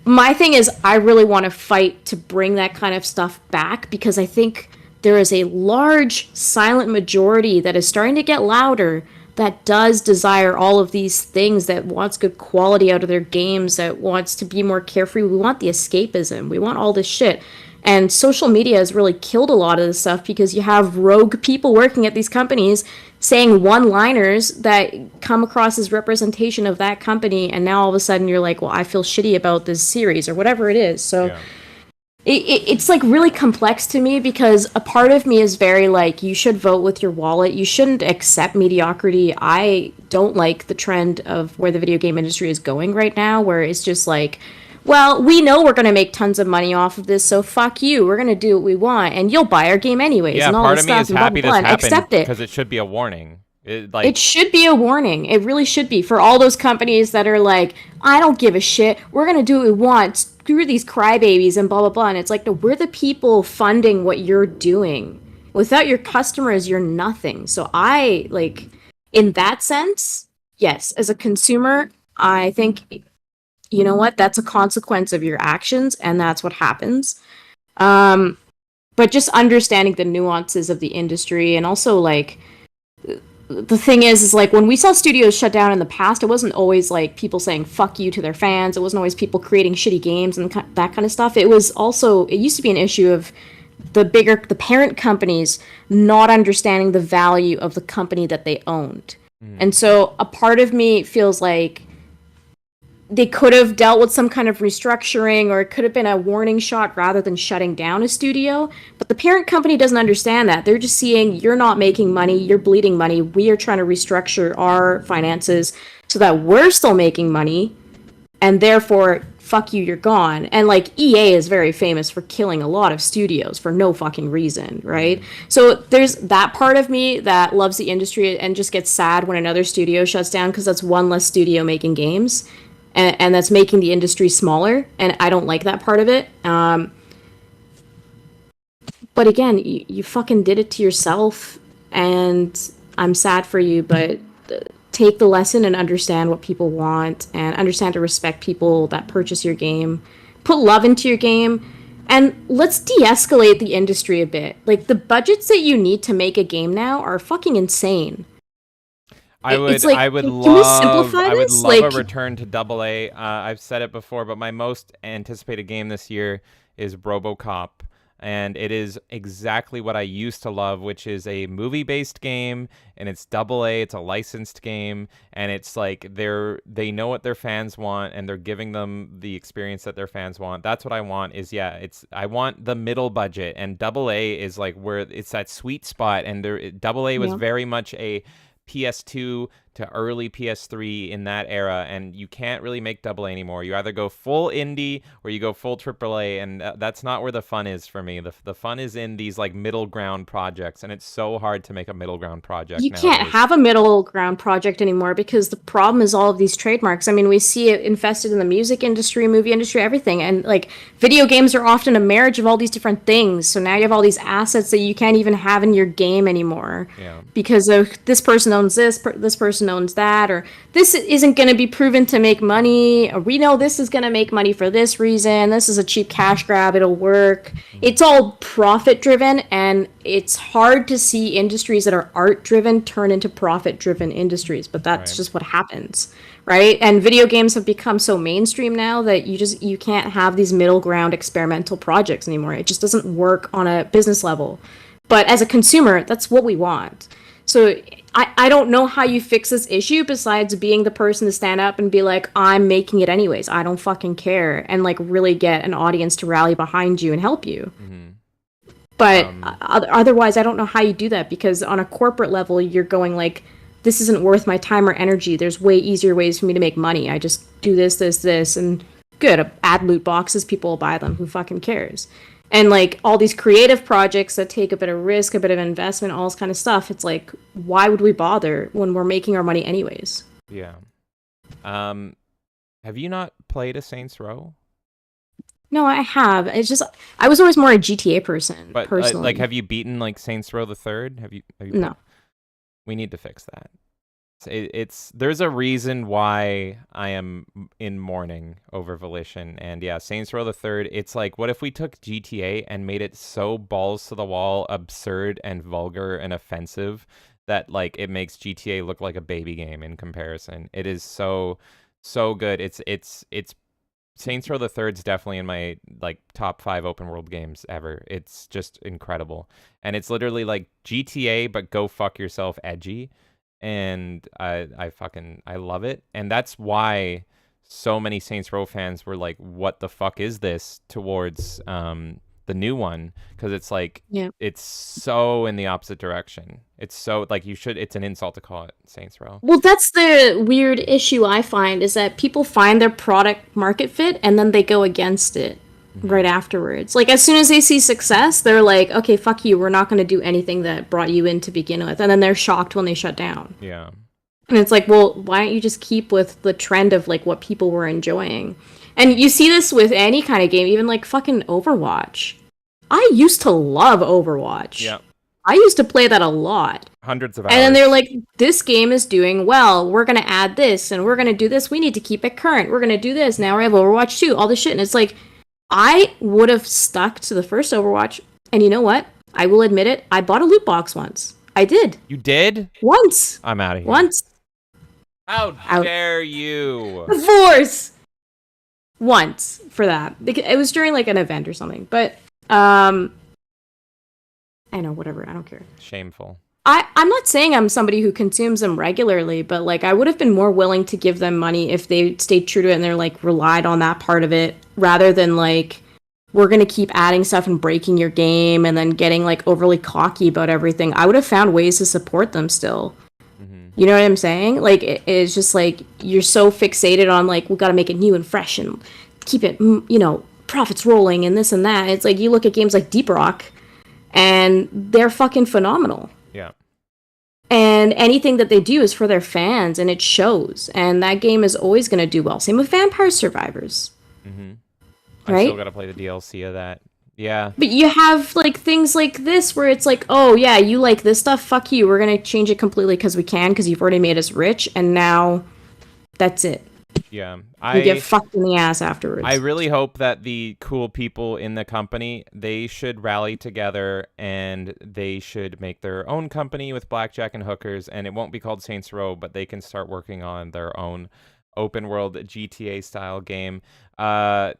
my thing is, I really want to fight to bring that kind of stuff back, because I think there is a large silent majority that is starting to get louder, that does desire all of these things, that wants good quality out of their games, that wants to be more carefree. We want the escapism. We want all this shit. And social media has really killed a lot of this stuff, because you have rogue people working at these companies saying one-liners that come across as representation of that company, and now all of a sudden you're like, well, I feel shitty about this series or whatever it is. So it's like really complex to me, because a part of me is very like, you should vote with your wallet. You shouldn't accept mediocrity. I don't like the trend of where the video game industry is going right now, where it's just like, well, we know we're going to make tons of money off of this, so fuck you. We're going to do what we want, and you'll buy our game anyways. Yeah, and all part this of me stuff, is and blah, happy blah, this blah, happened, accept it. because it should be a warning. It should be a warning. It really should be, for all those companies that are like, I don't give a shit. We're going to do what we want. Screw these crybabies and blah, blah, blah. And it's like, no, we're the people funding what you're doing. Without your customers, you're nothing. So I, like, in that sense, yes, as a consumer, I think, you know what? That's a consequence of your actions, and that's what happens. But just understanding the nuances of the industry, and also, like, the thing is like, when we saw studios shut down in the past, it wasn't always like people saying fuck you to their fans. It wasn't always people creating shitty games and that kind of stuff. It was also, it used to be an issue of the parent companies not understanding the value of the company that they owned. And so a part of me feels like they could have dealt with some kind of restructuring, or it could have been a warning shot rather than shutting down a studio. But the parent company doesn't understand that. They're just seeing, you're not making money, you're bleeding money. We are trying to restructure our finances so that we're still making money, and therefore, fuck you, you're gone. And like, EA is very famous for killing a lot of studios for no fucking reason, right? So there's that part of me that loves the industry and just gets sad when another studio shuts down, because that's one less studio making games. and that's making the industry smaller, and I don't like that part of it. But again, you fucking did it to yourself, and I'm sad for you, but take the lesson and understand what people want, and understand to respect people that purchase your game. Put love into your game, and let's de-escalate the industry a bit. Like, the budgets that you need to make a game now are fucking insane. I would can we simplify I would this? love Like, a return to Double A. I've said it before, but my most anticipated game this year is RoboCop, and it is exactly what I used to love, which is a movie-based game, and it's Double A. It's a licensed game, and it's like they know what their fans want, and they're giving them the experience that their fans want. That's what I want. I want the middle budget, and Double A is like where it's that sweet spot, and Double A was very much a PS2 to early PS3 in that era, and you can't really make Double A anymore. You either go full indie or you go full AAA, and that's not where the fun is for me. The fun is in these like middle ground projects, and it's so hard to make a middle ground project. you nowadays. can't have a middle ground project anymore because the problem is all of these trademarks. I mean, we see it infested in the music industry, movie industry, everything. And like, video games are often a marriage of all these different things. So now you have all these assets that you can't even have in your game anymore. Yeah. Because of this person owns this person owns that, or this isn't going to be proven to make money, or we know this is going to make money for this reason, this is a cheap cash grab, it'll work. It's all profit driven, and it's hard to see industries that are art driven turn into profit driven industries, but that's just what happens, right? And video games have become so mainstream now that you can't have these middle ground experimental projects anymore. It just doesn't work on a business level. But as a consumer, that's what we want. So I don't know how you fix this issue besides being the person to stand up and be like, I'm making it anyways, I don't fucking care, and like really get an audience to rally behind you and help you. But otherwise, I don't know how you do that, because on a corporate level, you're going like, this isn't worth my time or energy. There's way easier ways for me to make money. I just do this, and good. Add loot boxes, people will buy them. Who fucking cares? And like all these creative projects that take a bit of risk, a bit of investment, all this kind of stuff. It's like, why would we bother when we're making our money anyways? Yeah. Have you not played a Saints Row? No, I have. It's just I was always more a GTA person, But personally. like, have you beaten like Saints Row the Third? Have you No. We need to fix that. There's a reason why I am in mourning over Volition, and yeah, Saints Row the Third. It's like, what if we took GTA and made it so balls to the wall, absurd and vulgar and offensive that like it makes GTA look like a baby game in comparison. It is so good. It's Saints Row the Third's definitely in my like top 5 open world games ever. It's just incredible, and it's literally like GTA but go fuck yourself edgy. And I love it. And that's why so many Saints Row fans were like, what the fuck is this, towards the new one, because it's like, it's so in the opposite direction. It's so like, it's an insult to call it Saints Row. Well, that's the weird issue I find, is that people find their product market fit and then they go against it right afterwards. Like, as soon as they see success, they're like, okay, fuck you, we're not going to do anything that brought you in to begin with. And then they're shocked when they shut down. Yeah. And it's like, well, why don't you just keep with the trend of like what people were enjoying? And you see this with any kind of game, even like fucking Overwatch. I used to love Overwatch. Yeah. I used to play that a lot. Hundreds of hours. And then they're like, this game is doing well. We're going to add this, and we're going to do this. We need to keep it current. We're going to do this. Now we have Overwatch 2, all this shit. And it's like, I would have stuck to the first Overwatch. And you know what? I will admit it. I bought a loot box once. I did. You did? Once. I'm out of here. Once. How dare you? Force. Once for that. It was during like an event or something. But, I know, whatever. I don't care. Shameful. I'm not saying I'm somebody who consumes them regularly, but like I would have been more willing to give them money if they stayed true to it and they're like relied on that part of it, rather than like, we're going to keep adding stuff and breaking your game and then getting like overly cocky about everything. I would have found ways to support them still. You know what I'm saying? Like, it's just like, you're so fixated on like, we got to make it new and fresh and keep it, you know, profits rolling and this and that. It's like, you look at games like Deep Rock and they're fucking phenomenal. Yeah. And anything that they do is for their fans, and it shows. And that game is always going to do well. Same with Vampire Survivors. Mm-hmm. I still Right? got to play the DLC of that. Yeah. But you have like things like this where it's like, oh yeah, you like this stuff, fuck you. We're gonna change it completely because we can, because you've already made us rich, and now that's it. Yeah. You get fucked in the ass afterwards. I really hope that the cool people in the company, they should rally together and they should make their own company with blackjack and hookers, and it won't be called Saints Row, but they can start working on their own open world GTA style game.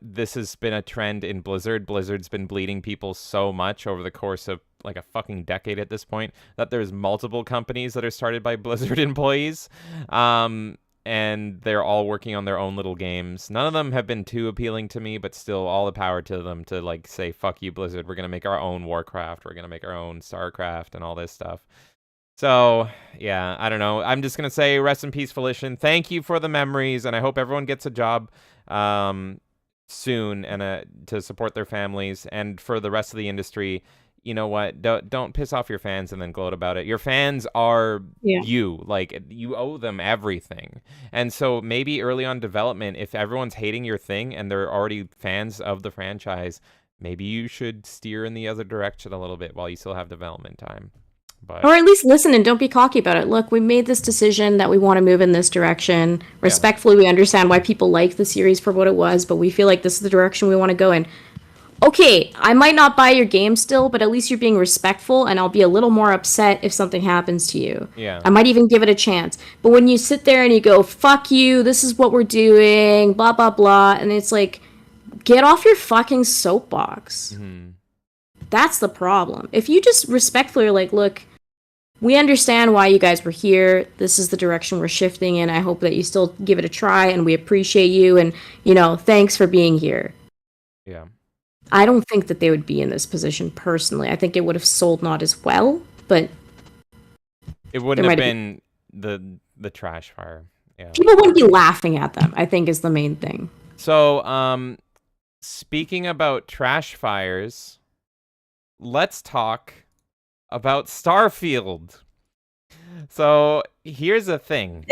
This has been a trend in Blizzard. Blizzard's been bleeding people so much over the course of like a fucking decade at this point that there's multiple companies that are started by Blizzard employees. And they're all working on their own little games. None of them have been too appealing to me, but still all the power to them to like say, fuck you, Blizzard. We're going to make our own Warcraft. We're going to make our own StarCraft and all this stuff. So, yeah, I don't know. I'm just going to say rest in peace, Felician. Thank you for the memories, and I hope everyone gets a job soon and to support their families. And for the rest of the industry, you know what? Don't piss off your fans and then gloat about it. Your fans are you. Like, you owe them everything. And so maybe early on development, if everyone's hating your thing and they're already fans of the franchise, maybe you should steer in the other direction a little bit while you still have development time. But, or at least listen and don't be cocky about it. Look, we made this decision that we want to move in this direction. Respectfully, we understand why people like the series for what it was, but we feel like this is the direction we want to go in. Okay, I might not buy your game still, but at least you're being respectful, and I'll be a little more upset if something happens to you. Yeah. I might even give it a chance. But when you sit there and you go, fuck you, this is what we're doing, blah, blah, blah, and it's like, get off your fucking soapbox. Mm-hmm. That's the problem. If you just respectfully are like, look, we understand why you guys were here. This is the direction we're shifting in. I hope that you still give it a try, and we appreciate you, and, you know, thanks for being here. Yeah. I don't think that they would be in this position personally. I think it would have sold not as well, but it wouldn't have been the trash fire. Yeah. People wouldn't be laughing at them, I think, is the main thing. So, speaking about trash fires, let's talk about Starfield. So, here's the thing.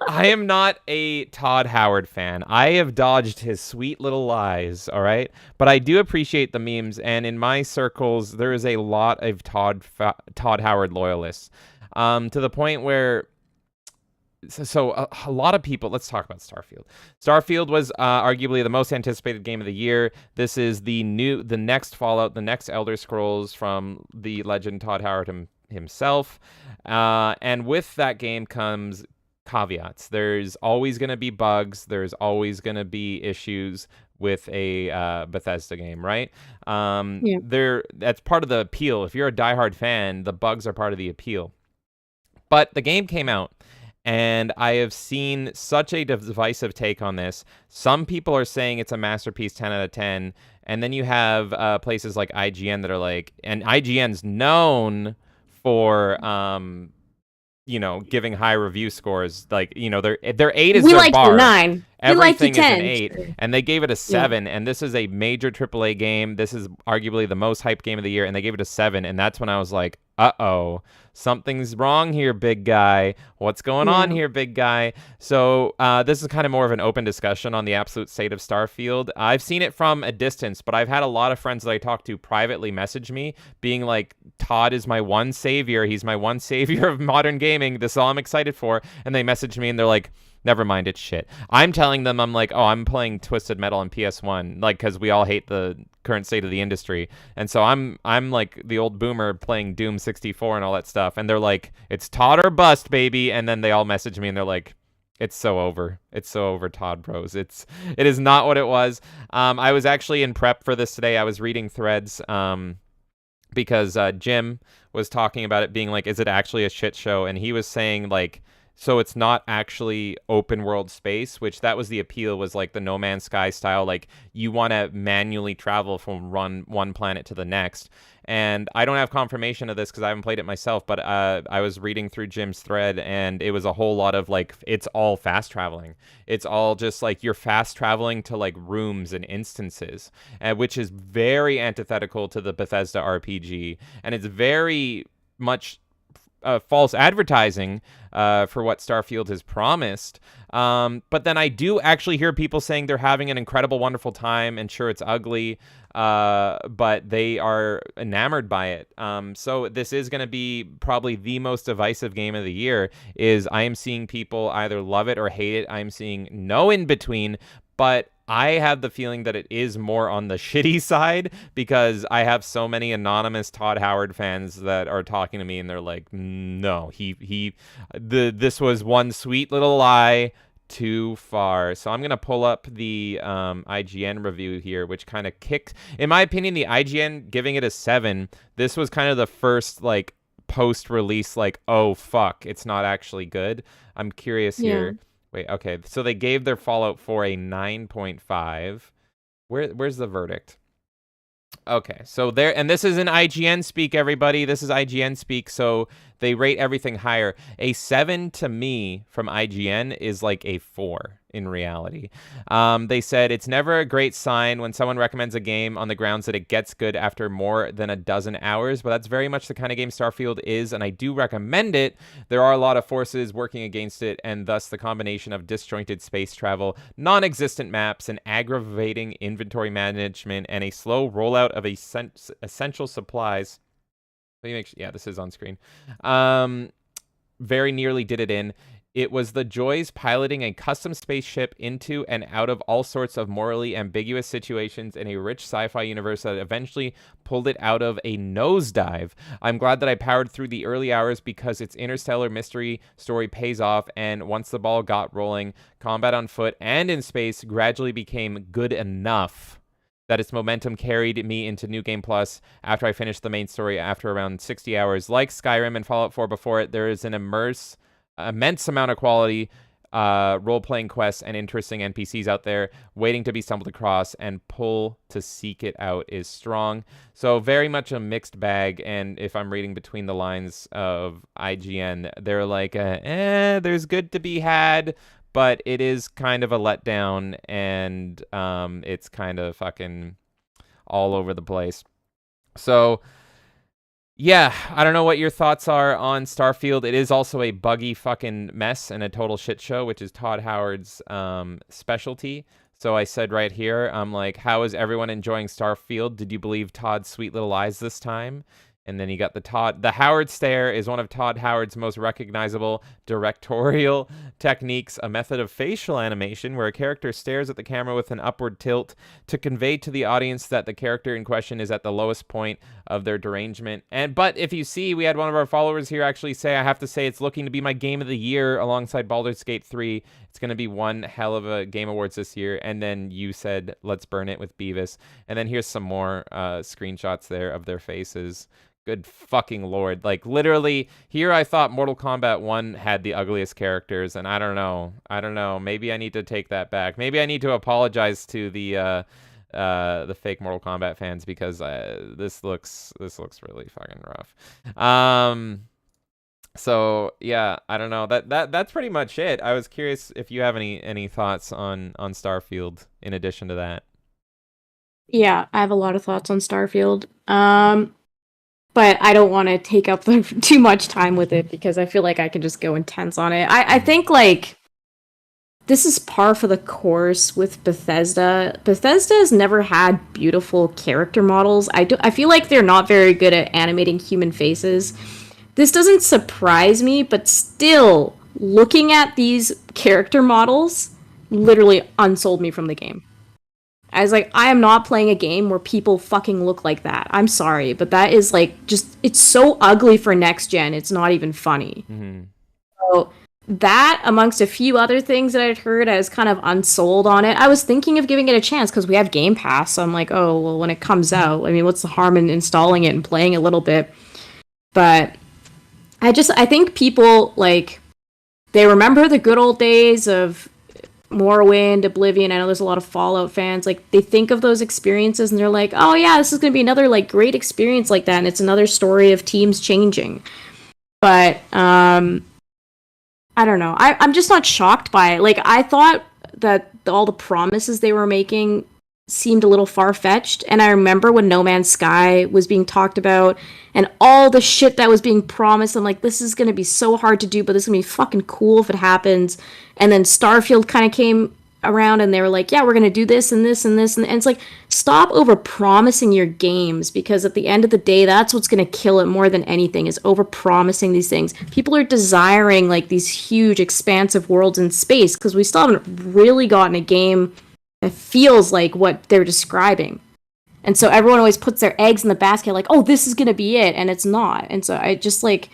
I am not a Todd Howard fan. I have dodged his sweet little lies, all right? But I do appreciate the memes, and in my circles, there is a lot of Todd Howard loyalists, to the point where... So a lot of people... Let's talk about Starfield. Starfield was arguably the most anticipated game of the year. This is the next Fallout, the next Elder Scrolls from the legend Todd Howard himself. And with that game comes... caveats. There's always going to be bugs. There's always going to be issues with a Bethesda game, right? That's part of the appeal. If you're a diehard fan, the bugs are part of the appeal. But the game came out, and I have seen such a divisive take on this. Some people are saying it's a masterpiece, 10 out of 10, and then you have places like IGN that are like, and IGN's known for giving high review scores. Like, their 8 is their bar. 9. Everything is an 8, and they gave it a 7. And this is a major AAA game. This is arguably the most hyped game of the year, and they gave it a 7. And that's when I was like, uh-oh, something's wrong here, big guy. What's going on here, big guy? So this is kind of more of an open discussion on the absolute state of Starfield. I've seen it from a distance, but I've had a lot of friends that I talk to privately message me being like, Todd is my one savior. He's my one savior of modern gaming. This is all I'm excited for. And they message me and they're like, never mind, it's shit. I'm telling them, I'm like, oh, I'm playing Twisted Metal on PS1, like, because we all hate the current state of the industry. And so I'm like the old boomer playing Doom 64 and all that stuff. And they're like, it's Todd or bust, baby. And then they all message me and they're like, it's so over. It's so over, Todd Bros. It is not what it was. I was actually in prep for this today. I was reading threads because Jim was talking about it being like, is it actually a shit show? And he was saying like, so it's not actually open world space, which that was the appeal, was like the No Man's Sky style. Like, you want to manually travel from one planet to the next. And I don't have confirmation of this because I haven't played it myself, but I was reading through Jim's thread, and it was a whole lot of like, it's all fast traveling. It's all just like you're fast traveling to like rooms and instances, which is very antithetical to the Bethesda RPG. And it's very much false advertising for what Starfield has promised. But then I do actually hear people saying they're having an incredible, wonderful time, and sure, it's ugly, but they are enamored by it. So this is going to be probably the most divisive game of the year. I am seeing people either love it or hate it. I'm seeing no in between, but I have the feeling that it is more on the shitty side because I have so many anonymous Todd Howard fans that are talking to me and they're like, no, this was one sweet little lie too far. So I'm going to pull up the IGN review here, which kind of kicked, in my opinion, the IGN giving it a 7. This was kind of the first like post-release like, oh fuck, it's not actually good. I'm curious here. Wait, okay. So they gave their Fallout 4 a 9.5. Where's the verdict? Okay, so there, and this is in IGN speak, everybody. This is IGN speak, so they rate everything higher. A 7 to me from IGN is like a 4 in reality. They said it's never a great sign when someone recommends a game on the grounds that it gets good after more than a dozen hours, but that's very much the kind of game Starfield is, and I do recommend it. There are a lot of forces working against it, and thus the combination of disjointed space travel, non-existent maps, and aggravating inventory management, and a slow rollout of essential supplies. Let me make sure. Yeah, this is on screen. Very nearly did it in. It was the joys piloting a custom spaceship into and out of all sorts of morally ambiguous situations in a rich sci-fi universe that eventually pulled it out of a nosedive. I'm glad that I powered through the early hours because its interstellar mystery story pays off, and once the ball got rolling, combat on foot and in space gradually became good enough that its momentum carried me into New Game Plus after I finished the main story after around 60 hours. Like Skyrim and Fallout 4 before it, there is an immense amount of quality role-playing quests and interesting NPCs out there waiting to be stumbled across, and pull to seek it out is strong. So very much a mixed bag, and if I'm reading between the lines of IGN, they're like, there's good to be had, but it is kind of a letdown, and it's kind of fucking all over the place. So yeah, I don't know what your thoughts are on Starfield. It is also a buggy fucking mess and a total shit show, which is Todd Howard's specialty. So I said right here, I'm like, how is everyone enjoying Starfield? Did you believe Todd's sweet little eyes this time? And then you got the Howard stare is one of Todd Howard's most recognizable directorial techniques, a method of facial animation where a character stares at the camera with an upward tilt to convey to the audience that the character in question is at the lowest point of their derangement. But if you see, we had one of our followers here actually say, I have to say it's looking to be my game of the year alongside Baldur's Gate 3. It's going to be one hell of a Game Awards this year. And then you said, let's burn it with Beavis. And then here's some more screenshots there of their faces. Good fucking lord. Like, literally, here I thought Mortal Kombat 1 had the ugliest characters, and I don't know. Maybe I need to take that back. Maybe I need to apologize to the fake Mortal Kombat fans, because this looks really fucking rough. So yeah, I don't know. That's pretty much it. I was curious if you have any thoughts on Starfield in addition to that. Yeah, I have a lot of thoughts on Starfield. But I don't want to take up too much time with it because I feel like I can just go intense on it. I think, like, this is par for the course with Bethesda. Bethesda has never had beautiful character models. I feel like they're not very good at animating human faces. This doesn't surprise me, but still, looking at these character models literally unsold me from the game. I was like, I am not playing a game where people fucking look like that. I'm sorry, but that is like just, it's so ugly for next gen. It's not even funny. Mm-hmm. So that, amongst a few other things that I'd heard, I was kind of unsold on it. I was thinking of giving it a chance because we have Game Pass. So I'm like, oh, well, when it comes out, I mean, what's the harm in installing it and playing a little bit? But I think people, like, they remember the good old days of Morrowind, Oblivion. I know there's a lot of Fallout fans. Like, they think of those experiences and they're like, oh yeah, this is going to be another, like, great experience like that. And it's another story of teams changing. But, I don't know. I'm just not shocked by it. Like, I thought that all the promises they were making seemed a little far-fetched. And I remember when No Man's Sky was being talked about and all the shit that was being promised. I'm like, this is going to be so hard to do, but this is going to be fucking cool if it happens. And then Starfield kind of came around and they were like, yeah, we're going to do this and this and this. And it's like, stop over promising your games, because at the end of the day, that's what's going to kill it more than anything, is over promising these things. People are desiring like these huge expansive worlds in space because we still haven't really gotten a game that feels like what they're describing. And so everyone always puts their eggs in the basket like, oh, this is going to be it. And it's not. And so I just like,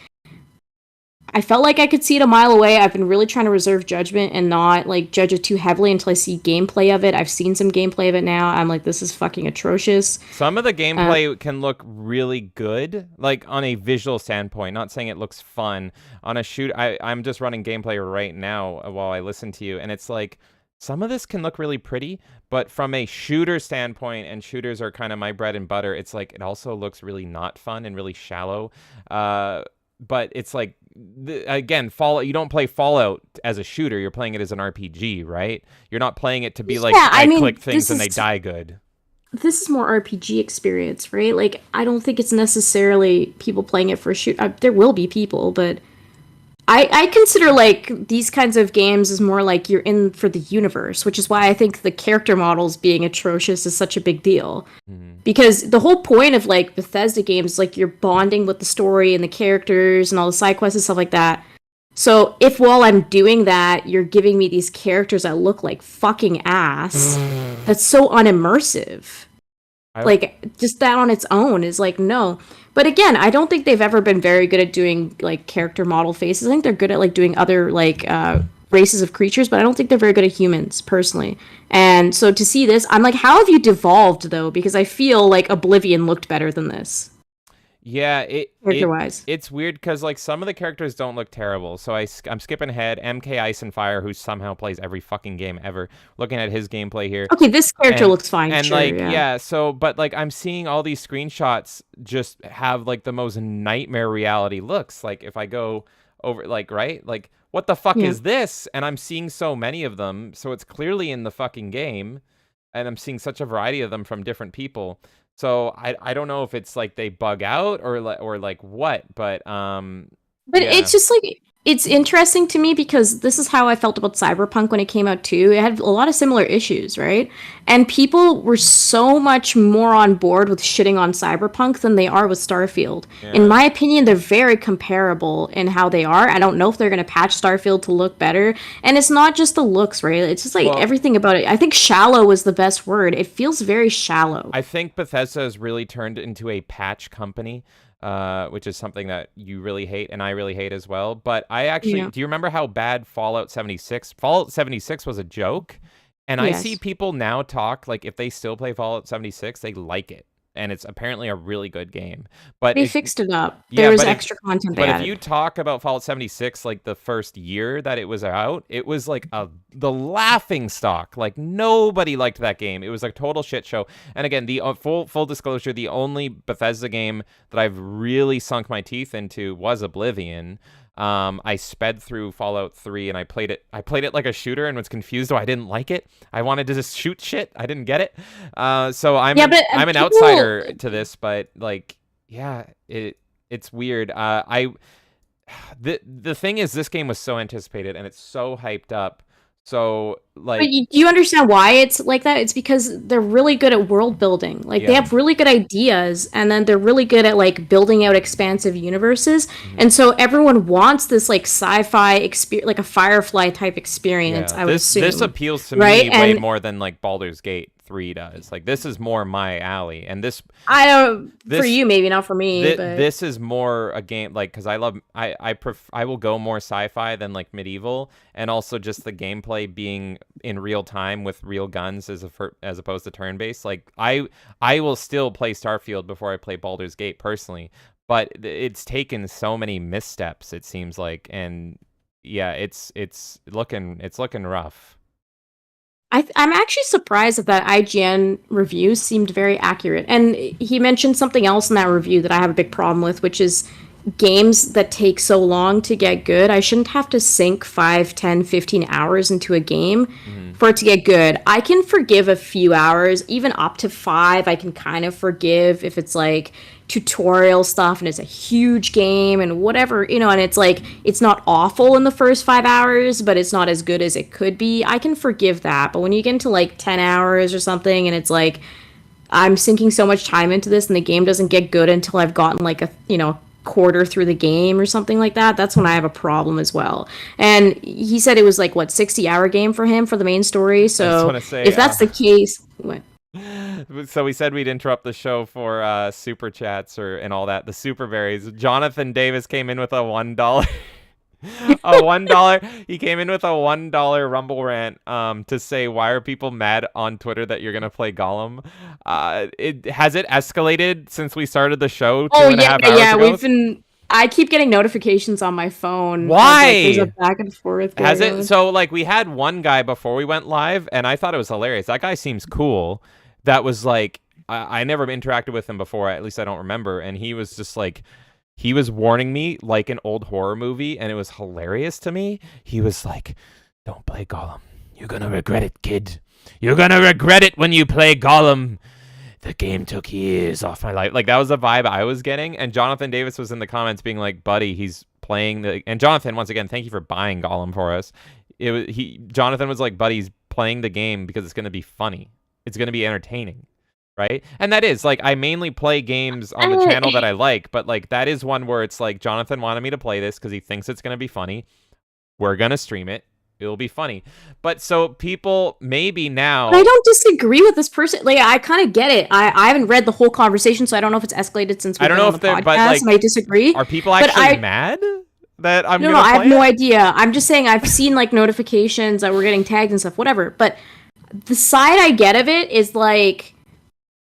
I felt like I could see it a mile away. I've been really trying to reserve judgment and not like judge it too heavily until I see gameplay of it. I've seen some gameplay of it now. I'm like, this is fucking atrocious. Some of the gameplay can look really good, like on a visual standpoint. Not saying it looks fun. On a shoot, I'm just running gameplay right now while I listen to you, and it's like some of this can look really pretty, but from a shooter standpoint, and shooters are kind of my bread and butter, it's like it also looks really not fun and really shallow. But it's like, again, Fallout. You don't play Fallout as a shooter. You're playing it as an RPG, right? You're not playing it to be like, I click things and they die good. This is more RPG experience, right? Like, I don't think it's necessarily people playing it for a shoot. There will be people, but I consider like these kinds of games as more like you're in for the universe, which is why I think the character models being atrocious is such a big deal. Mm-hmm. Because the whole point of like Bethesda games is like you're bonding with the story and the characters and all the side quests and stuff like that. So if while I'm doing that, you're giving me these characters that look like fucking ass, that's so unimmersive. Like, just that on its own is like, no. But again, I don't think they've ever been very good at doing like character model faces. I think they're good at like doing other like races of creatures, but I don't think they're very good at humans personally. And so to see this, I'm like, how have you devolved though? Because I feel like Oblivion looked better than this. Yeah, character-wise. It's weird because like some of the characters don't look terrible. So I'm skipping ahead. MK Ice and Fire, who somehow plays every fucking game ever. Looking at his gameplay here. Okay, this character looks fine. And sure, like yeah. So but like I'm seeing all these screenshots just have like the most nightmare reality looks. Like if I go over like right like what the fuck is this? And I'm seeing so many of them. So it's clearly in the fucking game, and I'm seeing such a variety of them from different people. So I don't know if it's like they bug out or like what, but it's just like, it's interesting to me because this is how I felt about Cyberpunk when it came out too. It had a lot of similar issues, right? And people were so much more on board with shitting on Cyberpunk than they are with Starfield. Yeah. In my opinion, they're very comparable in how they are. I don't know if they're going to patch Starfield to look better. And it's not just the looks, right? It's just like everything about it. I think shallow is the best word. It feels very shallow. I think Bethesda has really turned into a patch company. Which is something that you really hate and I really hate as well. But I actually, do you remember how bad Fallout 76 was a joke? And I see people now talk like if they still play Fallout 76, they like it. And it's apparently a really good game. But they fixed it up. There was extra content they added. If you talk about Fallout 76, like the first year that it was out, it was like the laughing stock. Like nobody liked that game. It was a total shit show. And again, the full disclosure, the only Bethesda game that I've really sunk my teeth into was Oblivion. I sped through Fallout 3 and I played it like a shooter and was confused why I didn't like it. I wanted to just shoot shit. I didn't get it. So I'm an outsider to this, but like, yeah, it's weird. The thing is, this game was so anticipated and it's so hyped up. So, like... But do you understand why it's like that? It's because they're really good at world building. Like, they have really good ideas, and then they're really good at, like, building out expansive universes. Mm-hmm. And so everyone wants this, like, sci-fi experience, like a Firefly-type experience, I would assume. This appeals to me way more than, like, Baldur's Gate 3 does. Like, this is more my alley, and this... for you, maybe, not for me, but... This is more a game, like, because I will go more sci-fi than, like, medieval, and also just the gameplay being in real time with real guns as opposed to turn-based. Like, I will still play Starfield before I play Baldur's Gate, personally, but it's taken so many missteps, it seems like, and, yeah, it's looking rough. I'm actually surprised that IGN review seemed very accurate. And he mentioned something else in that review that I have a big problem with, which is games that take so long to get good, I shouldn't have to sink 5, 10, 15 hours into a game for it to get good. I can forgive a few hours, even up to 5. I can kind of forgive if it's like tutorial stuff and it's a huge game and whatever, and it's like it's not awful in the first 5 hours, but it's not as good as it could be. I can forgive that. But when you get into like 10 hours or something and it's like I'm sinking so much time into this and the game doesn't get good until I've gotten like a quarter through the game or something like that, that's when I have a problem as well. And he said it was like 60-hour game for him for the main story. So if that's the case, what? So we said we'd interrupt the show for super chats and all that. The super berries. Jonathan Davis came in with a $1. He came in with a $1 Rumble rant to say, why are people mad on Twitter that you're gonna play Gollum? Has it escalated since we started the show 2.5 hours ago? I keep getting notifications on my phone. Why? There's a back and forth going Has it on. So like we had one guy before we went live and I thought it was hilarious. That guy seems cool. That was like I never interacted with him before, at least I don't remember, and he was just like, he was warning me like an old horror movie, and it was hilarious to me. He was like, don't play Gollum. You're going to regret it, kid. You're going to regret it when you play Gollum. The game took years off my life. Like, that was the vibe I was getting. And Jonathan Davis was in the comments being like, buddy, he's playing the... And Jonathan, once again, thank you for buying Gollum for us. Jonathan was like, buddy, he's playing the game because it's going to be funny. It's going to be entertaining. Right? And that is, like, I mainly play games on the channel that I like, but, like, that is one where it's like, Jonathan wanted me to play this because he thinks it's going to be funny. We're going to stream it. It'll be funny. But so people maybe now... But I don't disagree with this person. Like, I kind of get it. I haven't read the whole conversation, so I don't know if it's escalated since we've been on the podcast, but, like, and I disagree. Are people actually mad that I'm No, I have no idea. I'm just saying I've seen, like, notifications that we're getting tagged and stuff, whatever. But the side I get of it is, like...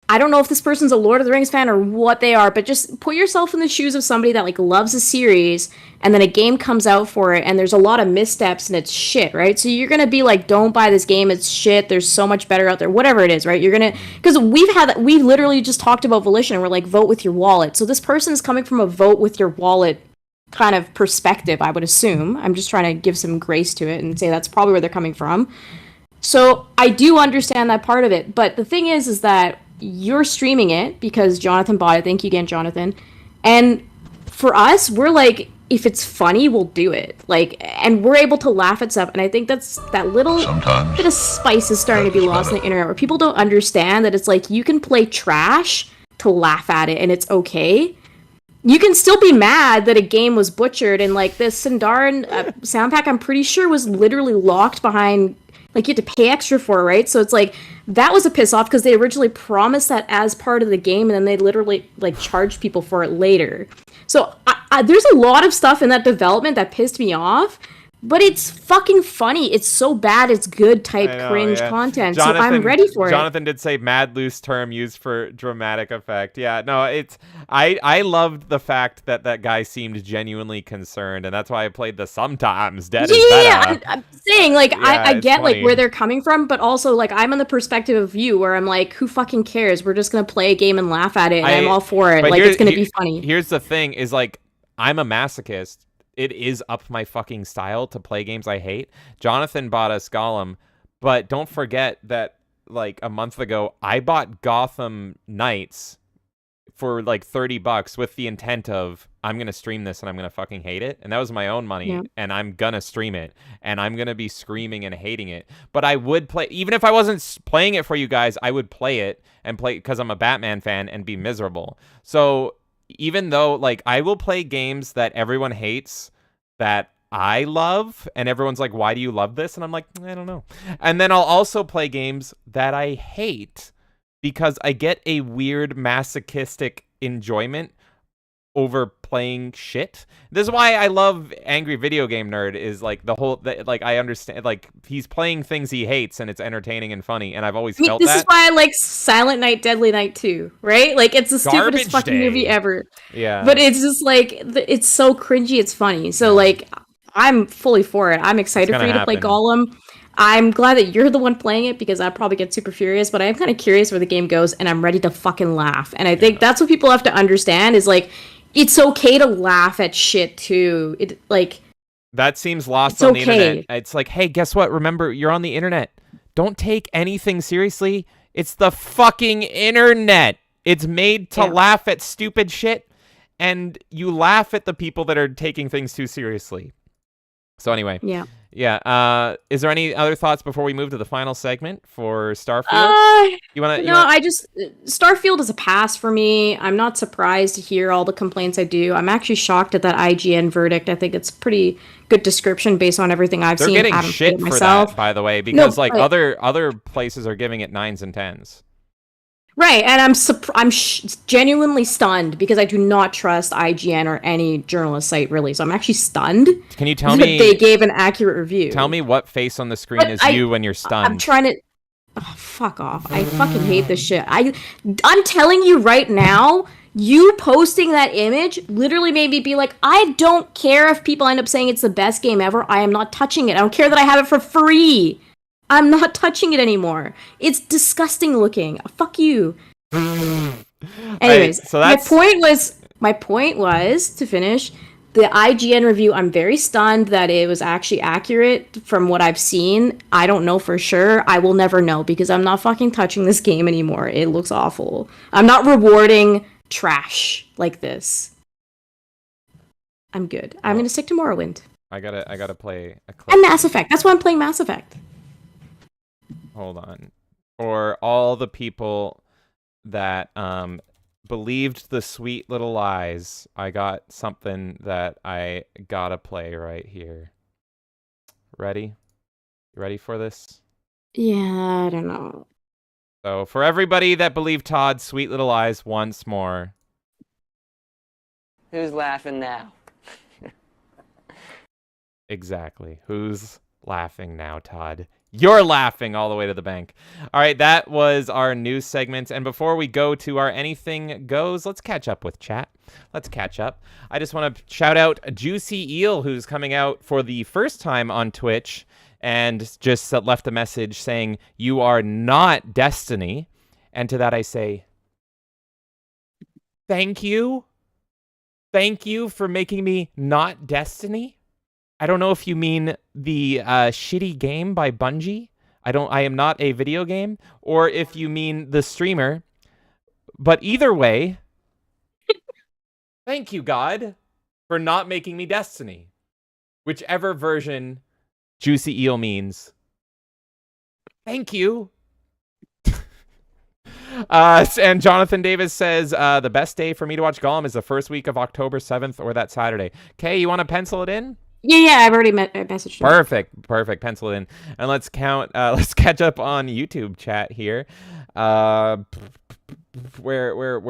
I don't know if this person's a Lord of the Rings fan or what they are, but just put yourself in the shoes of somebody that like loves a series and then a game comes out for it and there's a lot of missteps and it's shit, right? So you're going to be like, don't buy this game. It's shit. There's so much better out there, whatever it is, right? You're going to, because we literally just talked about volition and we're like, vote with your wallet. So this person is coming from a vote with your wallet kind of perspective, I would assume. I'm just trying to give some grace to it and say that's probably where they're coming from. So I do understand that part of it. But the thing is that you're streaming it because Jonathan bought it. Thank you again, Jonathan. And for us, we're like, if it's funny, we'll do it. Like, and we're able to laugh at stuff. And I think that's that little bit of spice is starting to be lost on the internet where people don't understand that it's like you can play trash to laugh at it and it's okay. You can still be mad that a game was butchered and like this Sindarin sound pack, I'm pretty sure was literally locked behind, like you had to pay extra for it, right? So it's like, that was a piss off because they originally promised that as part of the game and then they literally like charged people for it later. So there's a lot of stuff in that development that pissed me off, but it's fucking funny. It's so bad it's good type cringe content. Jonathan, so I'm ready for it. Jonathan did say mad loose term used for dramatic effect. Yeah, no, it's I loved the fact that that guy seemed genuinely concerned, and that's why I played the sometimes dead is better. I'm saying like I get funny. Like where they're coming from, but also like I'm in the perspective of you where I'm like, who fucking cares? We're just gonna play a game and laugh at it, and I'm all for it. Like it's gonna be funny. Here's the thing: is like I'm a masochist. It is up my fucking style to play games I hate. Jonathan bought us Gollum, but don't forget that like a month ago, I bought Gotham Knights for like $30 with the intent of I'm going to stream this and I'm going to fucking hate it. And that was my own money and I'm going to stream it and I'm going to be screaming and hating it. But I would play, even if I wasn't playing it for you guys, I would play it and play because I'm a Batman fan and be miserable. So even though, like, I will play games that everyone hates that I love, and everyone's like, why do you love this? And I'm like, I don't know. And then I'll also play games that I hate because I get a weird masochistic enjoyment over playing shit. This is why I love Angry Video Game Nerd, is like the whole, like, I understand, like, he's playing things he hates and it's entertaining and funny, and I've always felt this that. This is why I like Silent Night, Deadly Night 2, right? Like, it's the stupidest fucking movie ever. Yeah. But it's just like, it's so cringy, it's funny. So, like, I'm fully for it. I'm excited for you to play Gollum. I'm glad that you're the one playing it because I'd probably get super furious, but I'm kind of curious where the game goes and I'm ready to fucking laugh. And I think that's what people have to understand is like, it's okay to laugh at shit too. That seems lost It's on the okay. internet. It's like, hey, guess what? Remember, you're on the internet. Don't take anything seriously. It's the fucking internet. It's made to laugh at stupid shit, and you laugh at the people that are taking things too seriously. So anyway, yeah. Is there any other thoughts before we move to the final segment for Starfield? Starfield is a pass for me. I'm not surprised to hear all the complaints I do. I'm actually shocked at that IGN verdict. I think it's pretty good description based on everything I've seen. They're getting shit for that, by the way, because other places are giving it 9s and 10s. Right, and I'm genuinely stunned because I do not trust IGN or any journalist site really. So I'm actually stunned. Can you tell me they gave an accurate review? Tell me what face on the screen is you when you're stunned. I'm trying to. Oh, fuck off! I fucking hate this shit. I'm telling you right now. You posting that image literally made me be like, I don't care if people end up saying it's the best game ever. I am not touching it. I don't care that I have it for free. I'm not touching it anymore. It's disgusting looking. Fuck you. Anyways, right, so my point was to finish the IGN review. I'm very stunned that it was actually accurate from what I've seen. I don't know for sure. I will never know because I'm not fucking touching this game anymore. It looks awful. I'm not rewarding trash like this. I'm good. I'm gonna stick to Morrowind. I gotta play a clip. And Mass Effect. That's why I'm playing Mass Effect. Hold on. For all the people that believed the sweet little lies, I got something that I gotta play right here. Ready? You ready for this? Yeah, I don't know. So for everybody that believed Todd's sweet little lies once more. Who's laughing now? Exactly. Who's laughing now, Todd? You're laughing all the way to the bank. All right, that was our news segment. And before we go to our Anything Goes, let's catch up with chat. Let's catch up. I just want to shout out Juicy Eel, who's coming out for the first time on Twitch and just left a message saying, "You are not Destiny." And to that I say, thank you. Thank you for making me not Destiny. I don't know if you mean the shitty game by Bungie. I am not a video game, or if you mean the streamer. But either way, thank you, God, for not making me Destiny. Whichever version Juicy Eel means. Thank you. And Jonathan Davis says, the best day for me to watch Gollum is the first week of October 7th or that Saturday. Kay, you want to pencil it in? Yeah, I've already messaged him. Perfect. Pencil it in. And let's catch up on YouTube chat here. Where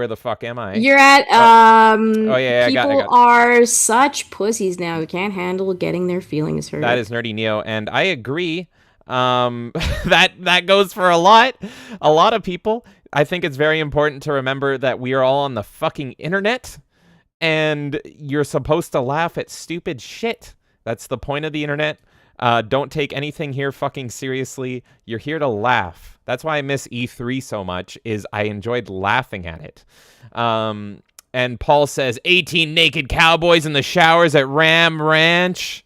the fuck am I? You're at, oh yeah, people I got are such pussies now who can't handle getting their feelings hurt. That is Nerdy Neo, and I agree. That goes for a lot of people. I think it's very important to remember that we are all on the fucking internet, and you're supposed to laugh at stupid shit. That's the point of the internet. Don't take anything here fucking seriously. You're here to laugh. That's why I miss E3 so much, is I enjoyed laughing at it. And Paul says, 18 naked cowboys in the showers at Ram Ranch.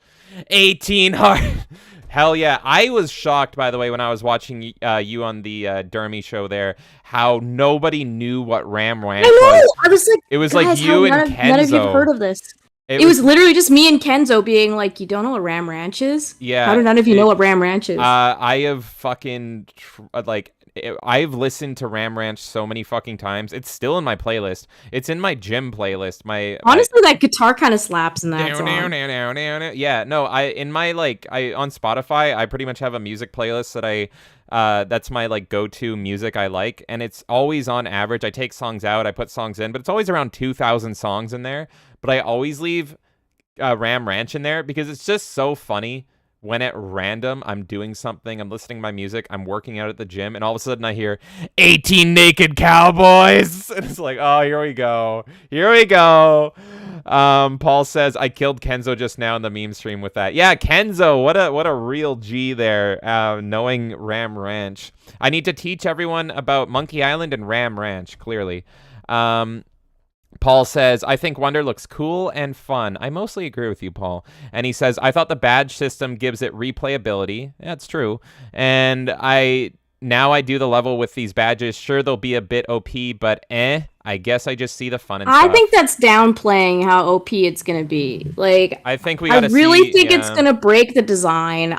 18 hard... Hell yeah. I was shocked, by the way, when I was watching you on the Dermy show there, how nobody knew what Ram Ranch was. I was like, it was like you and Kenzo. None of you have heard of this. It was literally just me and Kenzo being like, you don't know what Ram Ranch is? Yeah. How do none of you know what Ram Ranch is? I have fucking, I've listened to Ram Ranch so many fucking times. It's still in my playlist. It's in my gym playlist. Honestly, that guitar kind of slaps in that song. Yeah, no, on Spotify, I pretty much have a music playlist that that's my go-to music I like, and it's always on average. I take songs out, I put songs in, but it's always around 2,000 songs in there. But I always leave Ram Ranch in there because it's just so funny. When at random, I'm doing something, I'm listening to my music, I'm working out at the gym, and all of a sudden I hear 18 naked cowboys. And it's like, oh, here we go. Paul says, I killed Kenzo just now in the meme stream with that. Yeah, Kenzo, what a real G there, knowing Ram Ranch. I need to teach everyone about Monkey Island and Ram Ranch, clearly. Paul says, I think Wonder looks cool and fun. I mostly agree with you, Paul. And he says, I thought the badge system gives it replayability. That's true. And now I do the level with these badges. Sure, they'll be a bit OP, but I guess I just see the fun and I stuff. think that's downplaying how OP it's gonna be. Like, I think we gotta I really think yeah. it's gonna break the design.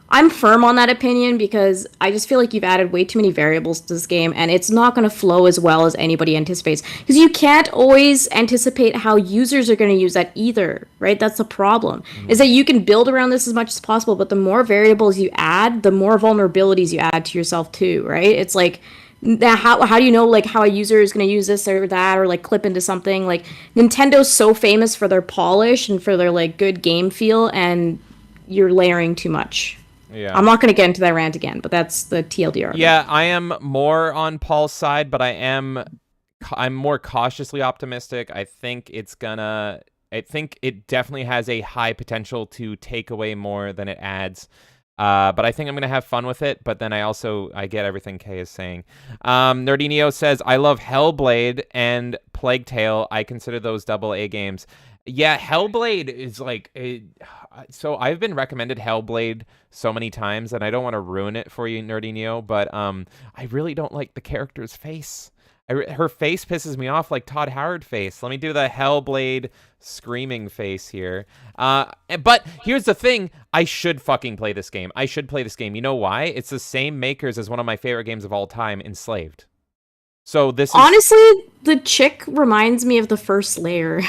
I'm firm on that opinion because I just feel like you've added way too many variables to this game, and it's not going to flow as well as anybody anticipates. Because you can't always anticipate how users are going to use that either, right? That's the problem. Is that you can build around this as much as possible, but the more variables you add, the more vulnerabilities you add to yourself too, right? It's like, how do you know like how a user is going to use this or that or like clip into something? Like, Nintendo's so famous for their polish and for their like good game feel, and you're layering too much. Yeah. I'm not going to get into that rant again, but that's the TLDR. Yeah, I am more on Paul's side, but I'm more cautiously optimistic. I think it definitely has a high potential to take away more than it adds. But I think I'm going to have fun with it. But then I get everything Kay is saying. Nerdy Neo says, I love Hellblade and Plague Tale. I consider those AA games. Yeah, Hellblade is like... So I've been recommended Hellblade so many times, and I don't want to ruin it for you, Nerdy Neo, but I really don't like the character's face. Her face pisses me off like Todd Howard face. Let me do the Hellblade screaming face here. But here's the thing. I should fucking play this game. I should play this game. You know why? It's the same makers as one of my favorite games of all time, Enslaved. So this is... Honestly, the chick reminds me of the first layer.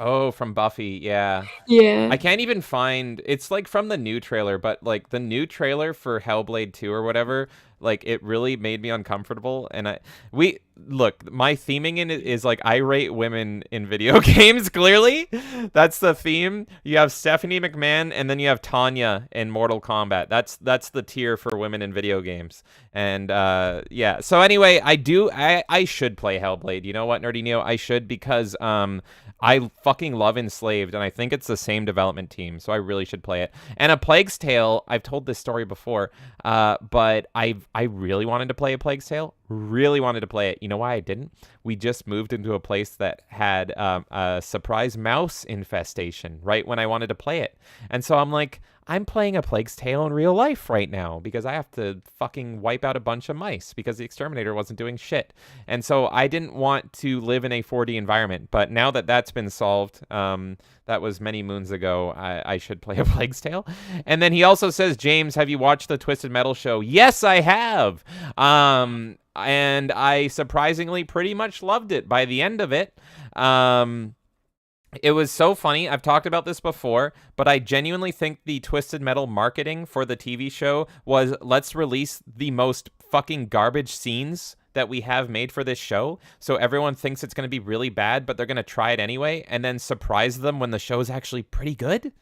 Oh, from Buffy, yeah. Yeah. I can't even find... It's, like, from the new trailer, but, like, the new trailer for Hellblade 2 or whatever, like, it really made me uncomfortable, and Look, my theming in it is, like, I rate women in video games, clearly. That's the theme. You have Stephanie McMahon, and then you have Tanya in Mortal Kombat. That's the tier for women in video games. And, yeah. So, anyway, I should play Hellblade. You know what, Nerdy Neo? I should, because, I fucking love Enslaved, and I think it's the same development team, so I really should play it. And A Plague's Tale, I've told this story before, but I really wanted to play A Plague's Tale. Really wanted to play it. You know why I didn't? We just moved into a place that had a surprise mouse infestation right when I wanted to play it. And so I'm like, I'm playing A Plague's Tale in real life right now because I have to fucking wipe out a bunch of mice because the exterminator wasn't doing shit. And so I didn't want to live in a 4D environment. But now that that's been solved, that was many moons ago, I should play A Plague's Tale. And then he also says, James, have you watched the Twisted Metal show? Yes, I have. And I surprisingly pretty much loved it by the end of it. It was so funny. I've talked about this before, but I genuinely think the Twisted Metal marketing for the TV show was, let's release the most fucking garbage scenes that we have made for this show, so everyone thinks it's going to be really bad, but they're going to try it anyway, and then surprise them when the show is actually pretty good.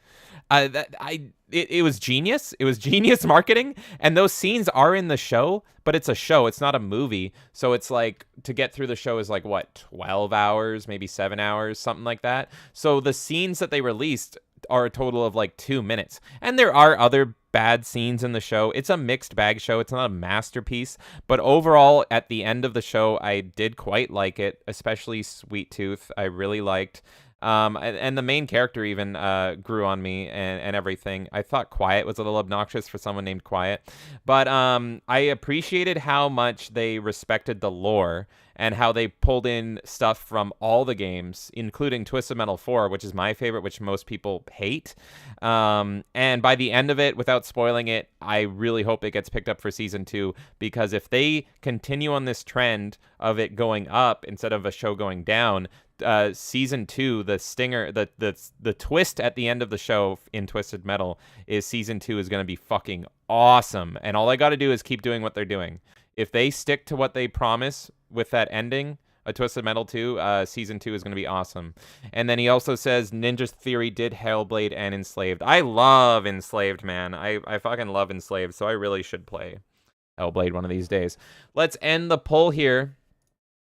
It was genius. It was genius marketing, and those scenes are in the show, but it's a show. It's not a movie, so it's like, to get through the show is like, what, 12 hours, maybe 7 hours, something like that. So the scenes that they released are a total of like 2 minutes, and there are other bad scenes in the show. It's a mixed bag show. It's not a masterpiece, but overall, at the end of the show, I did quite like it, especially Sweet Tooth. I really liked. And the main character even grew on me and everything. I thought Quiet was a little obnoxious for someone named Quiet, but I appreciated how much they respected the lore and how they pulled in stuff from all the games, including Twisted Metal 4, which is my favorite, which most people hate. And by the end of it, without spoiling it, I really hope it gets picked up for Season 2, because if they continue on this trend of it going up instead of a show going down, Season 2, the stinger, the twist at the end of the show in Twisted Metal is Season 2 is going to be fucking awesome. And all I got to do is keep doing what they're doing. If they stick to what they promise with that ending, a Twisted Metal 2, Season 2 is going to be awesome. And then he also says Ninja Theory did Hellblade and Enslaved. I love Enslaved, man. I fucking love Enslaved, so I really should play Hellblade one of these days. Let's end the poll here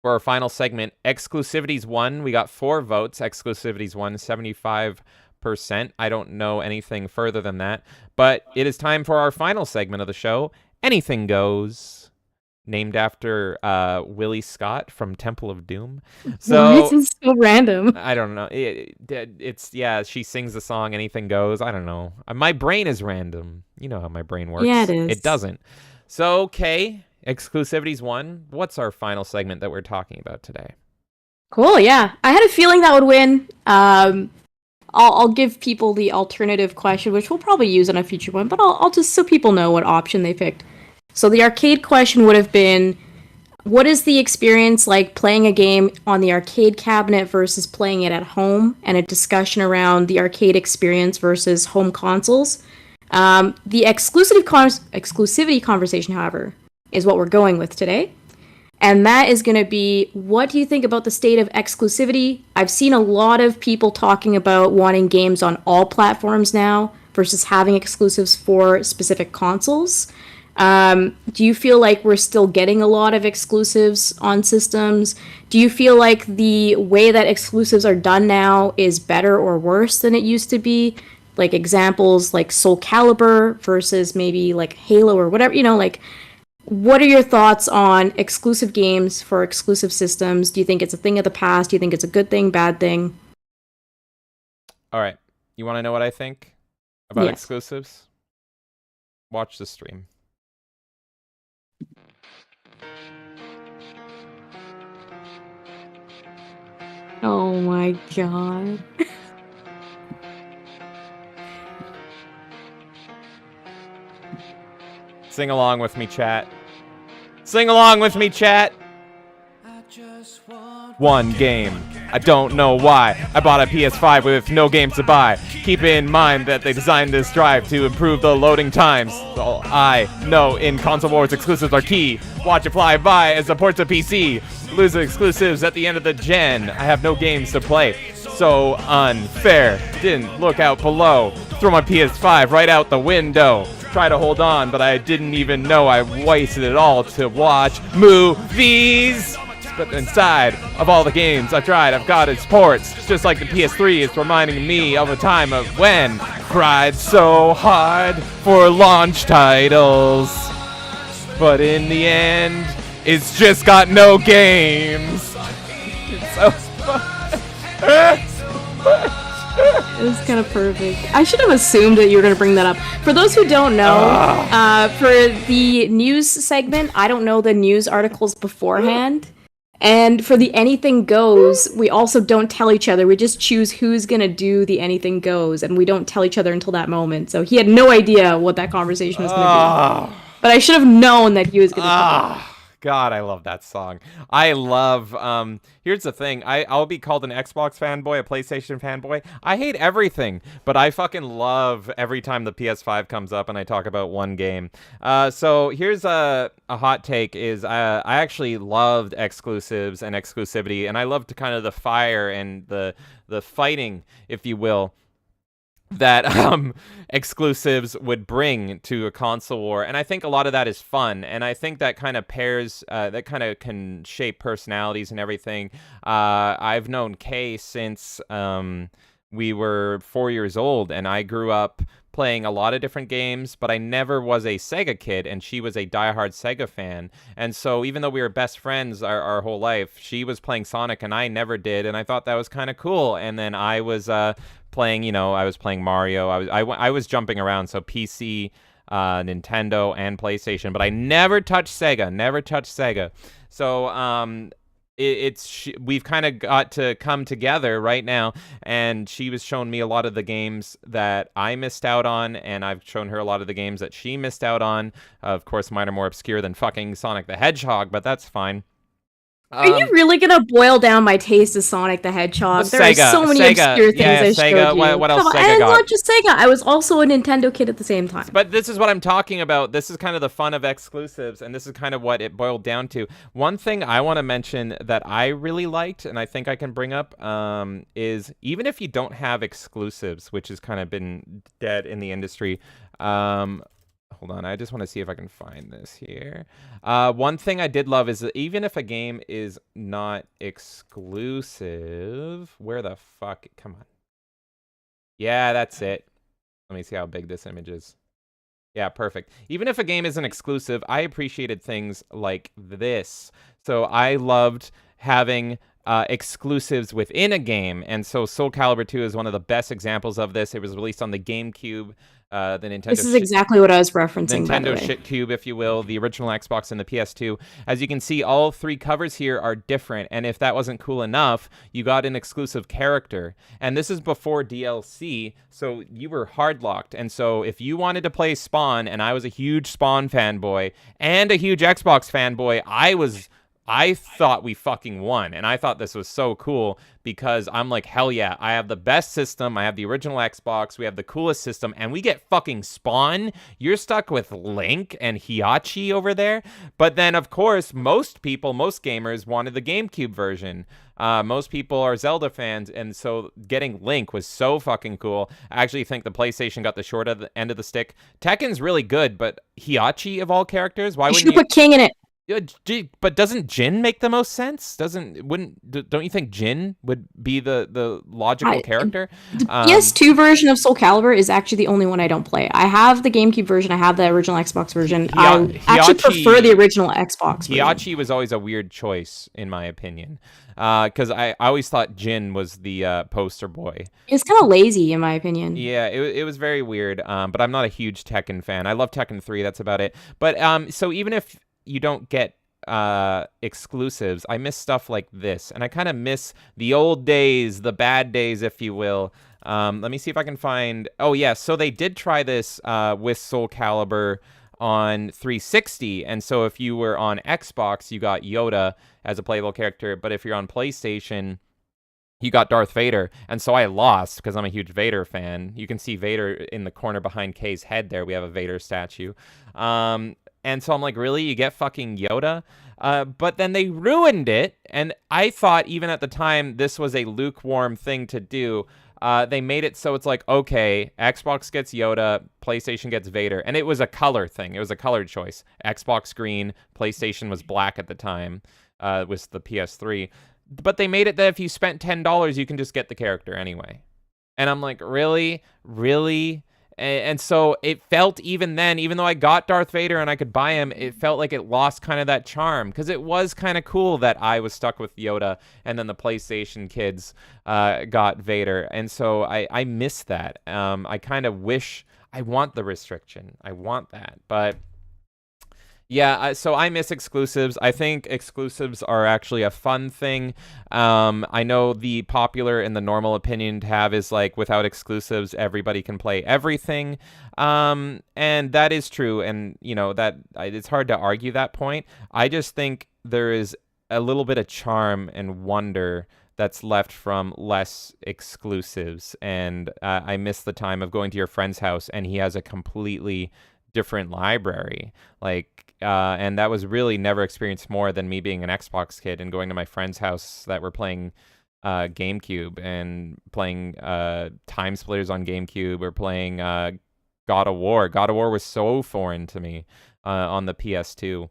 for our final segment. Exclusivities won. We got 4 votes. Exclusivities won 75%. I don't know anything further than that. But it is time for our final segment of the show. Anything goes. named after Willie Scott from Temple of Doom. Why is So this so random? I don't know. It's yeah. She sings the song "Anything Goes." I don't know. My brain is random. You know how my brain works. Yeah, it is. It doesn't. So okay, exclusivity's one. What's our final segment that we're talking about today? Cool, yeah. I had a feeling that would win. I'll give people the alternative question, which we'll probably use on a future one, but I'll just so people know what option they picked. So the arcade question would have been, what is the experience like playing a game on the arcade cabinet versus playing it at home, and a discussion around the arcade experience versus home consoles. The exclusivity conversation, however, is what we're going with today. And that is going to be, what do you think about the state of exclusivity? I've seen a lot of people talking about wanting games on all platforms now versus having exclusives for specific consoles. Do you feel like we're still getting a lot of exclusives on systems? Do you feel like the way that exclusives are done now is better or worse than it used to be? Like examples like Soul Calibur versus maybe like Halo or whatever, like what are your thoughts on exclusive games for exclusive systems? Do you think it's a thing of the past? Do you think it's a good thing, bad thing? All right. You want to know what I think about Yes. exclusives? Watch the stream. Oh my god. Sing along with me, chat. Sing along with me, chat. One game. I don't know why. I bought a PS5 with no games to buy. Keep in mind that they designed this drive to improve the loading times. All I know in console wars, exclusives are key. Watch it fly by as it ports a PC. Lose the exclusives at the end of the gen. I have no games to play. So unfair. Didn't look out below. Throw my PS5 right out the window. Try to hold on, but I didn't even know I wasted it all to watch movies. But inside of all the games I've tried, I've got its ports. Just like the PS3 is reminding me of a time of when cried so hard for launch titles. But in the end, it's just got no games. It's so fun. It was kind of perfect. I should have assumed that you were going to bring that up. For those who don't know, for the news segment, I don't know the news articles beforehand. And for the anything goes, we also don't tell each other. We just choose who's going to do the anything goes, and we don't tell each other until that moment. So he had no idea what that conversation was going to be. But I should have known that he was going to God, I love that song. I love, here's the thing. I'll be called an Xbox fanboy, a PlayStation fanboy. I hate everything, but I fucking love every time the PS5 comes up and I talk about one game. So here's a hot take is I actually loved exclusives and exclusivity, and I loved kind of the fire and the fighting, if you will, that exclusives would bring to a console war. And I think a lot of that is fun, and I think that kind of pairs that kind of can shape personalities and everything. I've known Kay since we were 4 years old, and I grew up playing a lot of different games, but I never was a Sega kid, and she was a diehard Sega fan. And so even though we were best friends our whole life, she was playing Sonic and I never did, and I thought that was kind of cool. And then I was playing, I was playing Mario. I was jumping around, so PC, Nintendo, and PlayStation, but I never touched Sega. So we've kind of got to come together right now, and she was showing me a lot of the games that I missed out on, and I've shown her a lot of the games that she missed out on. Of course, mine are more obscure than fucking Sonic the Hedgehog, but that's fine. Are you really gonna boil down my taste of Sonic the Hedgehog? There are so many Sega, obscure things I Sega, showed you. what else Come on, Sega and got? not just Sega. I was also a Nintendo kid at the same time. But this is what I'm talking about. This is kind of the fun of exclusives, and this is kind of what it boiled down to. One thing I want to mention that I really liked, and I think I can bring up, is even if you don't have exclusives, which has kind of been dead in the industry, hold on, I just want to see if I can find this here. One thing I did love is that even if a game is not exclusive, where the fuck? Come on. Yeah, that's it. Let me see how big this image is. Yeah, perfect. Even if a game isn't exclusive, I appreciated things like this. So I loved having exclusives within a game, and so Soul Calibur 2 is one of the best examples of this. It was released on the GameCube, the This is exactly what I was referencing, by the Nintendo way. shit cube, if you will, the original Xbox and the PS2. As you can see, all 3 covers here are different, and if that wasn't cool enough, you got an exclusive character. And this is before DLC, so you were hard locked. And so if you wanted to play Spawn, and I was a huge Spawn fanboy and a huge Xbox fanboy, I thought we fucking won, and I thought this was so cool because I'm like, hell yeah, I have the best system, I have the original Xbox, we have the coolest system, and we get fucking Spawn. You're stuck with Link and Hiachi over there. But then, of course, most gamers wanted the GameCube version. Most people are Zelda fans, and so getting Link was so fucking cool. I actually think the PlayStation got the short end of the stick. Tekken's really good, but Hiachi of all characters, why You wouldn't should put King in it. Yeah, but doesn't Jin make the most sense? Don't you think Jin would be the logical character? The PS2 version of Soul Calibur is actually the only one I don't play. I have the GameCube version. I have the original Xbox version. I actually prefer the original Xbox version. Hiachi was always a weird choice, in my opinion, because I always thought Jin was the poster boy. It's kind of lazy, in my opinion. Yeah, it was very weird, but I'm not a huge Tekken fan. I love Tekken 3, that's about it. But so even if you don't get exclusives, I miss stuff like this, and I kind of miss the old days, the bad days, if you will. Let me see if I can find... Oh, yeah, so they did try this with Soul Calibur on 360, and so if you were on Xbox, you got Yoda as a playable character, but if you're on PlayStation, you got Darth Vader, and so I lost because I'm a huge Vader fan. You can see Vader in the corner behind Kay's head there. We have a Vader statue. And so I'm like, really? You get fucking Yoda? But then they ruined it, and I thought even at the time this was a lukewarm thing to do. They made it so it's like, okay, Xbox gets Yoda, PlayStation gets Vader, and it was a color thing. It was a color choice. Xbox green, PlayStation was black at the time, was the PS3. But they made it that if you spent $10, you can just get the character anyway. And I'm like, really? Really? And so it felt even then, even though I got Darth Vader and I could buy him, it felt like it lost kind of that charm, because it was kind of cool that I was stuck with Yoda and then the PlayStation kids got Vader. And so I miss that. I kind of wish... I want the restriction. I want that. But... yeah, so I miss exclusives. I think exclusives are actually a fun thing. I know the popular and the normal opinion to have is like, without exclusives, everybody can play everything. And that is true. And, you know, that it's hard to argue that point. I just think there is a little bit of charm and wonder that's left from less exclusives. And I miss the time of going to your friend's house and he has a completely different library, and that was really never experienced more than me being an Xbox kid and going to my friend's house that were playing GameCube and playing Time Splitters on GameCube, or playing God of War. God of War was so foreign to me on the PS2.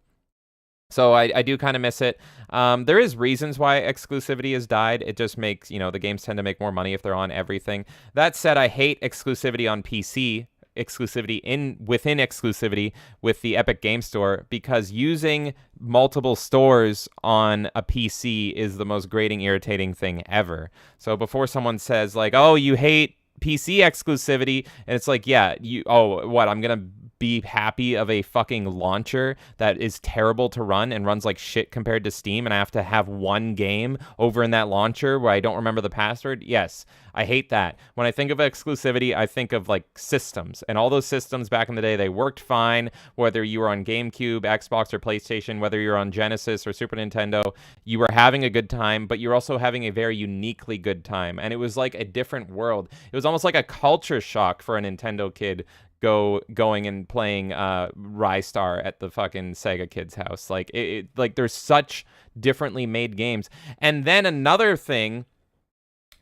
So I do kind of miss it. There is reasons why exclusivity has died. It just makes, the games tend to make more money if they're on everything. That said, I hate exclusivity on PC. Exclusivity within exclusivity with the Epic Game Store, because using multiple stores on a PC is the most grating, irritating thing ever. So before someone says like, oh, you hate PC exclusivity, and it's like, yeah, I'm gonna be happy of a fucking launcher that is terrible to run and runs like shit compared to Steam, and I have to have one game over in that launcher where I don't remember the password? Yes, I hate that. When I think of exclusivity, I think of like systems, and all those systems back in the day, they worked fine, whether you were on GameCube, Xbox, or PlayStation, whether you're on Genesis or Super Nintendo, you were having a good time, but you're also having a very uniquely good time, and it was like a different world. It was almost like a culture shock for a Nintendo kid going and playing Rystar at the fucking Sega kid's house. Like like there's such differently made games. And then another thing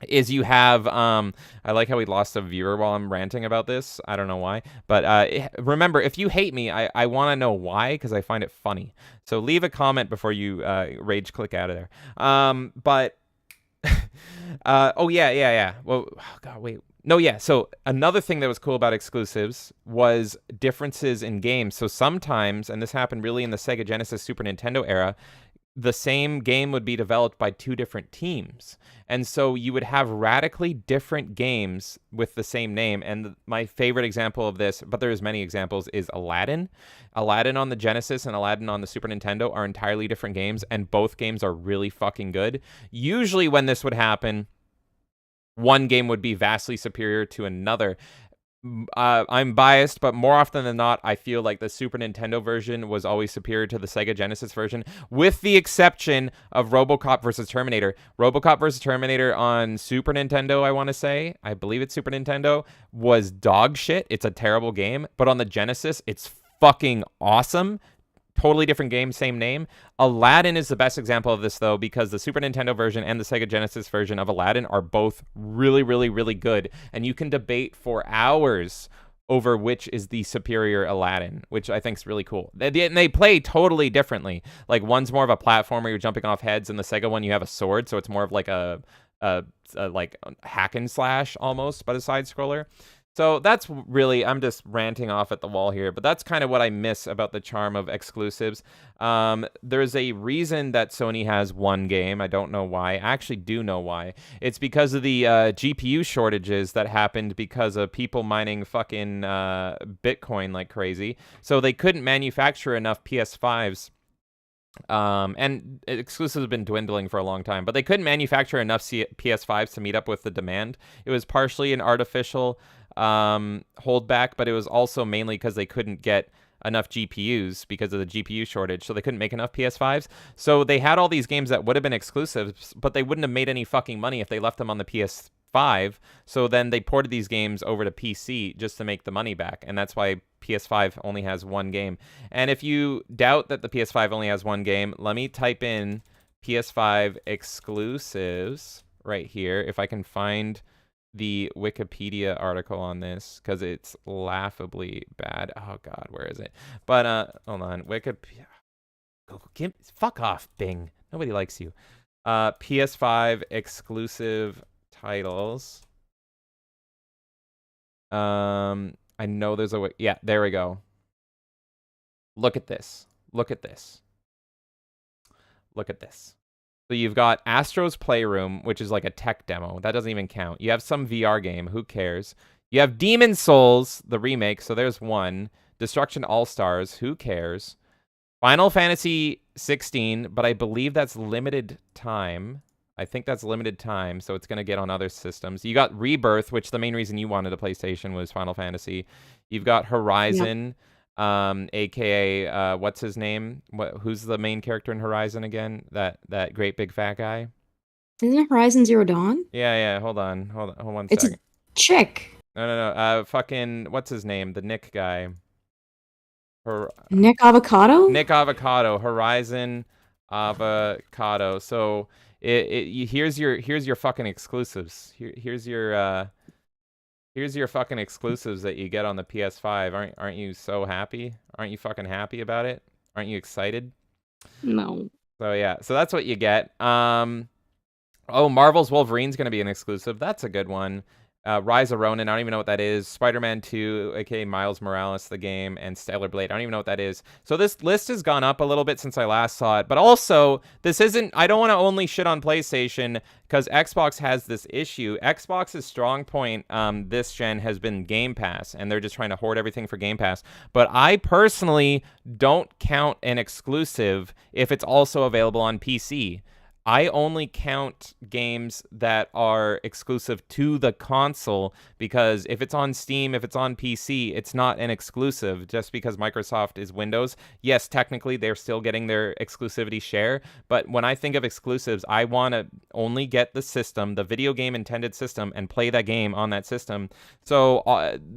is you have I like how we lost a viewer while I'm ranting about this. I don't know why, but remember, if you hate me, I want to know why, because I find it funny. So leave a comment before you rage click out of there. But oh yeah. Well, oh God, wait. No, yeah. So another thing that was cool about exclusives was differences in games. So sometimes, and this happened really in the Sega Genesis Super Nintendo era, the same game would be developed by two different teams. And so you would have radically different games with the same name. And my favorite example of this, but there's many examples, is Aladdin. Aladdin on the Genesis and Aladdin on the Super Nintendo are entirely different games, and both games are really fucking good. Usually when this would happen, one game would be vastly superior to another. I'm biased, but more often than not, I feel like the Super Nintendo version was always superior to the Sega Genesis version, with the exception of RoboCop versus Terminator. RoboCop versus Terminator on Super Nintendo, I believe it's Super Nintendo, was dog shit. It's a terrible game, but on the Genesis, it's fucking awesome. Totally different game, same name. Aladdin is the best example of this, though, because the Super Nintendo version and the Sega Genesis version of Aladdin are both really, really, really good. And you can debate for hours over which is the superior Aladdin, which I think is really cool. They play totally differently. Like, one's more of a platformer, you're jumping off heads, and the Sega one, you have a sword, so it's more of like a like hack and slash almost, but a side scroller. So that's really, I'm just ranting off at the wall here, but that's kind of what I miss about the charm of exclusives. There's a reason that Sony has one game. I don't know why. I actually do know why. It's because of the GPU shortages that happened because of people mining fucking Bitcoin like crazy. So they couldn't manufacture enough PS5s. And exclusives have been dwindling for a long time, but they couldn't manufacture enough PS5s to meet up with the demand. It was partially an artificial holdback, but it was also mainly because they couldn't get enough GPUs because of the GPU shortage, so they couldn't make enough PS5s. So they had all these games that would have been exclusives, but they wouldn't have made any fucking money if they left them on the PS5. So then they ported these games over to PC just to make the money back, and that's why PS5 only has one game. And if you doubt that the PS5 only has one game, let me type in PS5 exclusives right here, if I can find the Wikipedia article on this, because it's laughably bad. Oh god, where is it? But hold on, Wikipedia. Fuck off, Bing. Nobody likes you. PS5 exclusive titles. I know there's a way. Yeah, there we go. Look at this. Look at this. Look at this. So you've got Astro's Playroom, which is like a tech demo. That doesn't even count. You have some VR game. Who cares? You have Demon Souls, the remake. So there's one. Destruction All-Stars. Who cares? Final Fantasy 16, but I believe that's limited time. I think that's limited time, so it's going to get on other systems. You got Rebirth, which the main reason you wanted a PlayStation was Final Fantasy. You've got Horizon. Yep. AKA what's his name? Who's the main character in Horizon again? That great big fat guy. Isn't it Horizon Zero Dawn? Yeah. Hold on 1 it's second. A chick. No. Fucking what's his name? The Nick guy. Nick Avocado. Nick Avocado. Horizon Avocado. So here's your fucking exclusives. Here's your fucking exclusives that you get on the PS5. Aren't you so happy? Aren't you fucking happy about it? Aren't you excited? No. So yeah, so that's what you get. Oh, Marvel's Wolverine's gonna be an exclusive. That's a good one. Rise of Ronin, I don't even know what that is. Spider-Man 2, aka Miles Morales, the game, and Stellar Blade. I don't even know what that is. So this list has gone up a little bit since I last saw it. But also, this isn't... I don't want to only shit on PlayStation, because Xbox has this issue. Xbox's strong point this gen has been Game Pass, and they're just trying to hoard everything for Game Pass. But I personally don't count an exclusive if it's also available on PC. I only count games that are exclusive to the console, because if it's on Steam, if it's on PC, it's not an exclusive just because Microsoft is Windows. Yes, technically they're still getting their exclusivity share, but when I think of exclusives, I want to only get the system, the video game intended system, and play that game on that system. So,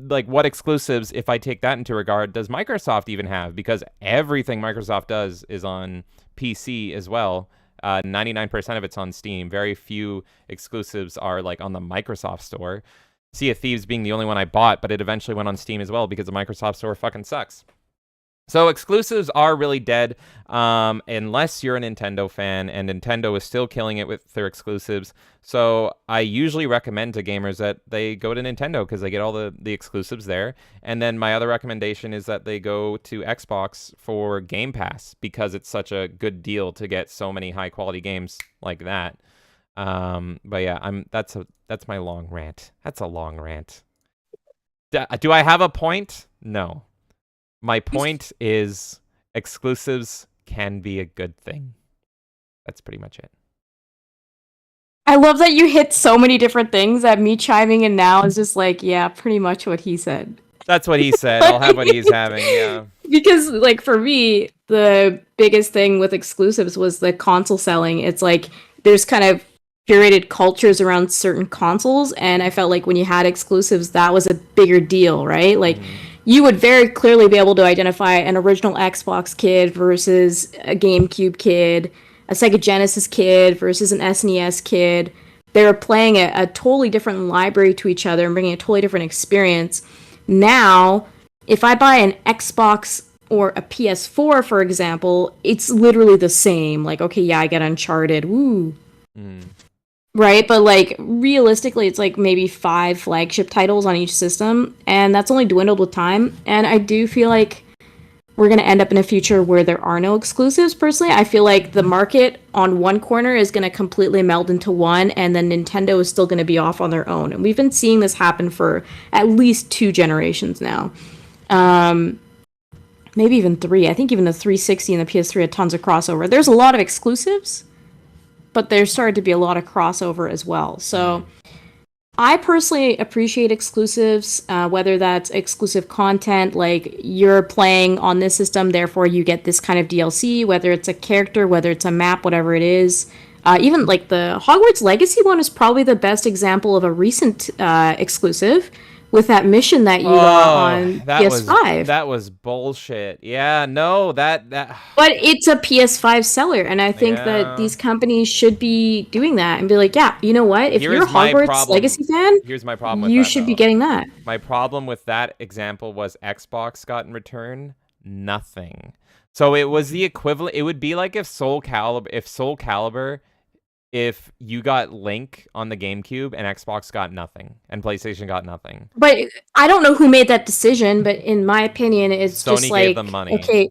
like, what exclusives, if I take that into regard, does Microsoft even have? Because everything Microsoft does is on PC as well. 99% of it's on Steam. Very few exclusives are like on the Microsoft Store. Sea of Thieves being the only one I bought, but it eventually went on Steam as well because the Microsoft Store fucking sucks. So exclusives are really dead, unless you're a Nintendo fan, and Nintendo is still killing it with their exclusives. So I usually recommend to gamers that they go to Nintendo because they get all the exclusives there. And then my other recommendation is that they go to Xbox for Game Pass because it's such a good deal to get so many high quality games like that. But yeah, that's my long rant. That's a long rant. Do I have a point? No. My point is exclusives can be a good thing. That's pretty much it. I love that you hit so many different things that me chiming in now is just like, yeah, pretty much what he said. That's what he said. I'll have what he's having, yeah. Because, like, for me, the biggest thing with exclusives was the console selling. It's like there's kind of curated cultures around certain consoles, and I felt like when you had exclusives, that was a bigger deal, right? Like, you would very clearly be able to identify an original Xbox kid versus a GameCube kid, a Sega Genesis kid versus an SNES kid. They were playing a totally different library to each other and bringing a totally different experience. Now, if I buy an Xbox or a PS4, for example, it's literally the same. Like, okay, yeah, I get Uncharted. Woo. Right? But, like, realistically, it's like maybe 5 flagship titles on each system, and that's only dwindled with time. And I do feel like we're going to end up in a future where there are no exclusives, personally. I feel like the market on one corner is going to completely meld into one, and then Nintendo is still going to be off on their own. And we've been seeing this happen for at least 2 generations now. Maybe even 3. I think even the 360 and the PS3 had tons of crossover. There's a lot of exclusives, but there's started to be a lot of crossover as well. So I personally appreciate exclusives, whether that's exclusive content, like you're playing on this system, therefore you get this kind of DLC, whether it's a character, whether it's a map, whatever it is. Even like the Hogwarts Legacy one is probably the best example of a recent exclusive, with that mission that you got on PS5. That was bullshit. Yeah, no, that. But it's a PS5 seller, and I think that these companies should be doing that and be like, yeah, you know what? If you're a Hogwarts Legacy fan, here's my problem with you that, should be getting that. My problem with that example was Xbox got in return nothing. So it was the equivalent. It would be like if Soul Calibur, if you got Link on the GameCube and Xbox got nothing and PlayStation got nothing. But I don't know who made that decision, but in my opinion, it's Sony just like, gave them money. Okay,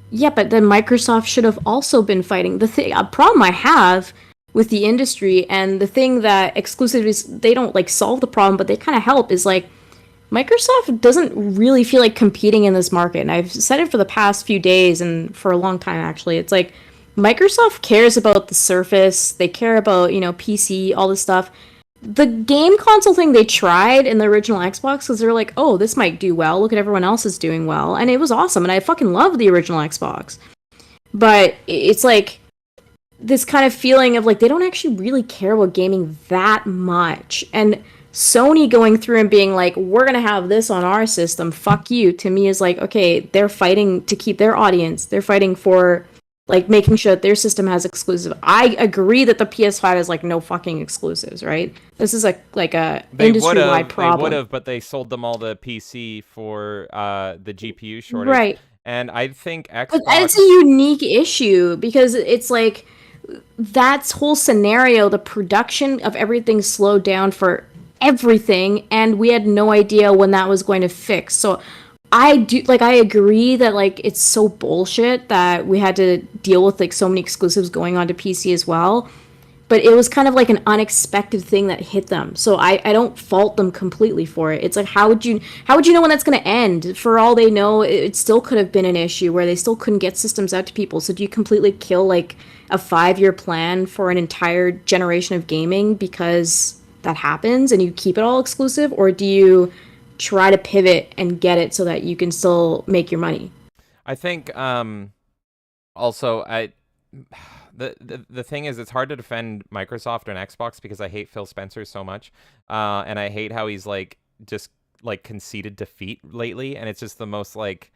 yeah, but then Microsoft should have also been fighting. A problem I have with the industry, and the thing that exclusivities, they don't like solve the problem, but they kind of help, is like Microsoft doesn't really feel like competing in this market. And I've said it for the past few days and for a long time, actually. It's like Microsoft cares about the Surface. They care about, PC, all this stuff. The game console thing they tried in the original Xbox because they're like, oh, this might do well. Look at everyone else is doing well. And it was awesome. And I fucking love the original Xbox. But it's like this kind of feeling of like they don't actually really care about gaming that much. And Sony going through and being like, we're going to have this on our system. Fuck you. To me is like, okay, they're fighting to keep their audience. They're fighting for like making sure that their system has exclusive. I agree that the PS5 has like no fucking exclusives, right? This is a industry-wide problem. They would have, but they sold them all to PC for the GPU shortage. Right. And I think Xbox... But it's a unique issue because it's like that whole scenario, the production of everything slowed down for everything, and we had no idea when that was going to fix. So I agree that like it's so bullshit that we had to deal with like so many exclusives going onto PC as well. But it was kind of like an unexpected thing that hit them. So I don't fault them completely for it. It's like how would you know when that's gonna end? For all they know, it still could have been an issue where they still couldn't get systems out to people. So do you completely kill like a 5-year plan for an entire generation of gaming because that happens and you keep it all exclusive? Or do you try to pivot and get it so that you can still make your money? I think also the thing is, it's hard to defend Microsoft and Xbox because I hate Phil Spencer so much, and I hate how he's like just like conceded defeat lately, and it's just the most like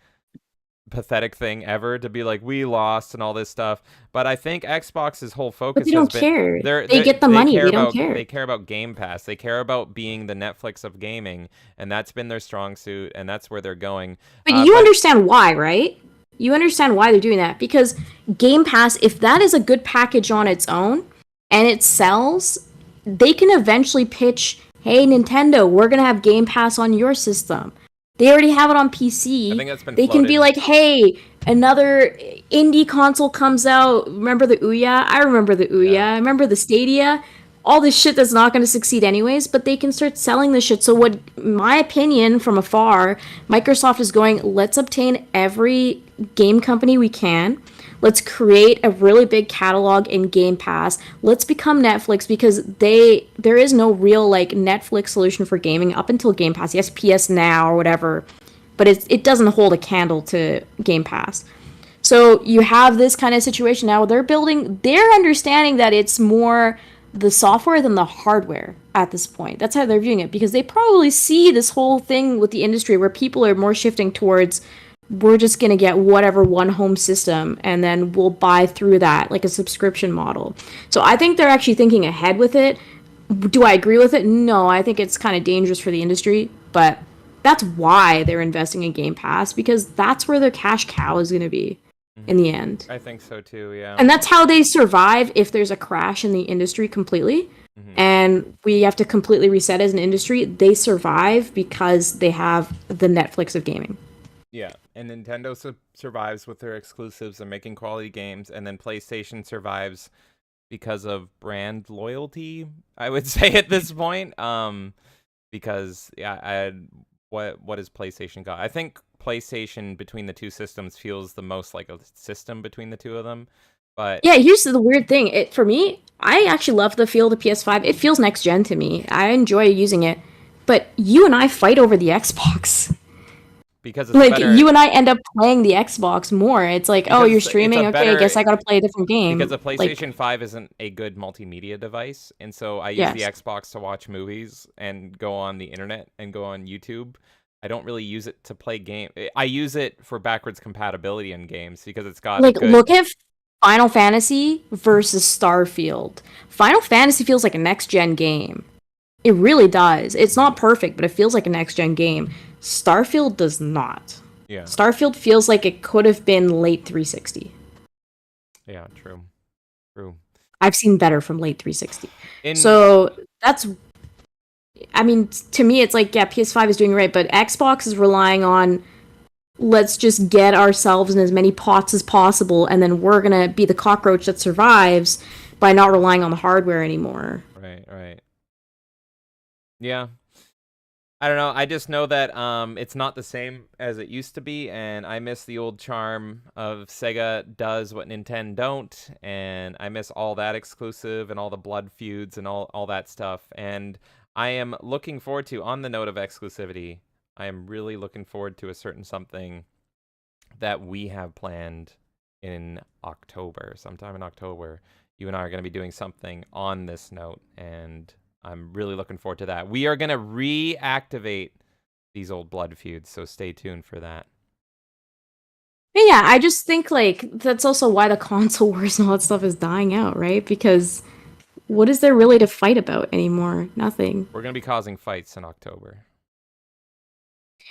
pathetic thing ever to be like, we lost and all this stuff. But I think Xbox's whole But focus they has don't been care. they're, They they get the they money. care They don't about care. they care about Game Pass. They care about being the Netflix of gaming, and that's been their strong suit, and that's where they're going. But you understand why, right? You understand why they're doing that. Because Game Pass, if that is a good package on its own and it sells, they can eventually pitch, hey, Nintendo, we're going to have Game Pass on your system. They already have it on PC. I think that's been They can be floated. like, hey, another indie console comes out. Remember the Ouya? I remember the Ouya. Yeah. I remember the Stadia. All this shit that's not going to succeed anyways, but they can start selling this shit. So what, my opinion from afar, Microsoft is going, let's obtain every game company we can. Let's create a really big catalog in Game Pass. Let's become Netflix, because there is no real like Netflix solution for gaming up until Game Pass. Yes, PS Now or whatever, but it doesn't hold a candle to Game Pass. So you have this kind of situation now. They're understanding that it's more the software than the hardware at this point. That's how they're viewing it, because they probably see this whole thing with the industry where people are more shifting towards, we're just going to get whatever one home system and then we'll buy through that, like a subscription model. So I think they're actually thinking ahead with it. Do I agree with it? No, I think it's kind of dangerous for the industry, but that's why they're investing in Game Pass, because that's where their cash cow is going to be in the end. I think so too, yeah. And that's how they survive if there's a crash in the industry completely. And we have to completely reset as an industry. They survive because they have the Netflix of gaming. Yeah, and Nintendo survives with their exclusives and making quality games, and then PlayStation survives because of brand loyalty, I would say at this point. Because what has PlayStation got? I think PlayStation between the two systems feels the most like a system between the two of them. But yeah, here's the weird thing. For me, I actually love the feel of the PS5. It feels next gen to me. I enjoy using it. But you and I fight over the Xbox. Because it's like better, you and I end up playing the Xbox more. It's like, oh, because you're it's a streaming. Okay, I guess I gotta play a different game. because a PlayStation 5 isn't a good multimedia device, and so I use the Xbox to watch movies and go on the internet and go on YouTube. I don't really use it to play game. I use it for backwards compatibility in games because it's got like good... Look at Final Fantasy versus Starfield. Final Fantasy feels like a next gen game. It really does. It's not perfect, but it feels like a next gen game. Starfield does not. Yeah. Starfield feels like it could have been late 360. Yeah, true. I've seen better from late 360. In... So that's, I mean, to me, it's like, yeah, PS5 is doing right, but Xbox is relying on, let's just get ourselves in as many pots as possible, and then we're going to be the cockroach that survives by not relying on the hardware anymore. Right. Yeah. I don't know. I just know that it's not the same as it used to be, and I miss the old charm of Sega does what Nintendo don't, and I miss all that exclusive and all the blood feuds and all that stuff. And I am looking forward to, on the note of exclusivity, I am really looking forward to a certain something that we have planned in October. Sometime in October, you and I are going to be doing something on this note, and I'm really looking forward to that. We are going to reactivate these old blood feuds, so stay tuned for that. Yeah, I just think, like, that's also why the console wars and all that stuff is dying out, right? Because what is there really to fight about anymore? Nothing. We're going to be causing fights in October.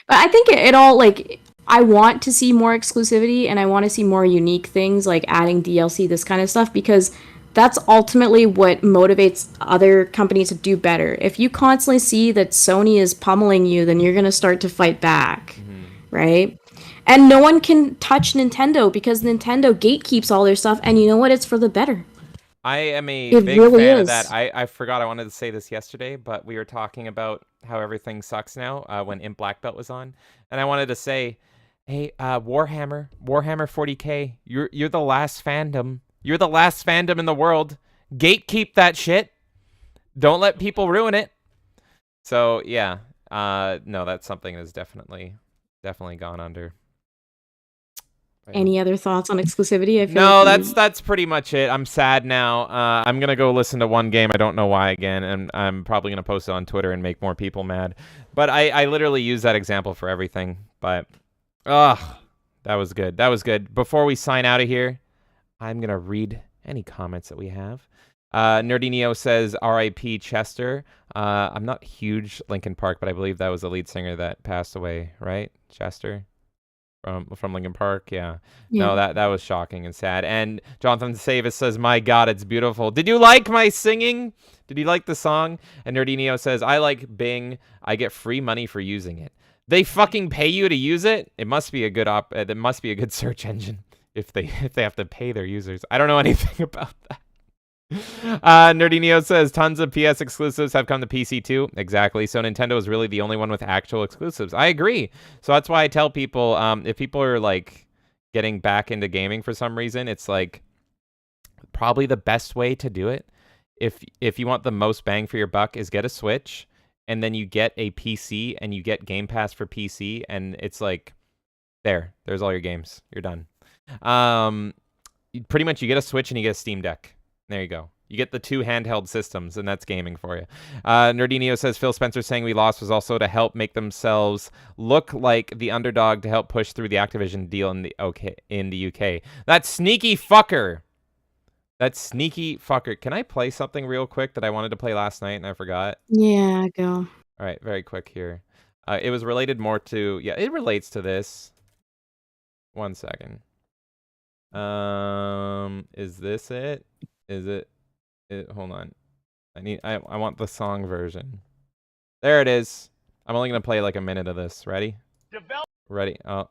But I think it all, like, I want to see more exclusivity, and I want to see more unique things, like adding DLC, this kind of stuff, because that's ultimately what motivates other companies to do better. If you constantly see that Sony is pummeling you, then you're going to start to fight back, right? And no one can touch Nintendo because Nintendo gatekeeps all their stuff, and you know what? It's for the better. I am a It big really fan is. of that. I forgot I wanted to say this yesterday, but we were talking about how everything sucks now when Imp Black Belt was on. And I wanted to say, hey, Warhammer 40K, you're the last fandom. You're the last fandom in the world. Gatekeep that shit. Don't let people ruin it. So, yeah. No, that's something that's definitely gone under. Any other thoughts on exclusivity? I feel No, like that's pretty much it. I'm sad now. I'm going to go listen to one game. I don't know why again, and I'm probably going to post it on Twitter and make more people mad. But I literally use that example for everything. But, That was good. That was good. Before we sign out of here, I'm going to read any comments that we have. Nerdy Neo says, R.I.P. Chester. I'm not huge Linkin Park, but I believe that was the lead singer that passed away, right? Chester from Linkin Park. Yeah. No, that was shocking and sad. And Jonathan Savis says, my God, it's beautiful. Did you like my singing? Did you like the song? And Nerdy Neo says, I like Bing. I get free money for using it. They fucking pay you to use it? It must be a good it must be a good search engine if they have to pay their users. I don't know anything about that. Nerdy Neo says tons of PS exclusives have come to PC too. Exactly. So Nintendo is really the only one with actual exclusives. I agree. So that's why I tell people, if people are like getting back into gaming for some reason, it's like probably the best way to do it. If you want the most bang for your buck, is get a Switch, and then you get a PC and you get Game Pass for PC, and it's like there's all your games. You're done. Pretty much you get a Switch and you get a Steam Deck. There you go. You get the two handheld systems, and that's gaming for you. Nerdinio says Phil Spencer saying we lost was also to help make themselves look like the underdog to help push through the Activision deal in the UK. That sneaky fucker. That sneaky fucker. Can I play something real quick that I wanted to play last night and I forgot? Yeah, go. All right, very quick here. It was related more to... Yeah, it relates to this. 1 second. Is this it? Is it? Hold on. I want the song version. There it is. I'm only going to play like a minute of this. Ready? Ready. Oh.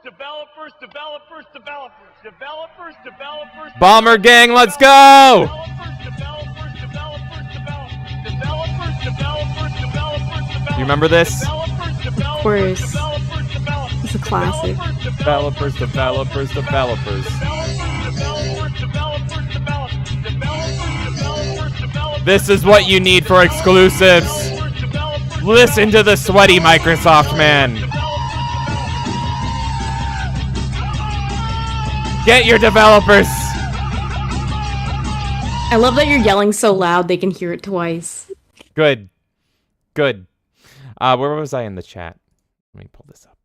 Developers. Bomber gang, let's go! You remember this? Of course. It's a classic. Developers. This is what you need for exclusives. Listen to the sweaty Microsoft man. Get your developers. I love that you're yelling so loud they can hear it twice. Good. Where was I in the chat? Let me pull this up.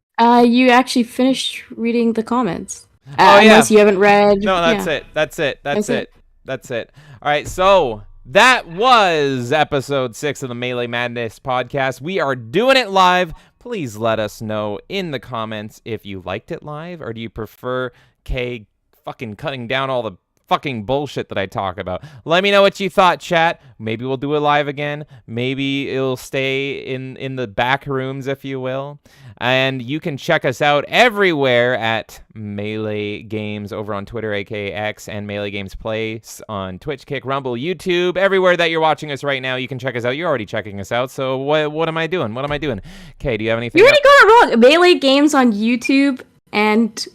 You actually finished reading the comments. Oh, yeah. Unless you haven't read. No, that's it. That's it. All right, so that was episode 6 of the Melee Madness podcast. We are doing it live. Please let us know in the comments if you liked it live, or do you prefer Kay fucking cutting down all the fucking bullshit that I talk about. Let me know what you thought, chat. Maybe we'll do it live again. Maybe it'll stay in the back rooms, if you will. And you can check us out everywhere at Melee Games over on Twitter, aka X, and Melee Games Place on Twitch, Kick, Rumble, YouTube. Everywhere that you're watching us right now, you can check us out. You're already checking us out, so what am I doing? Okay, do you have anything? You already got it wrong. Melee Games on YouTube and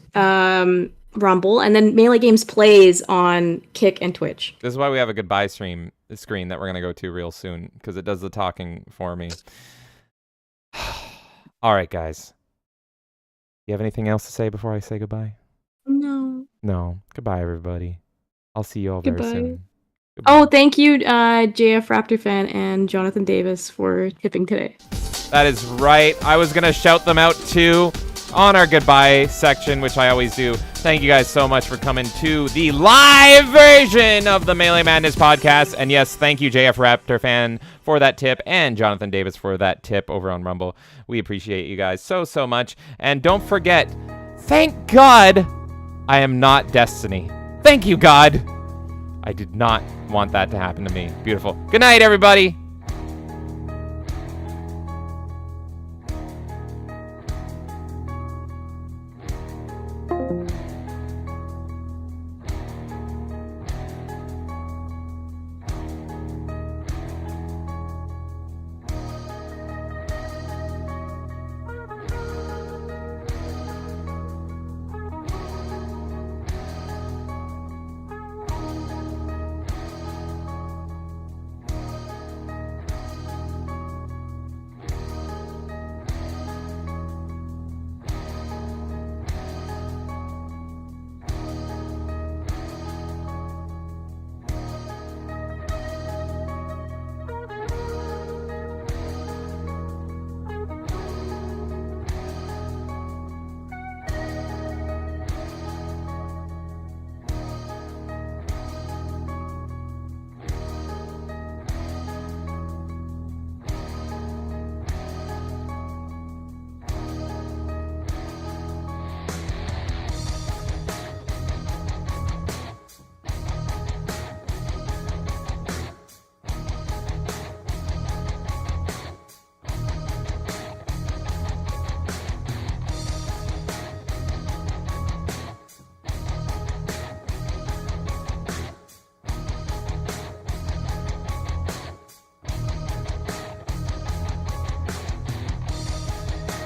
Rumble, and then Melee Games Plays on Kick and Twitch. This is why we have a goodbye screen that we're going to go to real soon, because it does the talking for me. All right, guys. You have anything else to say before I say goodbye? No. Goodbye, everybody. I'll see you all very soon. Goodbye. Oh, thank you, JF Raptor fan and Jonathan Davis for tipping today. That is right. I was going to shout them out, too, on our goodbye section, which I always do. Thank you guys so much for coming to the live version of the Melee Madness podcast. And yes, thank you, JF Raptor fan, for that tip, and Jonathan Davis for that tip over on Rumble. We appreciate you guys so much. And don't forget, thank God I am not Destiny. Thank you, God. I did not want that to happen to me. Beautiful. Good night, everybody.